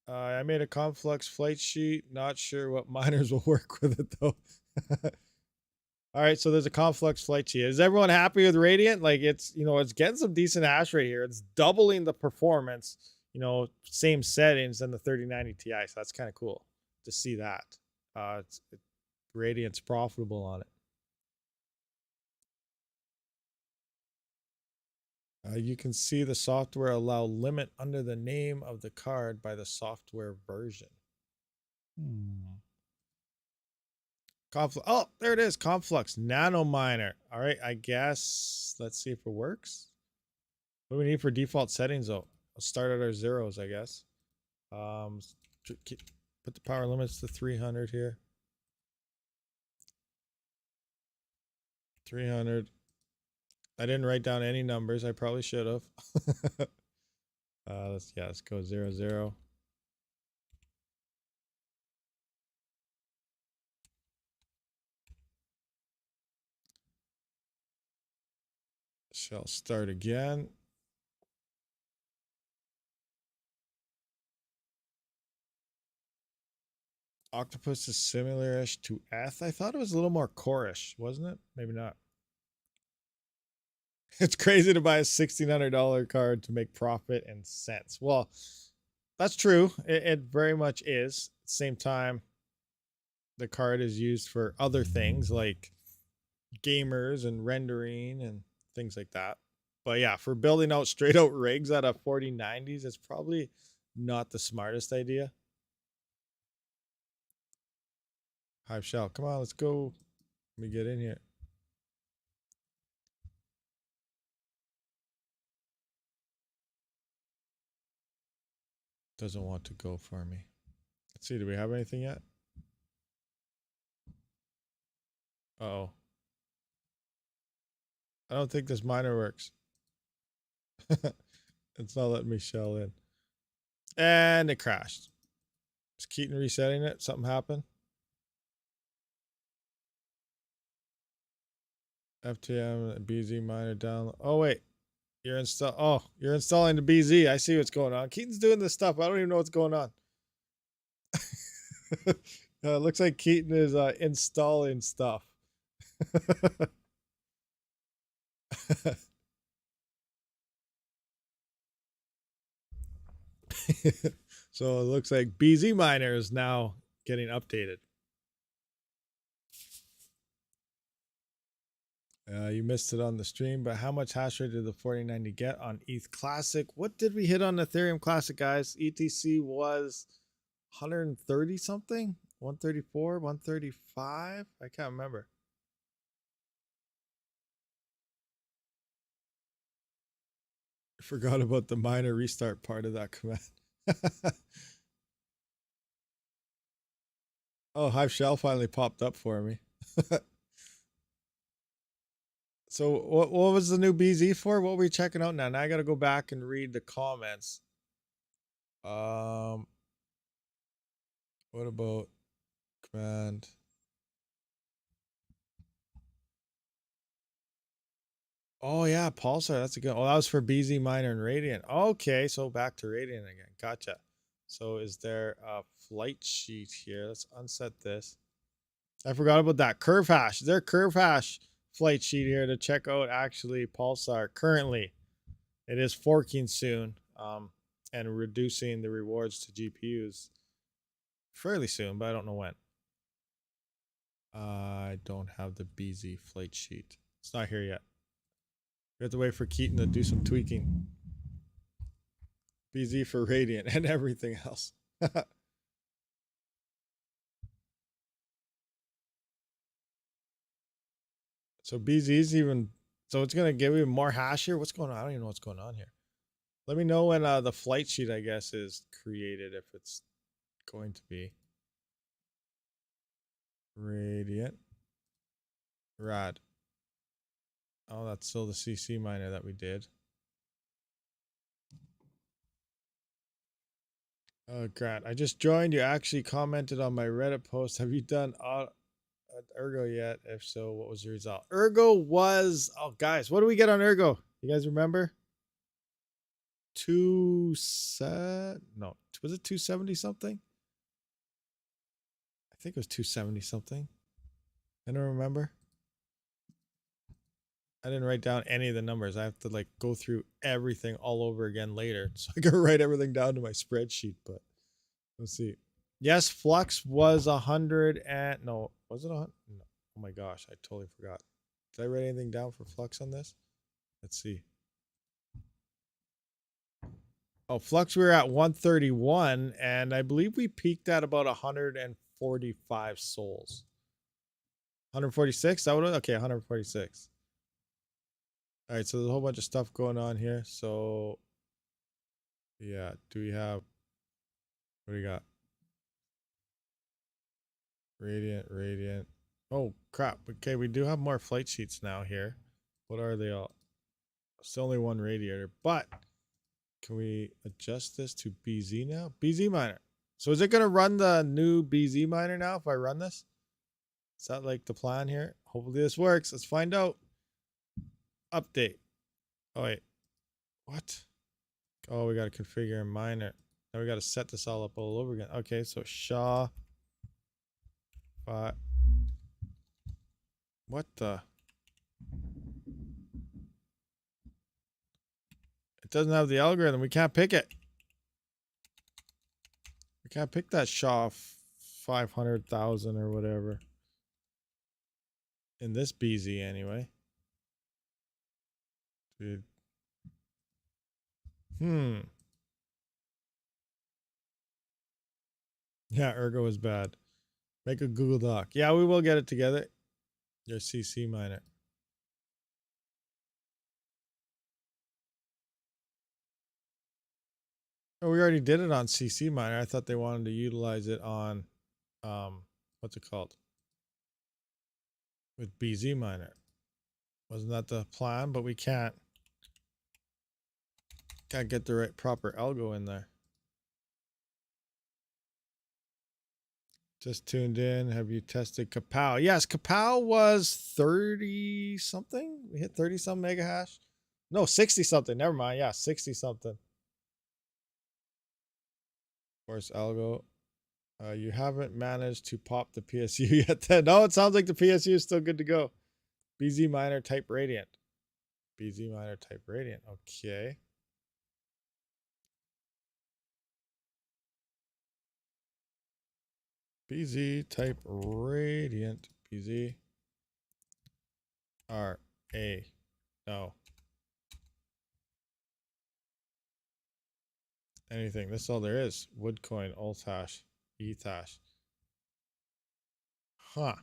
I made a Conflux flight sheet. Not sure what miners will work with it though. All right, so there's a Conflux flight sheet. Is everyone happy with Radiant? Like it's getting some decent hash rate here. It's doubling the performance, same settings than the 3090 Ti. So that's kind of cool to see that. Radiant's profitable on it. You can see the software allow limit under the name of the card by the software version. Oh, there it is. Conflux Nano Miner. All right, I guess let's see if it works. What do we need for default settings though? I'll start at our zeros, I guess. Put the power limits to 300 here. 300. I didn't write down any numbers. I probably should have. Let's go 0, 0. Shall start again. Octopus is similar-ish to Eth. I thought it was a little more core-ish, wasn't it? Maybe not. It's crazy to buy a $1,600 card to make profit in cents. Well, that's true. It very much is. At the same time, the card is used for other things like gamers and rendering and things like that. But yeah, for building out straight out rigs out of 4090s, it's probably not the smartest idea. Hive Shell, come on, let's go. Let me get in here. Doesn't want to go for me. Let's see, do we have anything yet? Uh-oh. I don't think this miner works. It's not letting me shell in. And it crashed. Is Keaton resetting it? Something happened? FTM BZ miner down. Oh wait. You're installing the BZ. I see what's going on. Keaton's doing this stuff. I don't even know what's going on. It looks like Keaton is installing stuff. So it looks like BZ Miner is now getting updated. You missed it on the stream, but how much hash rate did the 4090 get on ETH Classic? What did we hit on Ethereum Classic, guys? ETC was 130 something? 134, 135? I can't remember. I forgot about the miner restart part of that command. Oh, Hive Shell finally popped up for me. So what was the new BZ for? What were we checking out now? Now I got to go back and read the comments. What about command? Oh yeah, Pulsar. That's a good. Oh, that was for BZ Miner and Radiant. Okay, so back to Radiant again. Gotcha. So is there a flight sheet here? Let's unset this. I forgot about that curve hash. Is there a curve hash flight sheet here to check out actually Pulsar currently? It is forking soon, and reducing the rewards to GPUs fairly soon, but I don't know when. I don't have the BZ flight sheet. It's not here yet. We have to wait for Keaton to do some tweaking. BZ for Radiant and everything else. So BZ's even, so it's going to give you more hash here. What's going on? I don't even know what's going on here. Let me know when the flight sheet, I guess, is created, if it's going to be. Radiant. Rad. Oh, that's still the CC miner that we did. Oh, Grant, I just joined. You actually commented on my Reddit post. Have you done ERGO yet? If so, what was the result? ERGO was, oh, guys, what do we get on ERGO? You guys remember? No, was it 270 something? I think it was 270 something. I don't remember. I didn't write down any of the numbers. I have to like go through everything all over again later, so I can write everything down to my spreadsheet. But let's see. Yes, Flux was 100 and no, was it 100? No. Oh my gosh, I totally forgot. Did I write anything down for Flux on this? Let's see. Oh, Flux, we were at 131, and I believe we peaked at about 145 souls. 146? That would okay, 146. All right, so there's a whole bunch of stuff going on here. So, yeah, do we have, what do we got? Radiant. Oh, crap. Okay, we do have more flight sheets now here. What are they all? It's only one radiator, but can we adjust this to BZ now? BZ miner. So is it going to run the new BZ miner now if I run this? Is that like the plan here? Hopefully this works. Let's find out. Update. Oh, wait. What? Oh, we got to configure a miner. Now we got to set this all up all over again. Okay, so SHA. What the? It doesn't have the algorithm. We can't pick it. We can't pick that SHA 500,000 or whatever. In this BZ anyway. Dude. Yeah, ERGO is bad. Make a Google Doc. Yeah, we will get it together. Your CC miner. Oh, we already did it on CC miner. I thought they wanted to utilize it on, what's it called? With BZ miner. Wasn't that the plan? But we can't get the right proper algo in there. Just tuned in. Have you tested Kapow? Yes, Kapow was 30 something. We hit 30 some mega hash. No, 60 something. Never mind. Yeah, 60 something. Of course, algo. You haven't managed to pop the PSU yet. Then no, it sounds like the PSU is still good to go. BZ miner type radiant. BZ miner type radiant. Okay. BZ type Radiant. BZ. R A. No. Anything. That's all there is. Woodcoin, alt hash, ETH hash. Huh.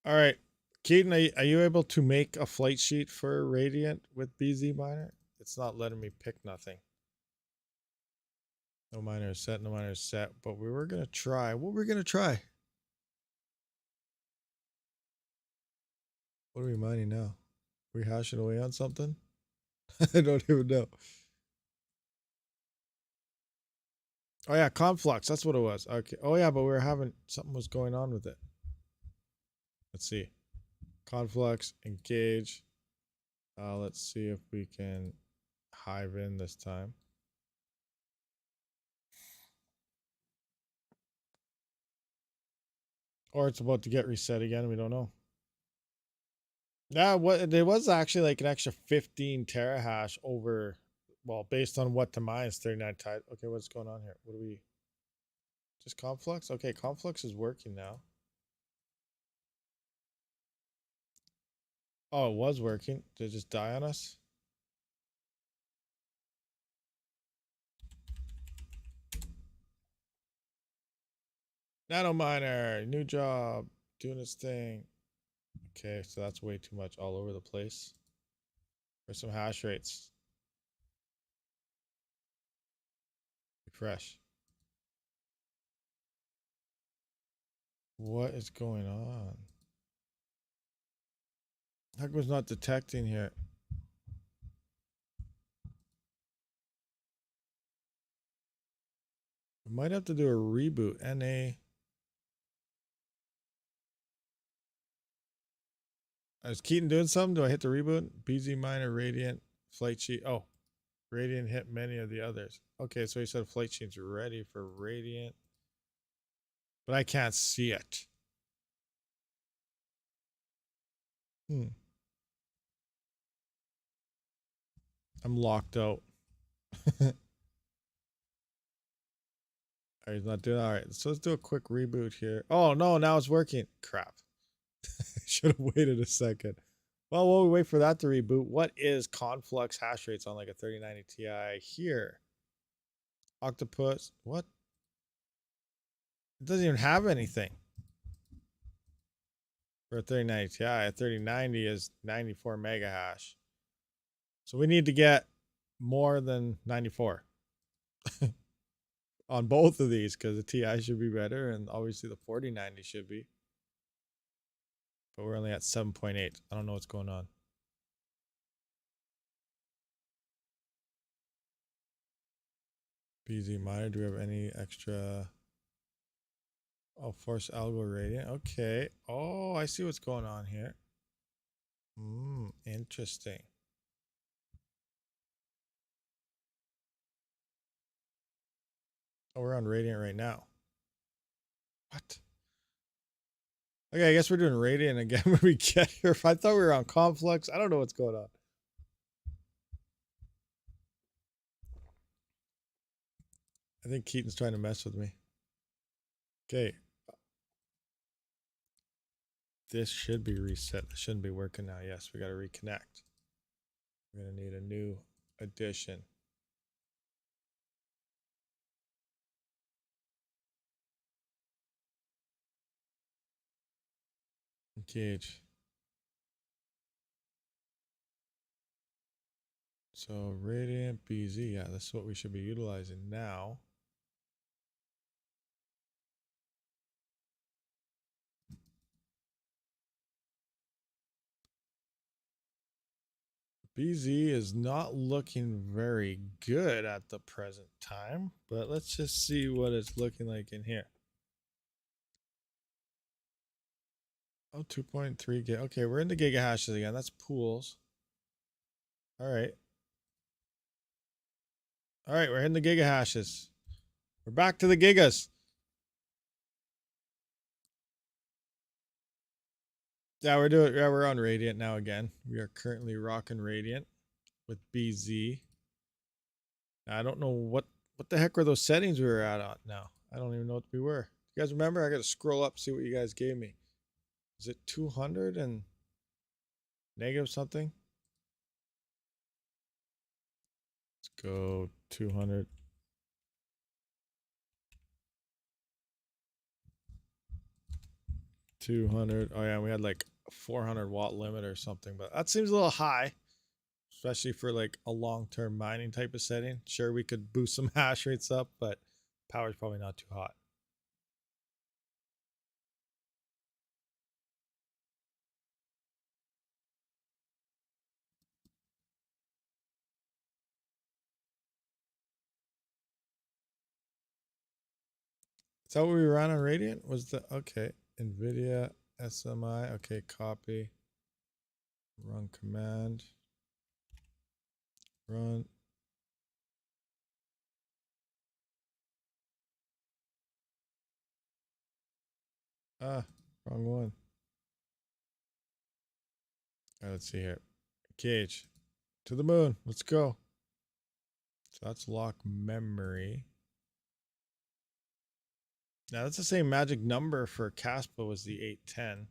All right. Keaton, are you able to make a flight sheet for Radiant with BZ miner? It's not letting me pick nothing. No miner is set, no miner is set. But we were going to try. What were we going to try? What are we mining now? We hashing away on something? I don't even know. Oh yeah, Conflux. That's what it was. Okay. Oh yeah, but we were having something was going on with it. Let's see. Conflux, engage. Let's see if we can hive in this time. Or it's about to get reset again. We don't know. Yeah, what there was actually like an extra 15 terahash over, well, based on what to mine is 39 times. Okay, what's going on here? What do we? Just Conflux? Okay, Conflux is working now. Oh, it was working. Did it just die on us? Nano miner, new job, doing its thing. Okay, so that's way too much all over the place. For some hash rates. Refresh. What is going on? How come it's not detecting here? We might have to do a reboot. NA. Is Keaton doing something? Do I hit the reboot? BZ miner, Radiant, flight sheet. Oh, Radiant hit many of the others. Okay, so he said flight sheet's ready for Radiant. But I can't see it. I'm locked out. He's not doing all right. So let's do a quick reboot here. Oh no, now it's working. Crap. Should have waited a second. Well, while we wait for that to reboot, what is Conflux hash rates on like a 3090 Ti here? Octopus. What? It doesn't even have anything. For a 3090 Ti, a 3090 is 94 mega hash. So we need to get more than 94 on both of these because the Ti should be better and obviously the 4090 should be. But we're only at 7.8. I don't know what's going on. BZ miner, do we have any extra? Oh, force algo radiant. Okay. Oh, I see what's going on here. Interesting. Oh, we're on radiant right now. What? Okay, I guess we're doing radiant again when we get here. I thought we were on Conflux. I don't know what's going on. I think Keaton's trying to mess with me. Okay. This should be reset. This shouldn't be working now. Yes, we got to reconnect. We're going to need a new addition. Engage. So Radiant BZ. Yeah, this is what we should be utilizing now. BZ is not looking very good at the present time, but let's just see what it's looking like in here. Oh, 2.3 gig. Okay, we're in the gigahashes again. That's pools. All right. All right, we're in the gigahashes. We're back to the gigas. Yeah, we're on Radiant now again. We are currently rocking Radiant with BZ. I don't know what the heck were those settings we were at on now. I don't even know what we were. You guys remember? I got to scroll up, see what you guys gave me. Is it 200 and negative something? Let's go 200. 200. Oh yeah, we had like a 400-watt limit or something, but that seems a little high, especially for like a long-term mining type of setting. Sure, we could boost some hash rates up, but power's probably not too hot. Is that what we ran on Radiant? Was the okay? NVIDIA SMI. Okay, copy. Run command. Run. Ah, wrong one. All right, let's see here. Cage. To the moon. Let's go. So that's lock memory. Now that's the same magic number for KASPA was the 810.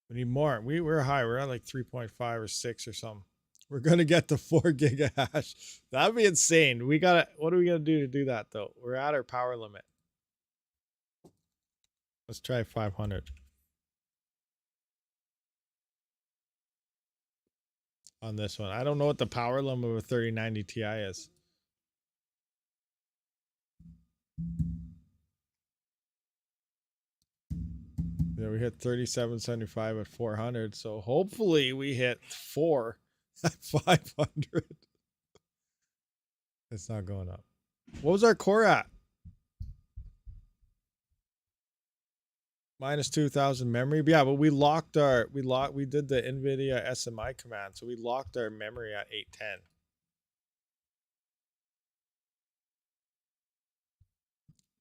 We need more. We're high. We're at like 3.5 or 6 or something. We're gonna get to 4 gigahash. That'd be insane. We gotta. What are we gonna do to do that though? We're at our power limit. Let's try 500 on this one. I don't know what the power limit of a 3090 Ti is. Yeah, we hit 3775 at 400. So hopefully we hit 4 at 500. It's not going up. What was our core at? Minus 2000 memory. Yeah, but we locked our we did the NVIDIA SMI command, so we locked our memory at 810.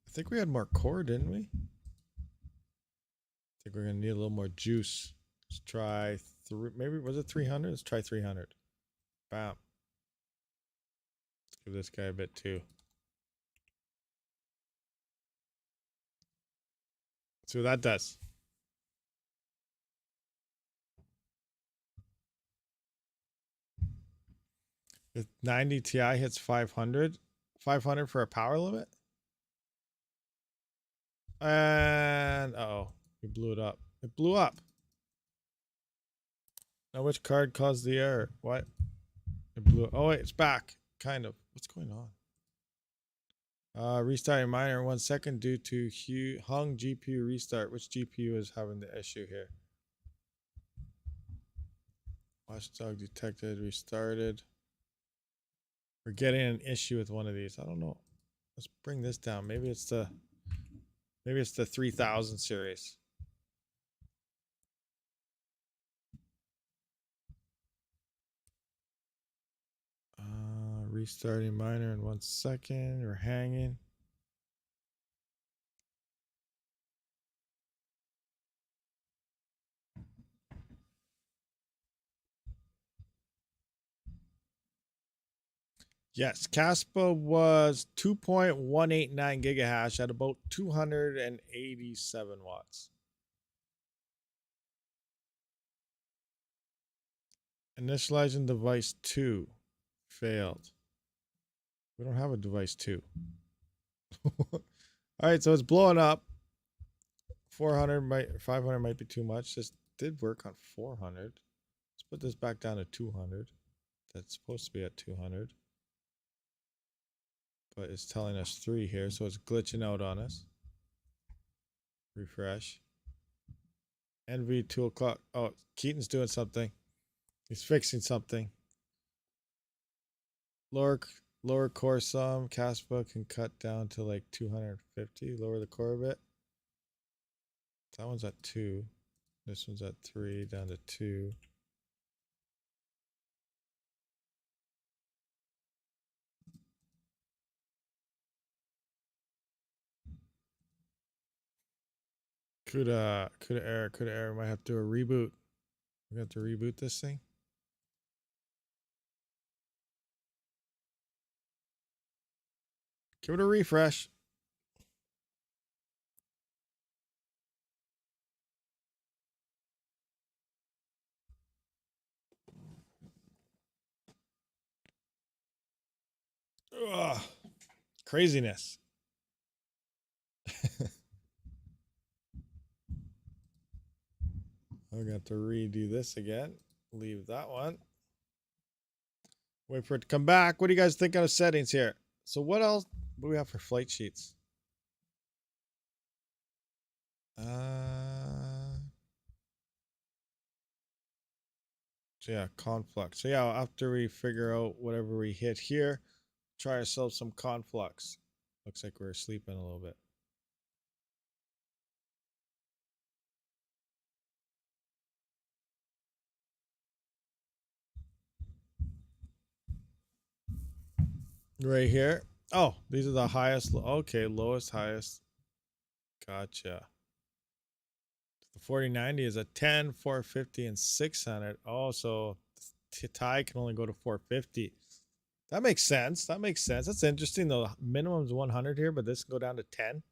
I think we had more core, didn't we? I think we're gonna need a little more juice. Let's try maybe was it 300? Let's try 300. Bam. Let's give this guy a bit too. See what that does. If 90 Ti hits 500, 500 for a power limit. And uh-oh, we blew it up. It blew up. Now which card caused the error? What? It blew. Oh wait, it's back. Kind of. What's going on? Restarting miner in 1 second due to hung GPU restart. Which GPU is having the issue here? Watchdog detected. Restarted. We're getting an issue with one of these. I don't know. Let's bring this down. Maybe it's the 3000 series. Restarting miner in 1 second. We're hanging. Yes, KASPA was 2.189 gigahash at about 287 watts. Initializing device 2 failed. We don't have a device 2. All right, so it's blowing up. 500 might be too much. This did work on 400. Let's put this back down to 200. That's supposed to be at 200. But it's telling us 3 here, so it's glitching out on us. Refresh. NV 2 o'clock. Oh, Keaton's doing something. He's fixing something. Lower core sum. KASPA can cut down to like 250. Lower the core a bit. That one's at 2. This one's at 3, down to 2. Could error. Might have to do a reboot. We have to reboot this thing. Give it a refresh. Ugh, craziness. I'm going to have to redo this again. Leave that one. Wait for it to come back. What do you guys think of settings here? So what else do we have for flight sheets? So yeah, Conflux. So yeah, after we figure out whatever we hit here, try ourselves some Conflux. Looks like we're sleeping a little bit. Right here. Oh, these are the highest. Okay, lowest, highest. Gotcha. The 4090 is a 10, 450, and 600. Oh, so tie can only go to 450. That makes sense. That makes sense. That's interesting. The minimum is 100 here, but this can go down to 10.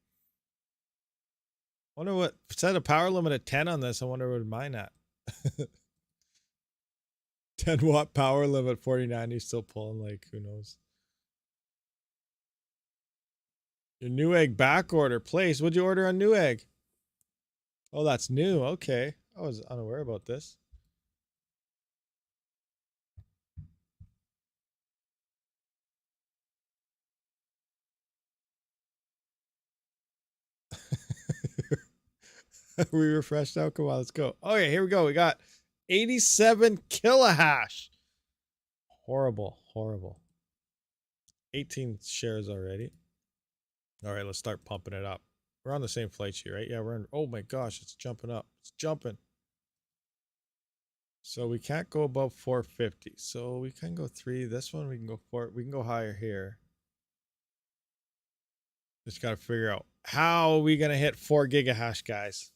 Wonder what set a power limit at 10 on this. I wonder what mine at. 10-watt power limit, 4090 still pulling, like, who knows. Your Newegg back order place. What'd you order on Newegg? Oh, that's new. Okay. I was unaware about this. We refreshed out. Come on, let's go. Okay, here we go. We got 87 kilohash. Horrible, horrible. 18 shares already. All right, let's start pumping it up. We're on the same flight sheet, right? Yeah, we're in. Oh my gosh, it's jumping up. It's jumping. So we can't go above 450. So we can go 3. This one we can go 4. We can go higher here. Just got to figure out how are we going to hit 4 gigahash, guys.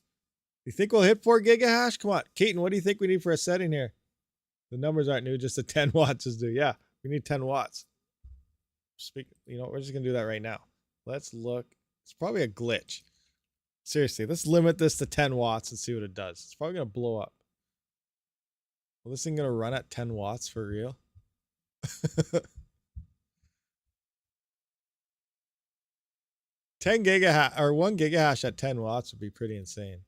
You think we'll hit 4 gigahash? Come on. Keaton, what do you think we need for a setting here? The numbers aren't new, just the 10 watts is due. Yeah, we need 10 watts. We're just going to do that right now. Let's look. It's probably a glitch. Seriously, let's limit this to 10 watts and see what it does. It's probably going to blow up. Well, this thing going to run at 10 watts for real? 10 gigahash or 1 gigahash at 10 watts would be pretty insane.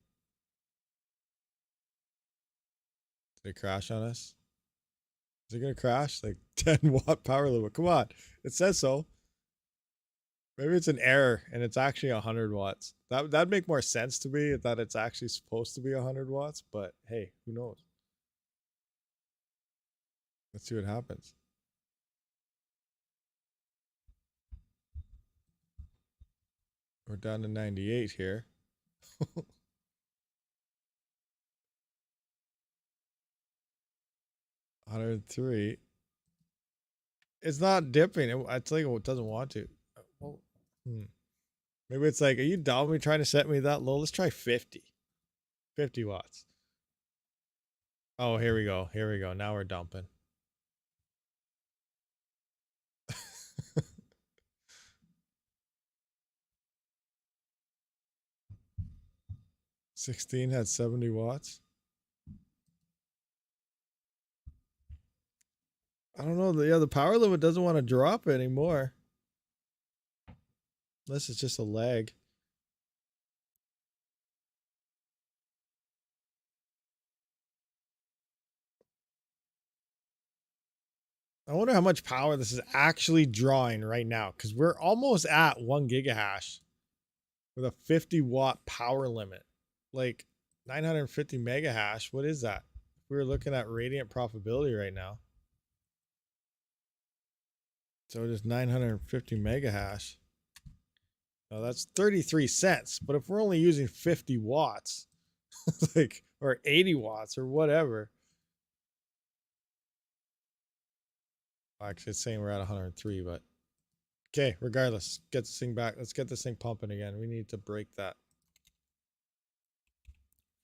Did it crash on us? Is it going to crash? Like 10 watt power limit. Come on. It says so. Maybe it's an error and it's actually 100 watts. That'd make more sense to me that it's actually supposed to be 100 watts, but hey, who knows? Let's see what happens. We're down to 98 here. 103. It's not dipping. It's like it doesn't want to. Well, maybe it's like, are you dumb? Are you trying to set me that low? Let's try 50. 50 watts. Oh, here we go. Here we go. Now we're dumping. $16 had 70 watts. I don't know. The power limit doesn't want to drop anymore. Unless it's just a lag. I wonder how much power this is actually drawing right now, because we're almost at 1 gigahash with a 50 watt power limit. Like 950 megahash. What is that? We were looking at radiant profitability right now. So just 950 megahash. Now that's 33 cents. But if we're only using 50 watts, like, or 80 watts or whatever. Actually, it's saying we're at 103, but okay, regardless, get this thing back. Let's get this thing pumping again. We need to break that.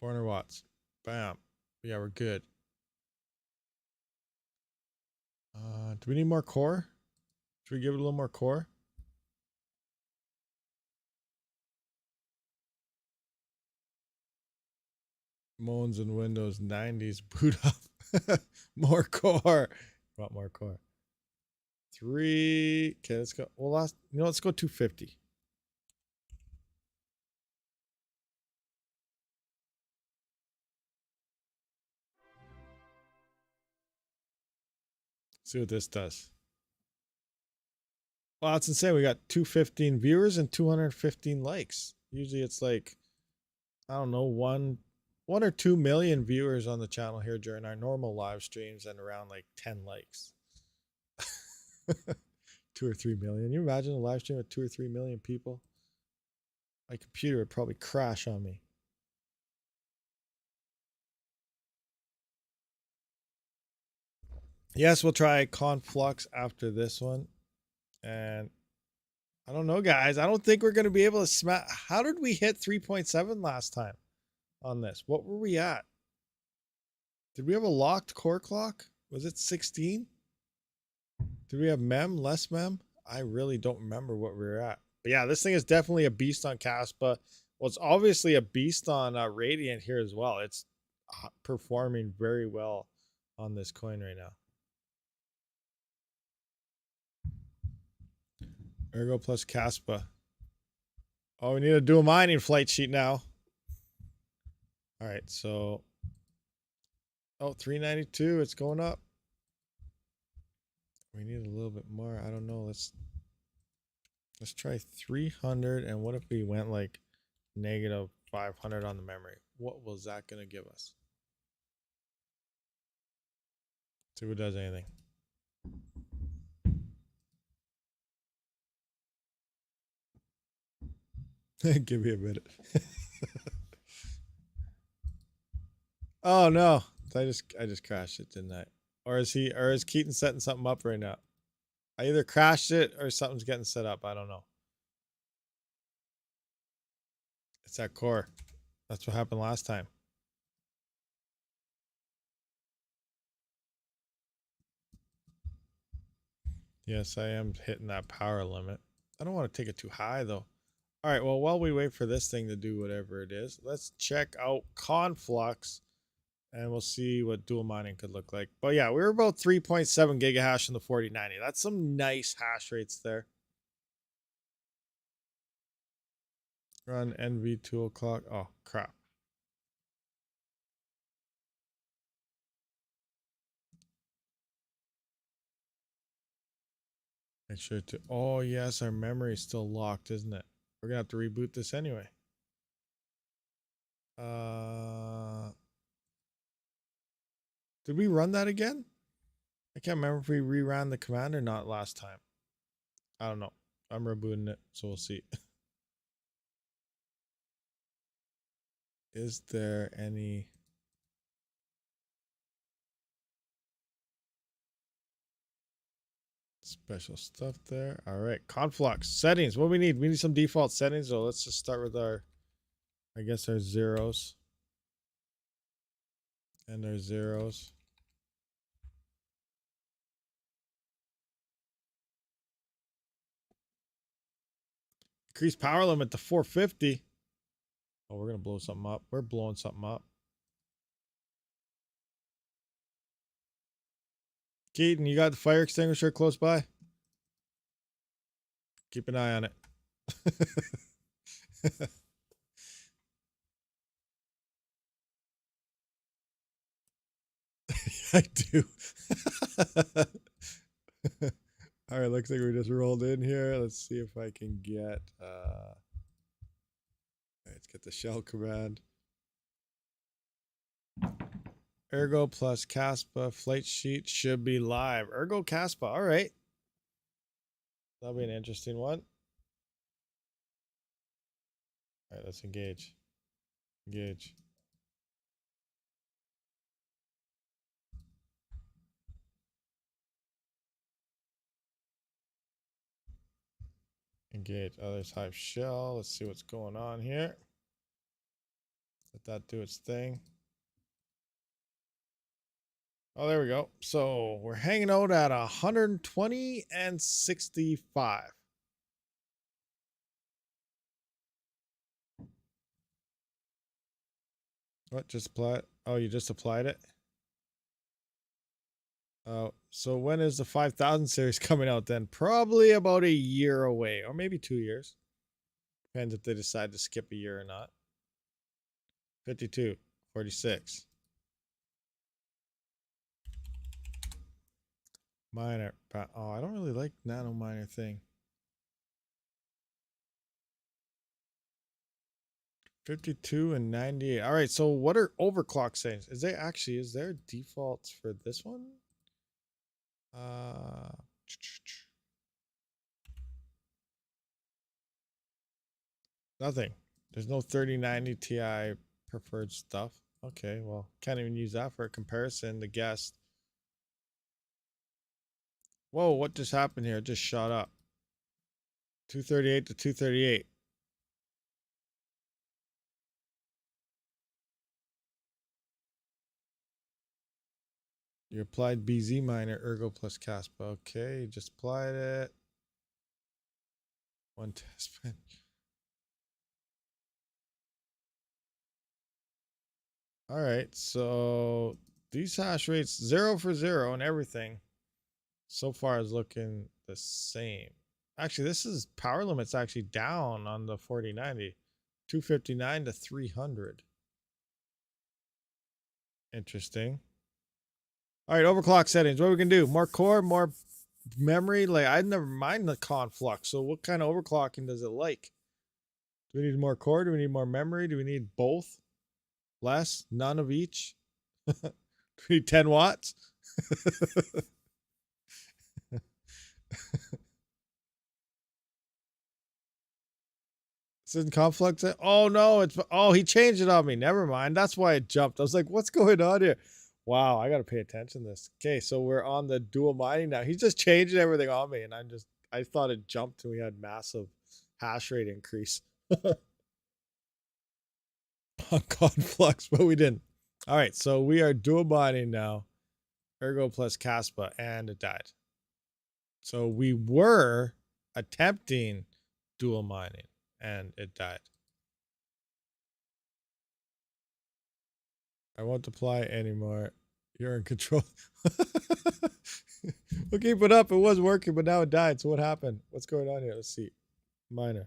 400 watts. Bam. Yeah, we're good. Do we need more core? Should we give it a little more core? Moans and Windows 90s boot up. More core. Want more core. 3. Okay, let's go. Well, let's go 250. See what this does. Well, that's insane. We got 215 viewers and 215 likes. Usually it's like, I don't know, 1 or 2 million viewers on the channel here during our normal live streams and around like 10 likes. 2 or 3 million. You imagine a live stream with 2 or 3 million people? My computer would probably crash on me. Yes, we'll try Conflux after this one. And I don't know, guys. I don't think we're going to be able to smash. How did we hit 3.7 last time on this? What were we at? Did we have a locked core clock? Was it 16? Did we have mem, less mem? I really don't remember what we were at. But yeah, this thing is definitely a beast on KASPA. Well, it's obviously a beast on Radiant here as well. It's performing very well on this coin right now. ERGO plus KASPA. Oh, we need to do a mining flight sheet now. All right, so 392, it's going up. We need a little bit more. I don't know. Let's try 300. And what if we went like negative 500 on the memory? What was that going to give us? See if it does anything. Give me a minute. Oh no. I just crashed it, didn't I? Or is Keaton setting something up right now? I either crashed it or something's getting set up. I don't know. It's that core. That's what happened last time. Yes, I am hitting that power limit. I don't want to take it too high though. All right, well, while we wait for this thing to do whatever it is, let's check out Conflux and we'll see what dual mining could look like. But yeah, we were about 3.7 gigahash in the 4090. That's some nice hash rates there. Run NV 2 o'clock. Oh, crap. Make sure to, oh yes, our memory is still locked, isn't it? We're gonna have to reboot this anyway. Did we run that again? I can't remember if we reran the command or not last time. I don't know. I'm rebooting it, so we'll see. Is there any special stuff there? All right, Conflux settings. What we need? We need some default settings. So let's just start with our, I guess our zeros and our zeros. Increase power limit to 450. Oh, we're gonna blow something up. We're blowing something up. Keaton, you got the fire extinguisher close by? Keep an eye on it. I do. All right, looks like we just rolled in here. Let's see if I can get let's get the shell command. ERGO plus KASPA flight sheet should be live. ERGO KASPA. All right. That'll be an interesting one. All right, let's engage. Engage. Engage. Others hive shell. Let's see what's going on here. Let that do its thing. Oh, there we go. So we're hanging out at 120 and 65. What, just apply it? Oh, you just applied it? Oh, so when is the 5000 series coming out then? Probably about a year away, or maybe 2 years. Depends if they decide to skip a year or not. 52, 46. Miner. Oh, I don't really like nano miner thing. 52 and 98. All right, so what are overclock settings? Is there defaults for this one? Nothing. There's no 3090 Ti preferred stuff. Okay, well, can't even use that for a comparison. The guest. Whoa, what just happened here? It just shot up. 238 to 238. You applied BZ miner, ERGO plus KASPA. Okay, you just applied it. One test bench. All right, so these hash rates 0 for 0 and everything so far is looking the same. Actually, this is power limits actually down on the 4090, 259 to 300. Interesting. All right, overclock settings. What we can do? More core, more memory. Like I never mind the Conflux. So what kind of overclocking does it like? Do we need more core? Do we need more memory? Do we need both? Less? None of each? Do we need 10 watts? This isn't Conflux. Oh no, he changed it on me. Never mind. That's why it jumped. I was like, what's going on here? Wow, I gotta pay attention to this. Okay, so we're on the dual mining now. He's just changing everything on me, and I thought it jumped and we had massive hash rate increase on Conflux, but we didn't. All right, so we are dual mining now. ERGO plus KASPA, and it died. So we were attempting dual mining, and it died. I won't apply anymore. You're in control. We'll keep it up. It was working, but now it died. So what happened? What's going on here? Let's see. Miner.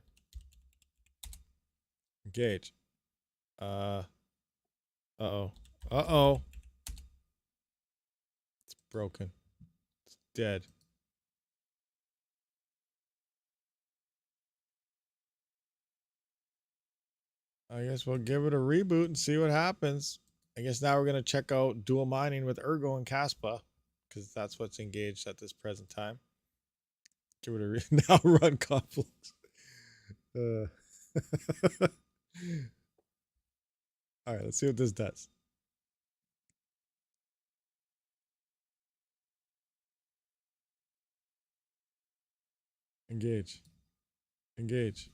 Engage. Uh-oh. Uh-oh. It's broken. It's dead. I guess we'll give it a reboot and see what happens. I guess now we're going to check out dual mining with ERGO and KASPA, because that's what's engaged at this present time. Give it a now run Conflux. All right, let's see what this does. Engage. Engage.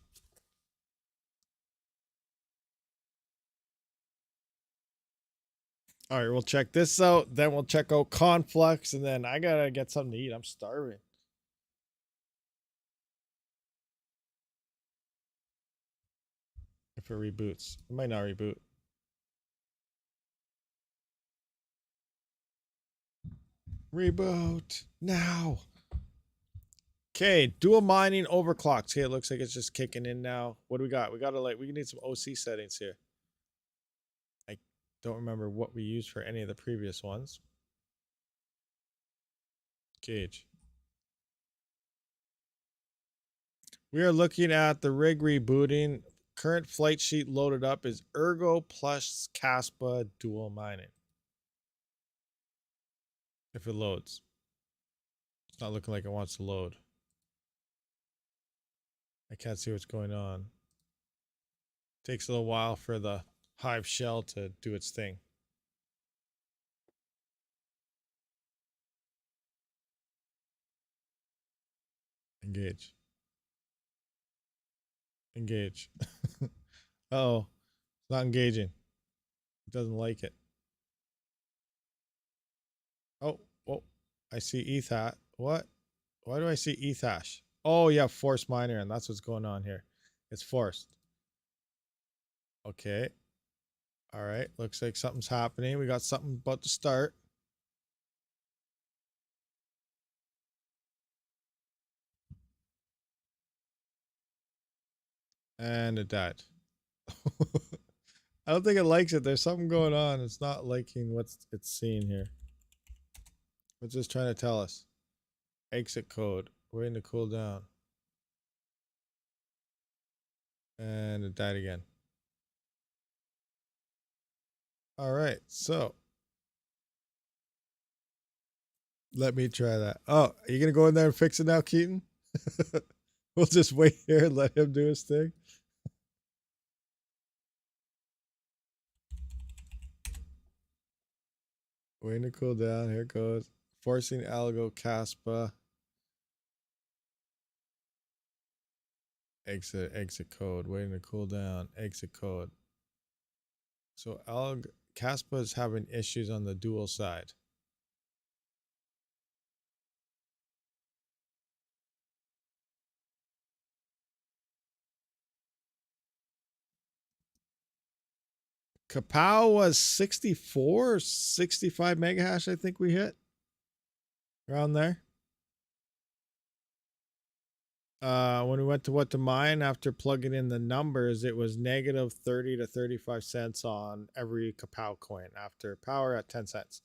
All right, we'll check this out. Then we'll check out Conflux, and then I gotta get something to eat. I'm starving. If it reboots, it might not reboot. Reboot now. Okay, dual mining overclocked. Okay, it looks like it's just kicking in now. What do we got? We need some OC settings here. I don't remember what we used for any of the previous ones. Gauge. We are looking at the rig rebooting. Current flight sheet loaded up is ERGO plus KASPA dual mining. If it loads. It's not looking like it wants to load. I can't see what's going on. Takes a little while for the Hive shell to do its thing. Engage. Engage. Uh-oh. It's not engaging. It doesn't like it. Oh, I see ETH hat. What? Why do I see ETH hash? Oh, yeah, forced miner, and that's what's going on here. It's forced. Okay. All right, looks like something's happening. We got something about to start. And it died. I don't think it likes it. There's something going on. It's not liking what it's seeing here. What's this trying to tell us? Exit code. Waiting to cool down. And it died again. All right, so let me try that. Oh, are you gonna go in there and fix it now, Keaton? We'll just wait here and let him do his thing. Waiting to cool down. Here it goes. Forcing AAAWAVE KASPA. Exit code. Waiting to cool down. Exit code. So KASPA is having issues on the dual side. Kapow was 64, 65 mega hash, I think we hit. Around there. When we went to what to mine, after plugging in the numbers, it was negative 30 to 35 cents on every Kapow coin after power at 10 cents.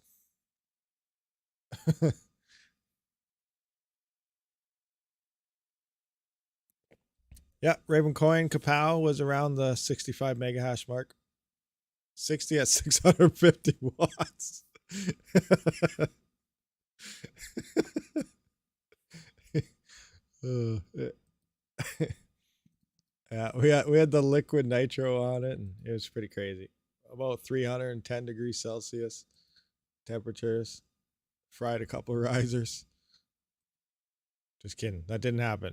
Yeah, Raven Coin Kapow was around the 65 mega hash mark. 60 at 650 watts. Yeah, we had the liquid nitro on it, and it was pretty crazy. About 310 degrees Celsius temperatures. Fried a couple of risers. Just kidding. That didn't happen.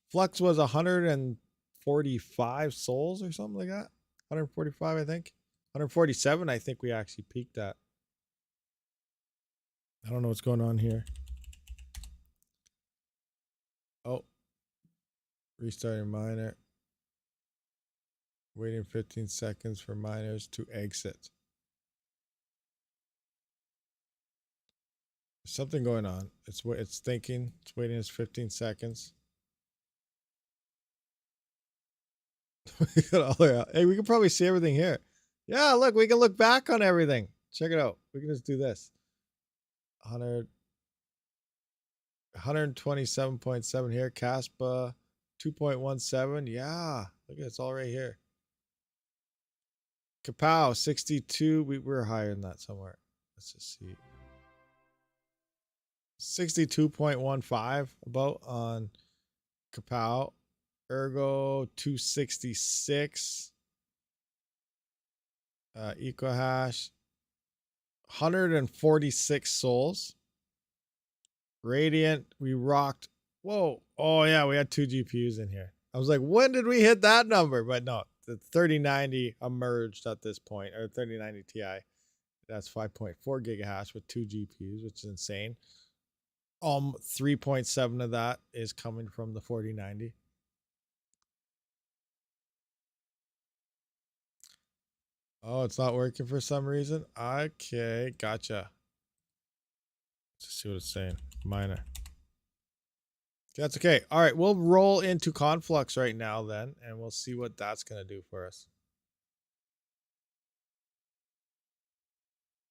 Flux was 145 souls or something like that. 145, I think. 147, I think we actually peaked at. I don't know what's going on here. Oh. Restarting miner. Waiting 15 seconds for miners to exit. There's something going on. It's thinking. It's waiting its 15 seconds. We got all the out. Hey, we can probably see everything here. Yeah, look, we can look back on everything. Check it out. We can just do this. 127.7 here. KASPA 2.17. Yeah, look at it's all right here. Kapow 62. We were higher than that somewhere. Let's just see. 62.15 about on Kapow. ERGO 266. Eco hash 146 souls. Radiant, we rocked. Whoa. Oh, yeah, we had 2 GPUs in here. I was like, when did we hit that number? But no, the 3090 emerged at this point, or 3090 Ti. That's 5.4 gigahash with 2 GPUs, which is insane. 3.7 of that is coming from the 4090. Oh, it's not working for some reason. Okay, gotcha. Let's see what it's saying. Miner. That's okay. All right, we'll roll into Conflux right now then, and we'll see what that's going to do for us.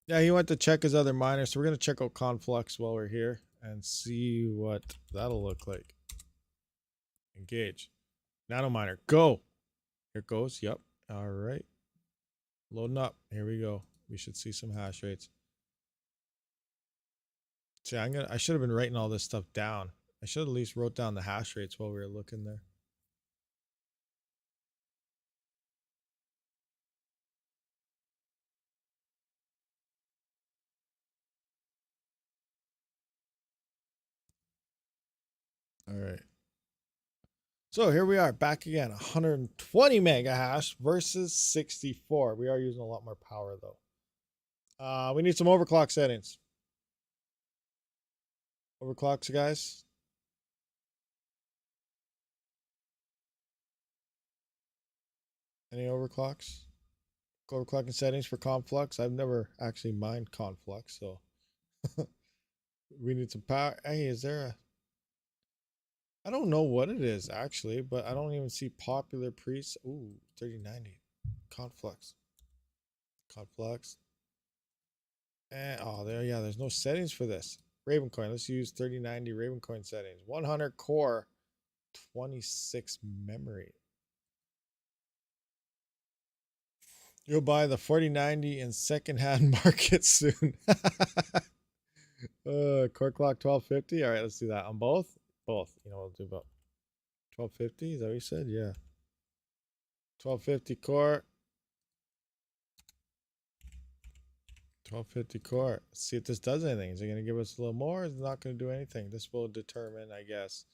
Yeah, he went to check his other miner, so we're going to check out Conflux while we're here and see what that'll look like. Engage. Nano miner, go. Here it goes. Yep. All right. Loading up. Here we go. We should see some hash rates. See, I should have been writing all this stuff down. I should have at least wrote down the hash rates while we were looking there. All right. So here we are back again, 120 mega hash versus 64. We are using a lot more power though. We need some overclock settings. Overclocks, guys. Any overclocks? Overclocking settings for Conflux. I've never actually mined Conflux, so we need some power. Hey, is there a... I don't know what it is actually, but I don't even see popular presets. Ooh, 3090. Conflux. Conflux. And oh, there, yeah, there's no settings for this. Ravencoin. Let's use 3090 Ravencoin settings. 100 core, 26 memory. You'll buy the 4090 in secondhand market soon. Core clock 1250. All right, let's do that on both. Both. You know, we'll do both. 1250. Is that what you said? Yeah. 1250 core. 1250 core. Let's see if this does anything. Is it going to give us a little more? Is it not going to do anything? This will determine, I guess,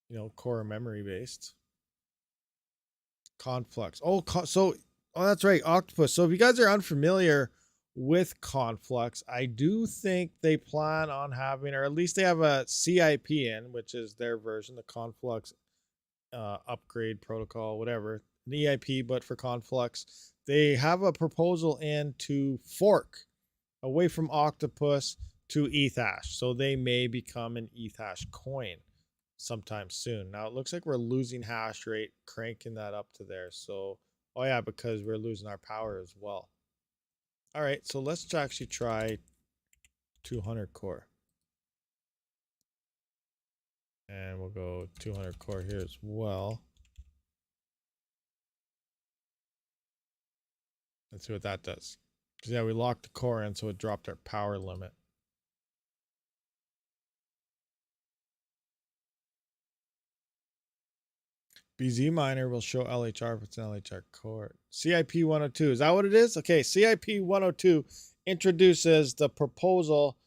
you know, core memory based. Conflux. Oh, that's right, Octopus. So if you guys are unfamiliar with Conflux, I do think they plan on having, or at least they have a CIP in, which is their version, the Conflux upgrade protocol, whatever, the EIP, but for Conflux, they have a proposal in to fork away from Octopus to Ethash. So they may become an Ethash coin sometime soon. Now it looks like we're losing hash rate, cranking that up to there. So, oh yeah, because we're losing our power as well. All right, so let's actually try 200 core. And we'll go 200 core here as well. Let's see what that does. Because yeah, we locked the core in, so it dropped our power limit. BZ miner will show LHR if it's an LHR core. CIP 102, is that what it is? Okay, CIP 102 introduces the proposal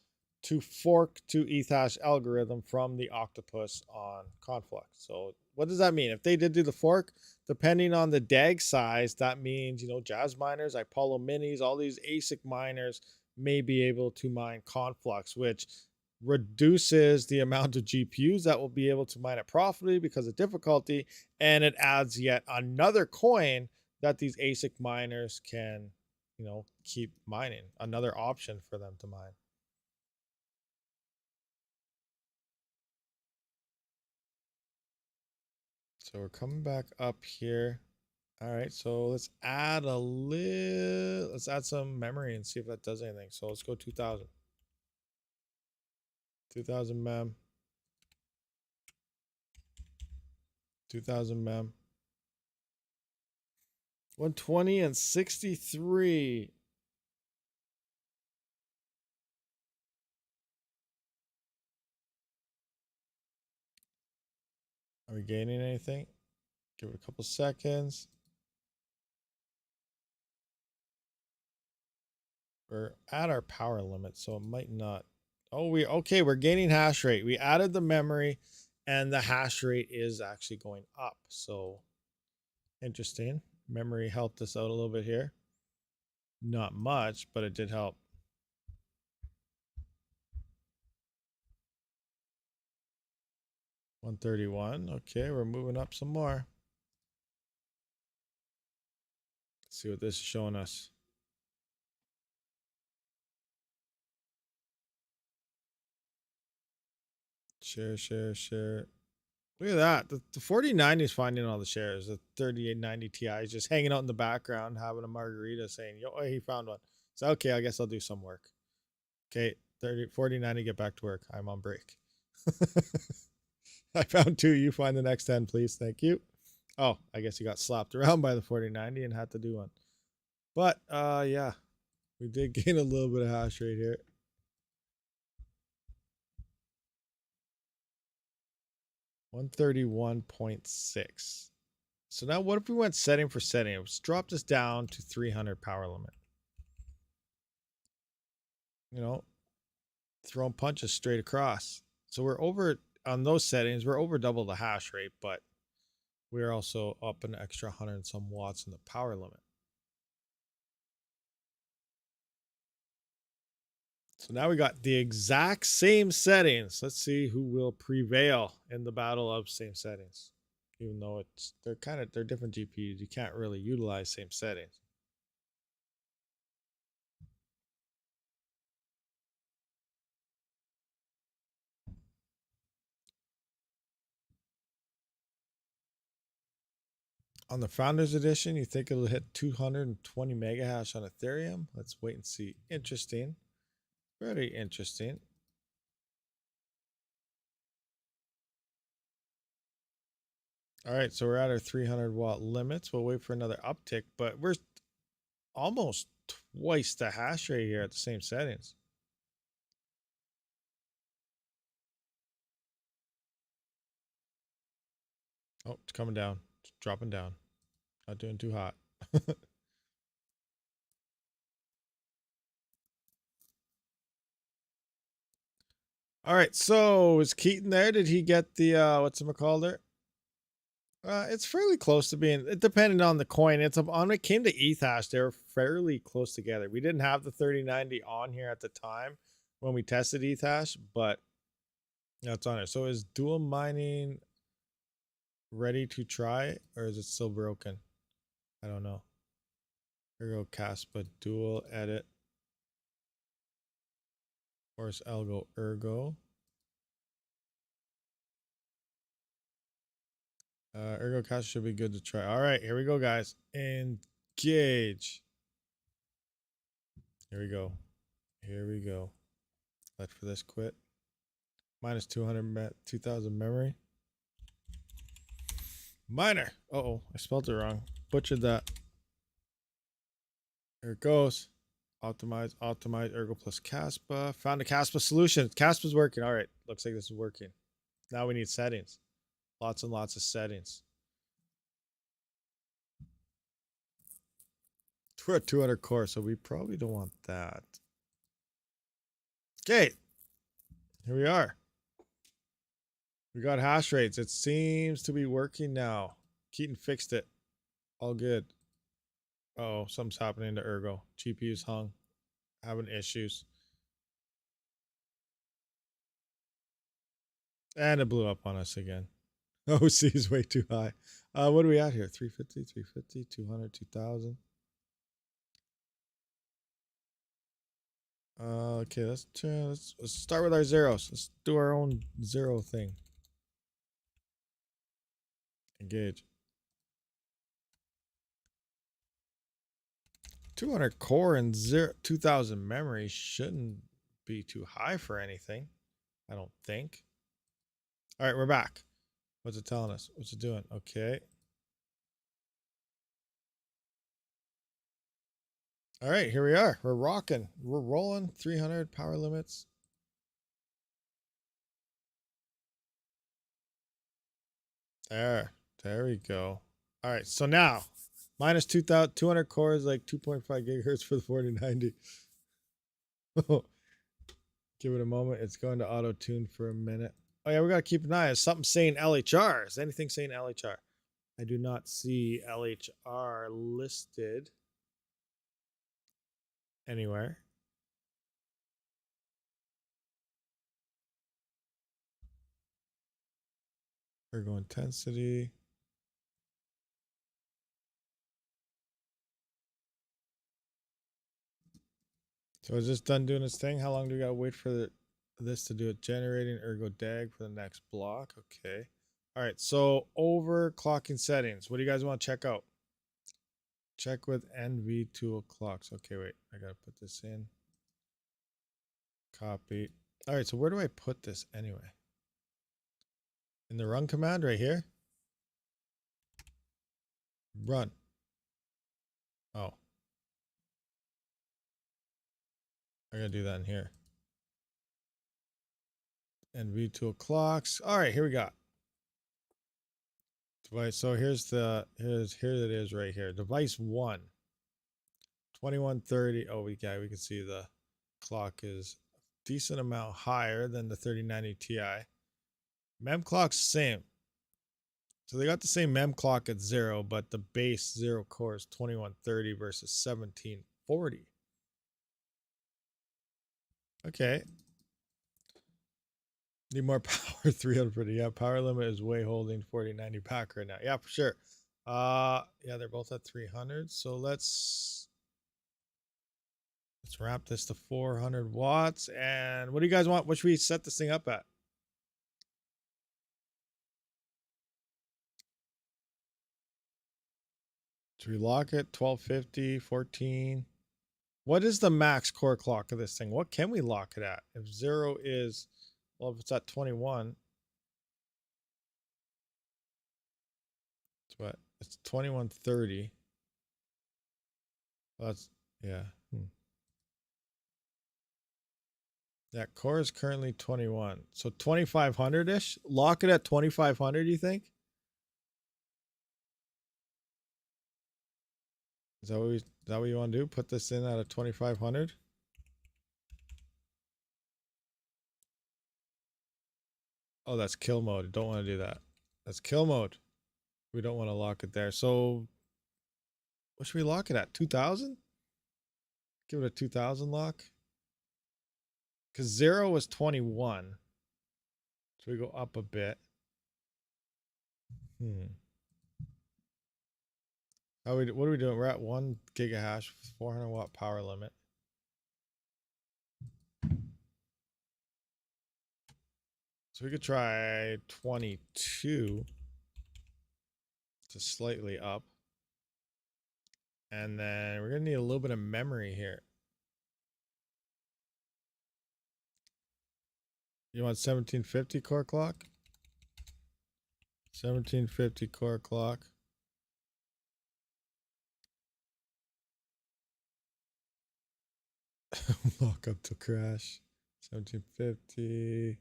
to fork to Ethash algorithm from the Octopus on Conflux. So what does that mean? If they did do the fork, depending on the DAG size, that means, you know, Jazz miners, Ipollo minis, all these ASIC miners may be able to mine Conflux, which reduces the amount of GPUs that will be able to mine it profitably because of difficulty, and it adds yet another coin that these ASIC miners can, you know, keep mining, another option for them to mine. So we're coming back up here. All right, so let's add some memory and see if that does anything. So let's go 2000. 2000 mem. 2000 mem. 120 and 63. Are we gaining anything? Give it a couple seconds. We're at our power limit, so it might not. Oh, okay, we're gaining hash rate. We added the memory and the hash rate is actually going up. So interesting. Memory helped us out a little bit here. Not much, but it did help. $131. Okay, we're moving up some more. Let's see what this is showing us. Share. Look at that. The 4090 is finding all the shares. The 3890 Ti is just hanging out in the background, having a margarita saying, yo, he found one. So, okay, I guess I'll do some work. Okay, 4090, get back to work. I'm on break. I found 2. You find the next 10, please. Thank you. Oh, I guess you got slapped around by the 4090 and had to do one. But, yeah, we did gain a little bit of hash rate here. $131.6. So now what if we went setting for setting? Let's drop this down to 300 power limit. You know, throwing punches straight across. So we're over on those settings. We're over double the hash rate, but we're also up an extra 100 and some watts in the power limit. So now we got the exact same settings. Let's see who will prevail in the battle of same settings. Even though they're different GPUs, you can't really utilize same settings. On the Founders Edition, you think it'll hit 220 mega hash on Ethereum? Let's wait and see. Interesting. Very interesting. All right, so we're at our 300 watt limits. We'll wait for another uptick, but we're almost twice the hash rate here at the same settings. Oh, it's coming down. It's dropping down. Not doing too hot. All right, so is Keaton there? Did he get the what's it called there? It's fairly close to being. It depended on the coin. It's on. It came to ETH hash. They were fairly close together. We didn't have the 3090 on here at the time when we tested ETH hash, but that's on it. So is dual mining ready to try, or is it still broken? I don't know. Here we go, KASPA dual edit. Of course, Algo ERGO. ERGO cash should be good to try. All right, here we go, guys. Engage. Here we go. Here we go. Let for this quit. Minus 2,000 memory. Miner. Uh-oh, I spelled it wrong. Butchered that. Here it goes. Optimize, ERGO plus KASPA. Found a KASPA solution. KASPA's working. All right, looks like this is working. Now we need settings. Lots and lots of settings. We're at 200 core, so we probably don't want that. Okay, here we are. We got hash rates. It seems to be working now. Keaton fixed it. All good. Uh oh, something's happening to ERGO. GPU's hung. Having issues. And it blew up on us again. OC is way too high. What are we at here? 350, 350, 200, 2000. Okay, let's start with our zeros. Let's do our own zero thing. Engage. 200 core and 2000 memory shouldn't be too high for anything. I don't think. All right, we're back. What's it telling us? What's it doing? Okay. All right, here we are. We're rocking. We're rolling. 300 power limits. There we go. All right, so now minus 200 cores, like 2.5 gigahertz for the 4090. Give it a moment. It's going to auto tune for a minute. Oh yeah, we gotta keep an eye. Is something saying LHR? Is anything saying LHR? I do not see LHR listed anywhere. Ergo intensity. So is this done doing its thing? How long do we gotta wait for this to do it? Generating Ergo DAG for the next block. Okay. All right. So overclocking settings. What do you guys want to check out? Check with NV tool clocks. Okay, wait. I gotta put this in. Copy. All right. So where do I put this anyway? In the run command right here. Run. Oh. I gotta do that in here. And V2 clocks. All right, here we go. Device. So here it is right here. Device 1. 2130. Oh, we can see the clock is a decent amount higher than the 3090 Ti. Mem clock's same. So they got the same mem clock at 0, but the base 0 core is 2130 versus 1740. Okay. Need more power. 300. Yeah, power limit is way holding 4090 pack right now. Yeah, for sure. Yeah, they're both at 300. So let's ramp this to 400 watts. And what do you guys want? What should we set this thing up at? Should we lock it? 1250, 14. What is the max core clock of this thing? What can we lock it at? If 0 is, well, if it's at 21, it's what? It's 2130. Well, that's, yeah. That core is currently 21. So 2500-ish? Lock it at 2500, you think? Is that what you want to do? Put this in at a 2500? Oh, that's kill mode. Don't want to do that. That's kill mode. We don't want to lock it there. So what should we lock it at? 2000? Give it a 2000 lock. Because 0 was 21. So we go up a bit. What are we doing? We're at 1 gigahash, 400 watt power limit. So we could try 22 to slightly up. And then we're going to need a little bit of memory here. You want 1750 core clock? 1750 core clock. Lock up to crash. 1750.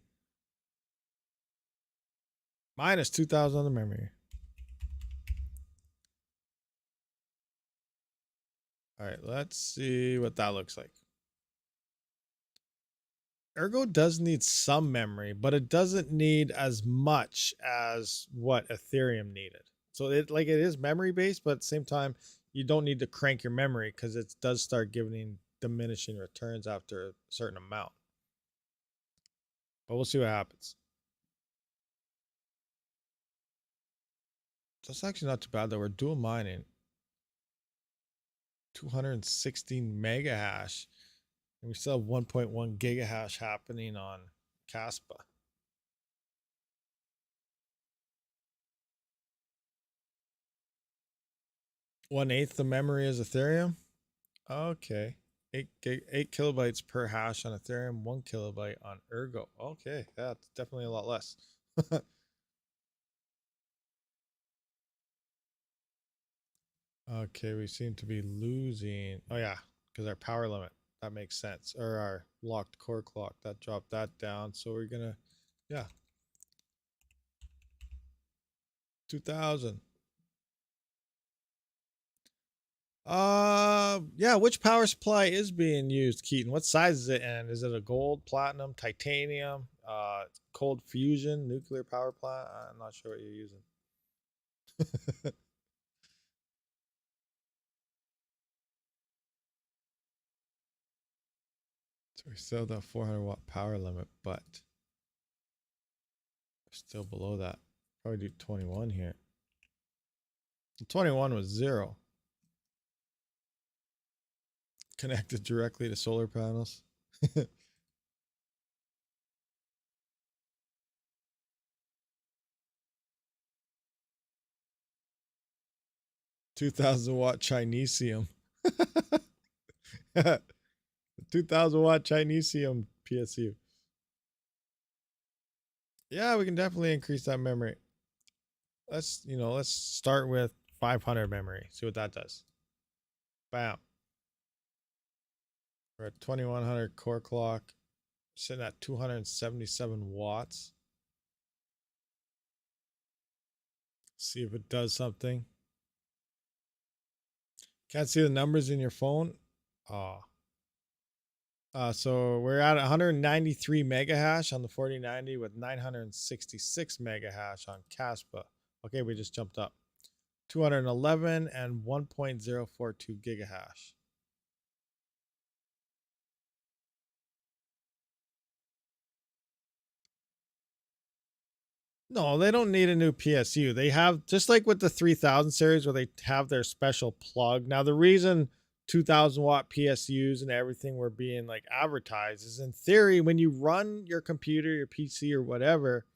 Minus 2000 on the memory. All right, let's see what that looks like. ERGO does need some memory, but it doesn't need as much as what Ethereum needed. So it is memory based, but at the same time, you don't need to crank your memory because it does start giving diminishing returns after a certain amount. But we'll see what happens. That's actually not too bad though. We're dual mining. 216 mega hash. And we still have 1.1 gigahash happening on KASPA. 1/8 the memory is Ethereum. Okay. 8 kilobytes per hash on Ethereum, 1 kilobyte on ERGO. Okay, that's definitely a lot less. Okay, we seem to be losing. Oh yeah, because our power limit. That makes sense. Or our locked core clock. That dropped that down. So we're gonna, yeah. 2000. Yeah, which power supply is being used, Keaton? What size is it in? Is it a gold, platinum, titanium, cold fusion, nuclear power plant? I'm not sure what you're using. So we still have that 400 watt power limit, but we're still below that. Probably do 21 here. 21 was 0. Connected directly to solar panels. 2000 watt Chinesium. 2000 watt Chinesium PSU. Yeah, we can definitely increase that memory. Let's start with 500 memory. See what that does. Bam. We're at 2100 core clock. Sitting at 277 watts. See if it does something. Can't see the numbers in your phone. So we're at 193 mega hash on the 4090 with 966 mega hash on KASPA. Okay, we just jumped up. 211 and 1.042 gigahash. No, they don't need a new PSU. They have, just like with the 3000 series where they have their special plug. Now, the reason 2000 watt PSUs and everything were being like advertised is, in theory, when you run your computer, your PC or whatever,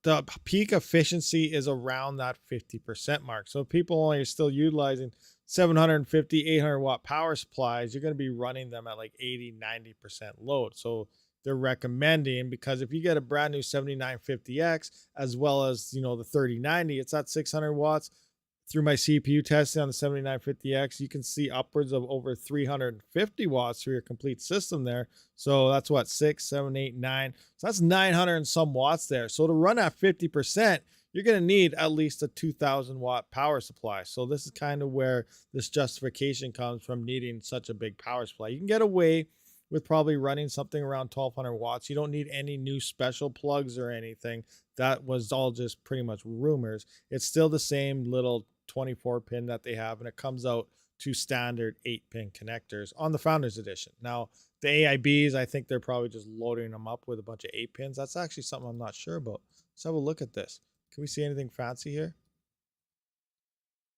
the peak efficiency is around that 50% mark. So if people only are still utilizing 750, 800 watt power supplies, you're going to be running them at like 80, 90% load. So they're recommending, because if you get a brand new 7950X as well as, you know, the 3090, it's at 600 watts. Through my CPU testing on the 7950X, you can see upwards of over 350 watts for your complete system there. So that's what, 6, 7, 8, 9. So that's 900 and some watts there. So to run at 50%, you're going to need at least a 2000 watt power supply. So this is kind of where this justification comes from, needing such a big power supply. You can get away with probably running something around 1200 watts. You don't need any new special plugs or anything. That was all just pretty much rumors. It's still the same little 24 pin that they have, and it comes out to standard 8-pin connectors on the Founders Edition. Now, the AIBs, I think they're probably just loading them up with a bunch of 8 pins. That's actually something I'm not sure about. Let's have a look at this. Can we see anything fancy here?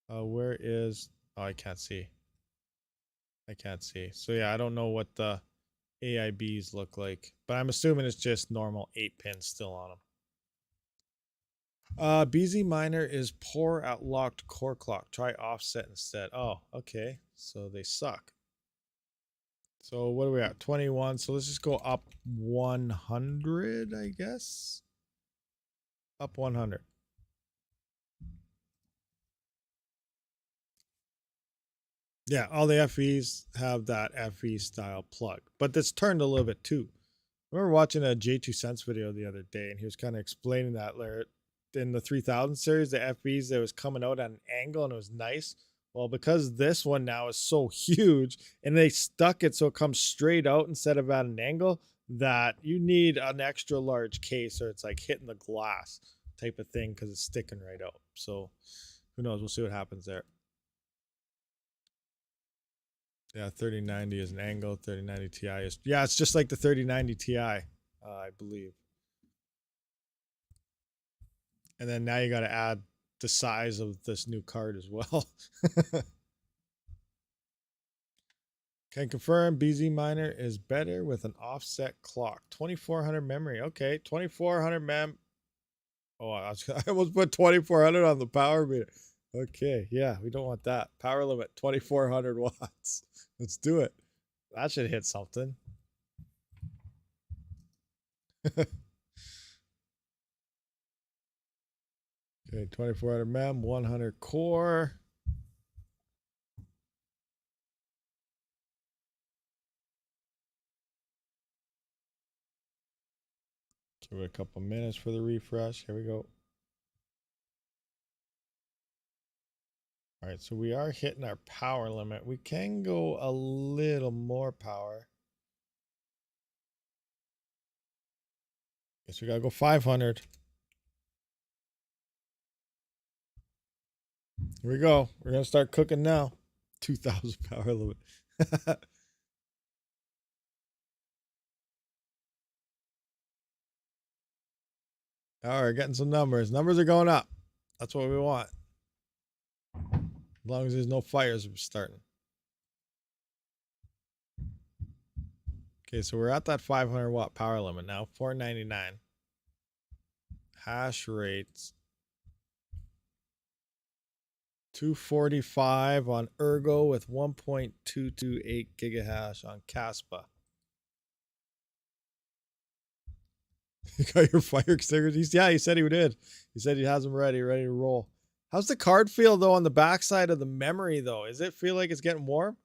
Where is... Oh, I can't see. I can't see. So yeah, I don't know what the AIBs look like, but I'm assuming it's just normal 8 pins still on them. BZ Miner is poor at locked core clock. Try offset instead. Oh, okay. So they suck. So what are we at? 21. So let's just go up 100, I guess. Up 100. Yeah, all the FEs have that FE style plug, but it's turned a little bit too. I remember watching a J2 Sense video the other day, and he was kind of explaining that in the 3000 series, the FEs that was coming out at an angle and it was nice. Well, because this one now is so huge and they stuck it so it comes straight out instead of at an angle, that you need an extra large case, or it's like hitting the glass type of thing because it's sticking right out. So who knows? We'll see what happens there. Yeah, 3090 is an angle. 3090 Ti is, yeah, it's just like the 3090 Ti, I believe. And then now you got to add the size of this new card as well. Can confirm BZ Miner is better with an offset clock. 2400 memory. Okay, 2400 mem. Oh, I almost put 2400 on the power meter. Okay, yeah, we don't want that. Power limit 2400 watts. Let's do it. That should hit something. Okay, 2400 mem, 100 core. Give it a couple minutes for the refresh. Here we go. All right, so we are hitting our power limit. We can go a little more power. Guess we gotta go 500. Here we go. We're gonna start cooking now. 2000 power limit. All right, getting some numbers. Numbers are going up. That's what we want. As long as there's no fires starting. Okay, so we're at that 500 watt power limit now. 499. Hash rates. 245 on ERGO with 1.228 gigahash on KASPA. You got your fire extinguishers? Yeah, he said he did. He said he has them ready to roll. How's the card feel though on the backside of the memory though? Does it feel like it's getting warm?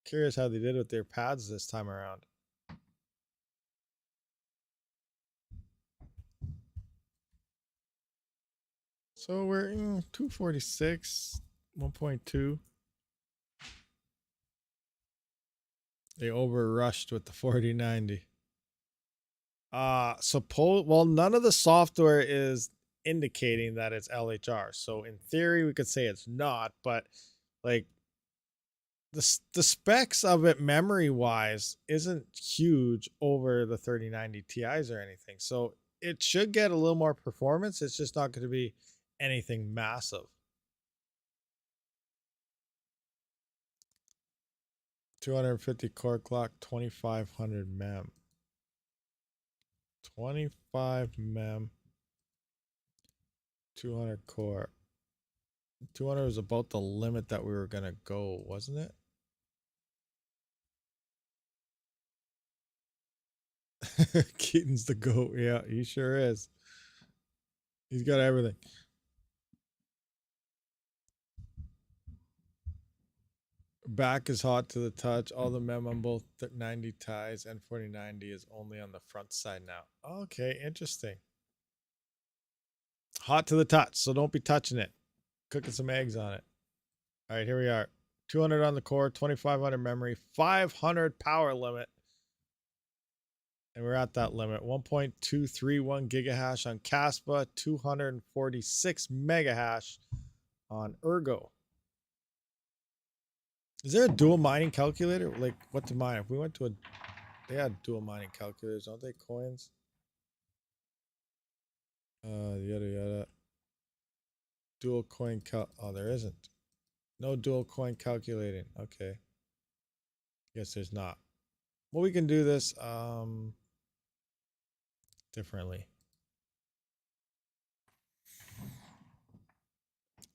Curious how they did with their pads this time around. So we're in 246, 1.2. They overrushed with the 4090. Well, none of the software is indicating that it's LHR. So in theory, we could say it's not, but like the specs of it memory wise isn't huge over the 3090 Ti's or anything. So it should get a little more performance. It's just not going to be anything massive. 250 core clock, 2500 mem. 25 mem. 200 core. 200 was about the limit that we were going to go, wasn't it? Keaton's the GOAT. Yeah, he sure is. He's got everything. Back is hot to the touch. All the mem on both 90 ties and 4090 is only on the front side now. Okay, interesting. Hot to the touch, so don't be touching it. Cooking some eggs on it. All right, here we are. 200 on the core, 2500 memory, 500 power limit. And we're at that limit. 1.231 gigahash on KASPA, 246 megahash on ERGO. Is there a dual mining calculator? Like, what to mine? If we went to a... They had dual mining calculators, don't they? Coins? Yada yada. Dual coin oh, there isn't. No dual coin calculating. Okay. Guess there's not. Well, we can do this differently.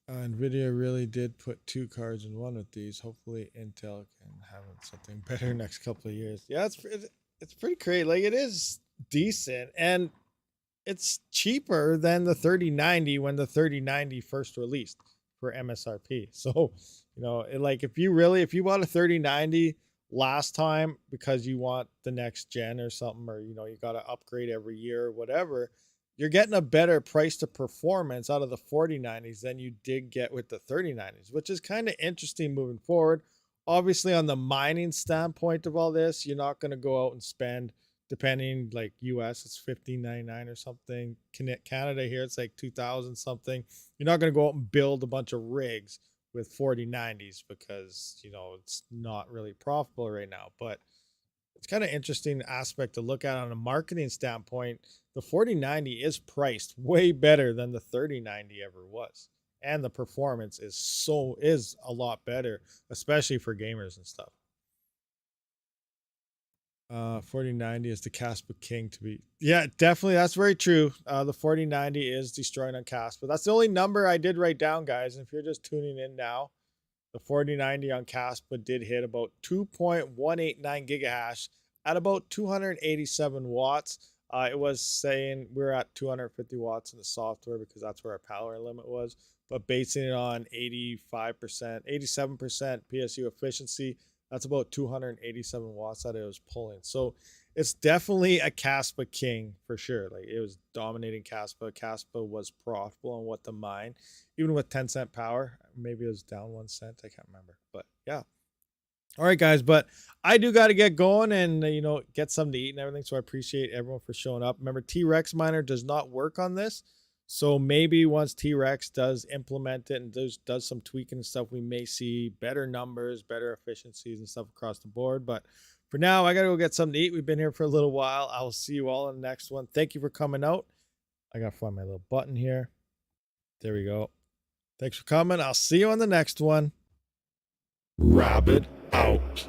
NVIDIA really did put 2 cards in one of these. Hopefully Intel can have something better next couple of years. Yeah, it's pretty crazy. Like, it is decent, and it's cheaper than the 3090 when the 3090 first released for MSRP. So, you know, if you bought a 3090 last time because you want the next gen or something, or, you know, you got to upgrade every year or whatever, you're getting a better price to performance out of the 4090s than you did get with the 3090s, which is kind of interesting moving forward. Obviously, on the mining standpoint of all this, you're not going to go out and spend, depending, like US, it's $15.99 or something. Canada here, it's like 2,000 something. You're not going to go out and build a bunch of rigs with 4090s because, you know, it's not really profitable right now. But it's kind of interesting aspect to look at on a marketing standpoint. The 4090 is priced way better than the 3090 ever was, and the performance is a lot better, especially for gamers and stuff. 4090 is the KASPA king to be. Yeah, definitely, that's very true. The 4090 is destroying on KASPA. That's the only number I did write down, guys. And if you're just tuning in now, the 4090 on KASPA did hit about 2.189 gigahash at about 287 watts. It was saying we're at 250 watts in the software because that's where our power limit was. But basing it on 85%, 87% PSU efficiency, that's about 287 watts that it was pulling. So it's definitely a KASPA king for sure. Like, it was dominating KASPA. KASPA was profitable on what to mine, even with 10-cent power. Maybe it was down 1 cent. I can't remember. But yeah. All right, guys. But I do got to get going and, you know, get something to eat and everything. So I appreciate everyone for showing up. Remember, T-Rex Miner does not work on this. So maybe once T-Rex does implement it and does some tweaking and stuff, we may see better numbers, better efficiencies and stuff across the board. But for now, I got to go get something to eat. We've been here for a little while. I will see you all in the next one. Thank you for coming out. I got to find my little button here. There we go. Thanks for coming. I'll see you on the next one. Rabid out.